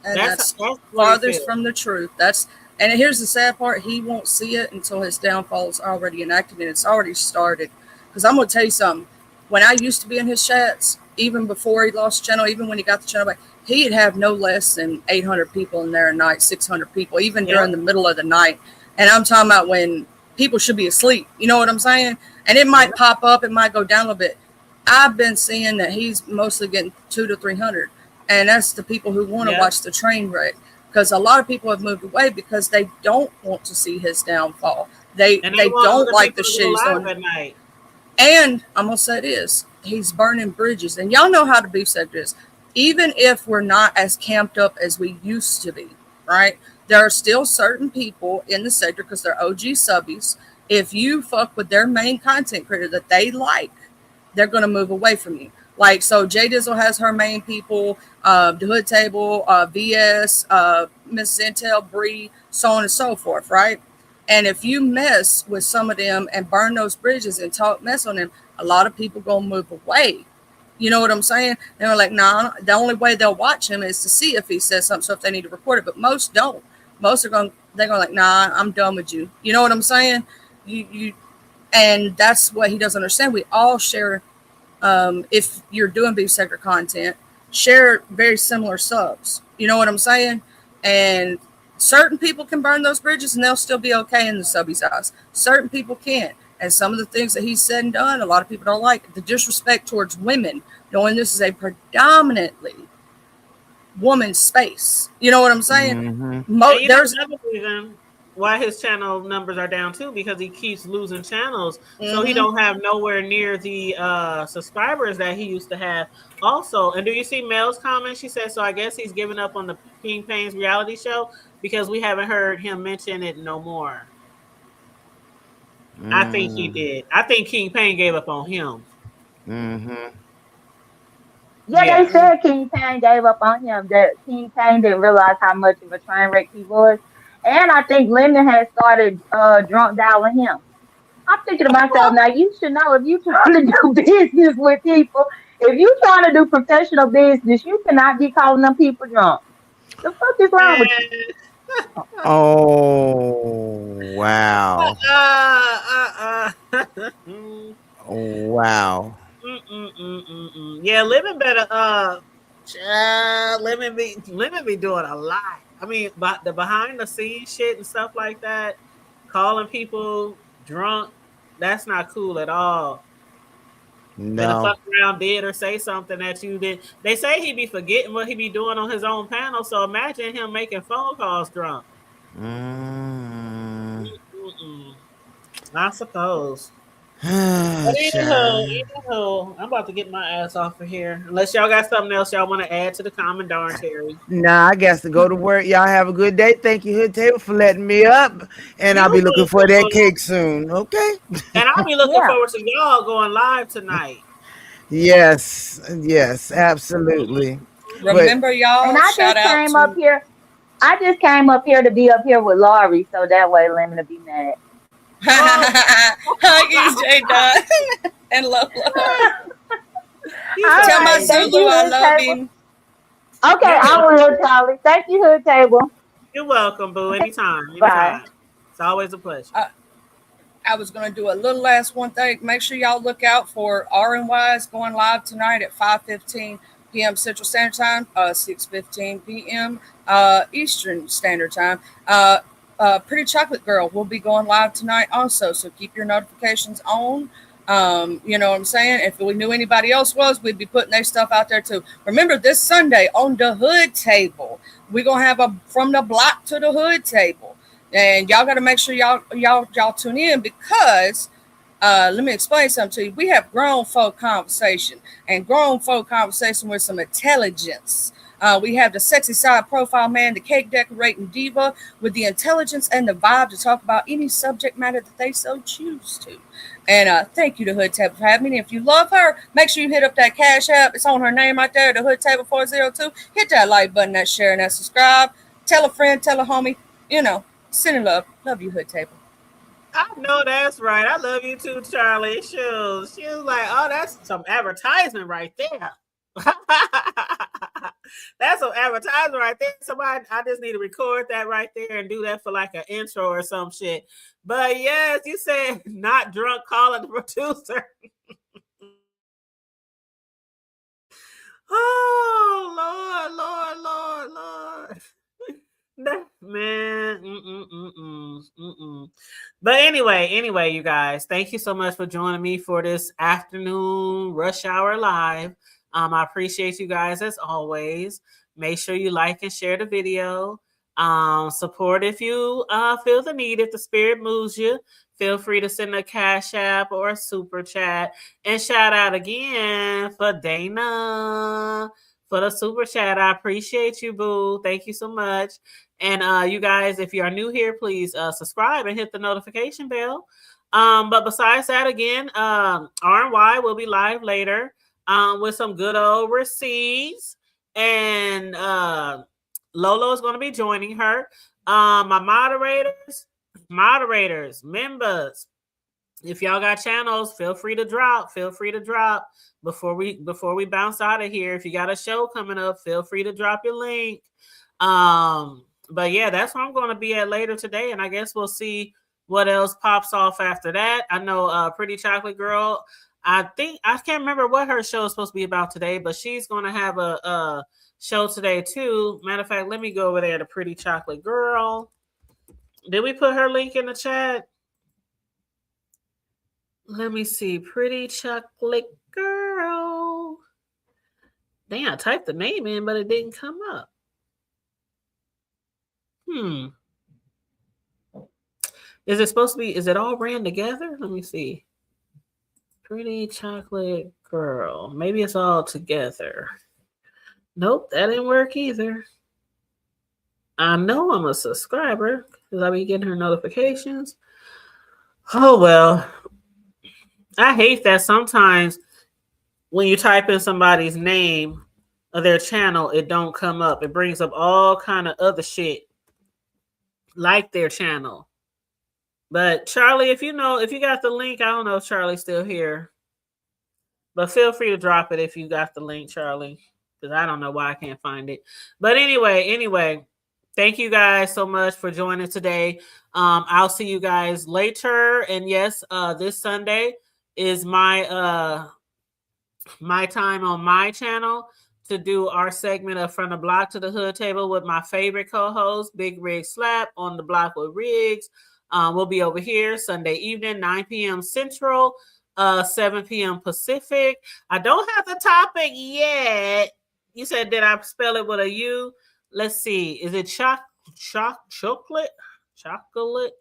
And That's that's what he farthest feels. from the truth. That's and here's the sad part: he won't see it until his downfall is already enacted and it's already started. Because I'm gonna tell you something. When I used to be in his chats, even before he lost channel, even when he got the channel back, he'd have no less than 800 people in there a night, 600 people, even during Yep. the middle of the night. And I'm talking about when people should be asleep. You know what I'm saying? And it might Yep. pop up, it might go down a little bit. I've been seeing that he's mostly getting 200 to 300, and that's the people who want to Yep. watch the train wreck. Because a lot of people have moved away because they don't want to see his downfall. They And they they want don't other like the people to shit go he's live doing. at night. And I'm gonna say this: he's burning bridges, and y'all know how the beef sector is. Even if we're not as camped up as we used to be, right? There are still certain people in the sector because they're OG subbies. If you fuck with their main content creator that they like, they're going to move away from you. Like, so J Dizzle has her main people, the Hood Table, VS, Miss Intel, Bree, so on and so forth, right? And if you mess with some of them and burn those bridges and talk mess on them, a lot of people going to move away. You know what I'm saying? They're like, nah, the only way they'll watch him is to see if he says something, so if they need to record it. But most don't. Most are going, they're going like, nah, I'm done with you. You know what I'm saying? You, and that's what he doesn't understand. We all share, if you're doing beef sector content, share very similar subs. You know what I'm saying? And certain people can burn those bridges and they'll still be okay in the subbies' eyes. Certain people can't. And some of the things that he's said and done, a lot of people don't like. The disrespect towards women, knowing this is a predominantly woman space. You know what I'm saying? mm-hmm. And There's another reason why his channel numbers are down too because he keeps losing channels, so he mm-hmm. don't have nowhere near the subscribers that he used to have. Also, and do you see Mel's comment? She said, "So I guess he's giving up on the King Payne's reality show because we haven't heard him mention it no more." I think he Mm, did. I think King Payne gave up on him. mm-hmm. Yeah, they Yeah. said King Payne gave up on him. That King Payne didn't realize how much of a train wreck he was. And I think Lemon had started drunk dialing him. I'm thinking to myself, now you should know if you trying to do business with people, if you trying to do professional business, you cannot be calling them people drunk. The fuck is wrong with you? Oh, wow. Wow. Yeah, living better. Child, living be doing a lot. I mean, but the behind the scenes shit and stuff like that, calling people drunk, that's not cool at all. Better No. fuck around, did or say something that you did. They say he be forgetting what he be doing on his own panel. So imagine him making phone calls drunk. Mm. Mm-mm. I suppose. But Child. anyhow, I'm about to get my ass off of here. Unless y'all got something else y'all want to add to the commentary. Nah, I guess to go to work. Y'all have a good day. Thank you, Hood Table, for letting me up. And I'll be You looking for that too. cake soon. Okay. And I'll be looking Yeah. forward to y'all going live tonight. Yes. Yes, absolutely. But remember And y'all. I Shout just out came up to here. I just came up here to be up here with Laurie, so that way Lemon will be mad. Oh, Huggies, J Dot, and Lola. you All so Tell my right. crazy. Thank Zulu you, I Hood love Table. him. Okay, You're I will, Charlie. Thank you, Hood Table. you're welcome, boo. Anytime, Bye. anytime. It's always a pleasure. I was going to do a little last one thing. Make sure y'all look out for RNY is going live tonight at 5:15 p.m. Central Standard Time, 6:15 p.m. Eastern Standard Time. Pretty Chocolate Girl will be going live tonight also, so keep your notifications on. You know what I'm saying? If we knew anybody else was, we'd be putting their stuff out there too. Remember, this Sunday on the Hood Table, we're gonna have a from the block to the Hood Table. And y'all got to make sure y'all tune in because let me explain something to you. We have grown folk conversation and grown folk conversation with some intelligence. We have the sexy side profile man, the cake decorating diva with the intelligence and the vibe to talk about any subject matter that they so choose to. And thank you to Hood Table for having me. And if you love her, make sure you hit up that Cash App. It's on her name right there, the Hood Table 402. Hit that like button, that share, and that subscribe. Tell a friend, tell a homie, you know. Sending love. Love you, Hood Table. I know that's right. I love you too, Charlie. She was like, oh, that's some advertisement right there. That's some advertisement right there. Somebody, I just need to record that right there and do that for like an intro or some shit. But yes, you said not drunk calling the producer. Oh, Lord. Man, But anyway, you guys, thank you so much for joining me for this afternoon rush hour live. I appreciate you guys as always. Make sure you like and share the video. Support if you feel the need, if the spirit moves you. Feel free to send a cash app or a super chat. And shout out again for Dana for the super chat. I appreciate you, boo. Thank you so much. And you guys, if you are new here, please subscribe and hit the notification bell. But besides that, again, RNY will be live later with some good old receipts. And Lolo is going to be joining her. My moderators, members, if y'all got channels, feel free to drop. Before we bounce out of here. If you got a show coming up, feel free to drop your link. But yeah, that's where I'm going to be at later today, and I guess we'll see what else pops off after that. I know Pretty Chocolate Girl, I think I can't remember what her show is supposed to be about today, but she's going to have a show today too. Matter of fact, let me go over there to Pretty Chocolate Girl. Did we put her link in the chat? Let me see. Pretty Chocolate Girl. Dang, I typed the name in, but it didn't come up. Is it supposed to be, is it all ran together? Let me see. Pretty Chocolate Girl. Maybe it's all together. Nope, that didn't work either. I know I'm a subscriber because I be getting her notifications. Oh, well. I hate that sometimes when you type in somebody's name of their channel, it don't come up. It brings up all kind of other shit like their channel. But Charlie, if you got the link, I don't know if Charlie's still here. But feel free to drop it if you got the link, Charlie. Because I don't know why I can't find it. But anyway, thank you guys so much for joining today. I'll see you guys later. And yes, this Sunday is my time on my channel to do our segment of From the Block to the Hood Table with my favorite co-host, Big Rig Slap on the Block with Riggs. We'll be over here Sunday evening, 9 p.m. Central, 7 p.m. Pacific. I don't have the topic yet. You said, did I spell it with a U? Let's see. Is it chocolate? Chocolate?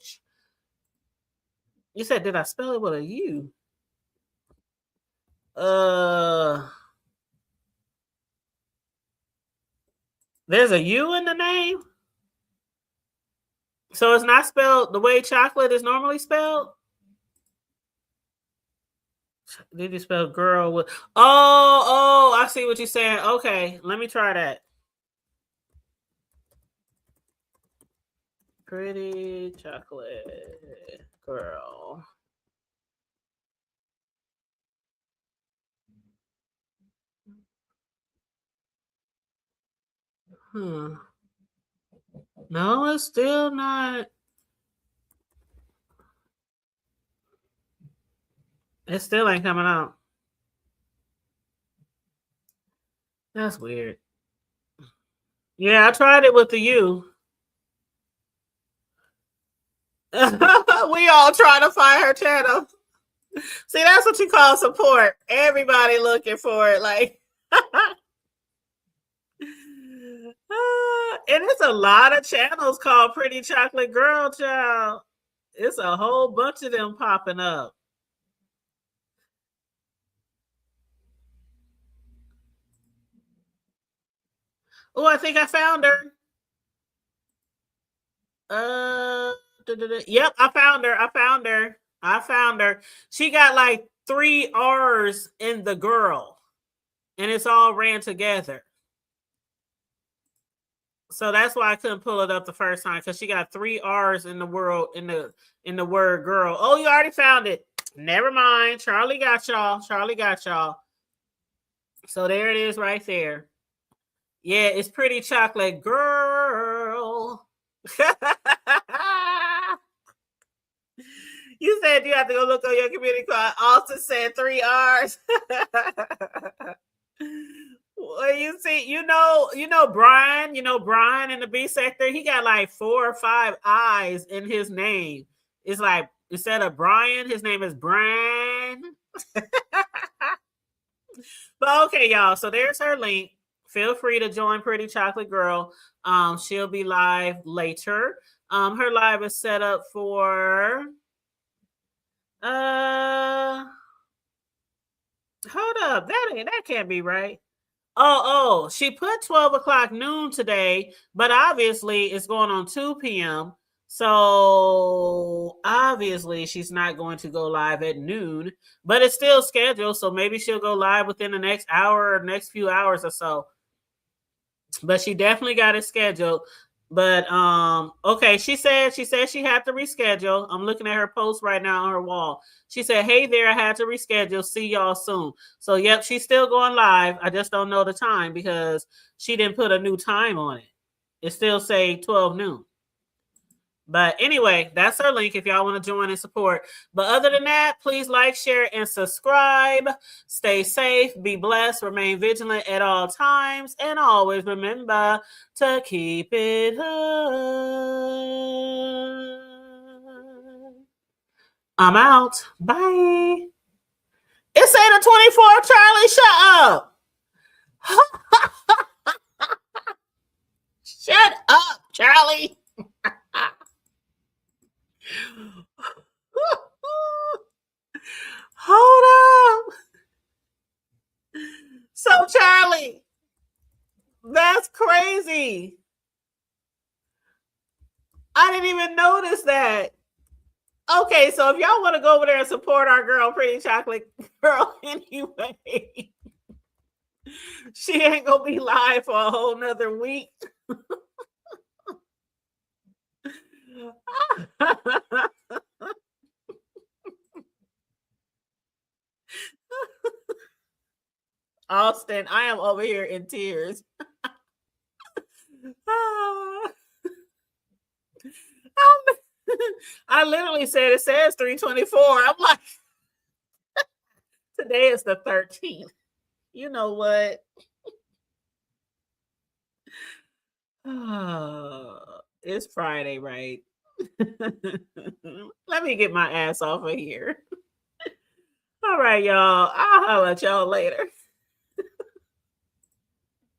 You said, did I spell it with a U? There's a U in the name? So it's not spelled the way chocolate is normally spelled? Did you spell girl with... Oh, I see what you're saying. Okay, let me try that. Pretty Chocolate Girl. No, it's still not. It still ain't coming out. That's weird. Yeah, I tried it with the U. We all trying to find her channel. See, that's what you call support. Everybody looking for it. Like, and it's a lot of channels called Pretty Chocolate Girl, child. It's a whole bunch of them popping up. Oh, I think I found her. Yep, I found her. I found her. She got like 3 R's in the girl, and it's all ran together. So that's why I couldn't pull it up the first time, because she got 3 R's in the word girl. Oh, you already found it. Never mind. Charlie got y'all. So there it is right there. Yeah, it's Pretty Chocolate Girl. You said you have to go look on your community card. Austin said 3 R's. Well, you see, you know Brian in the B sector, he got like 4 or 5 I's in his name. It's like, instead of Brian, his name is Brian. But okay, y'all. So there's her link. Feel free to join Pretty Chocolate Girl. She'll be live later. Her live is set up for hold up. That can't be right. Oh, she put 12 o'clock noon today, but obviously it's going on 2 p.m. So obviously she's not going to go live at noon, but it's still scheduled. So maybe she'll go live within the next hour or next few hours or so. But she definitely got it scheduled. But okay, she said she had to reschedule. I'm looking at her post right now on her wall. She said, "Hey there, I had to reschedule. See y'all soon." So yep, she's still going live. I just don't know the time because she didn't put a new time on it. It still say 12 noon. But anyway, that's her link if y'all want to join and support. But other than that, please like, share, and subscribe. Stay safe, be blessed, remain vigilant at all times, and always remember to keep it hood. I'm out. Bye. It's 8:24. Charlie, shut up. Shut up, Charlie. Hold up. So, Charlie, that's crazy. I didn't even notice that. Okay, so if y'all want to go over there and support our girl, Pretty Chocolate Girl, anyway, she ain't gonna be live for a whole nother week. Austin, I am over here in tears. I literally said it says 3:24. I'm like, today is the 13th. You know what? It's Friday, right? Let me get my ass off of here. All right, y'all. I'll holler at y'all later.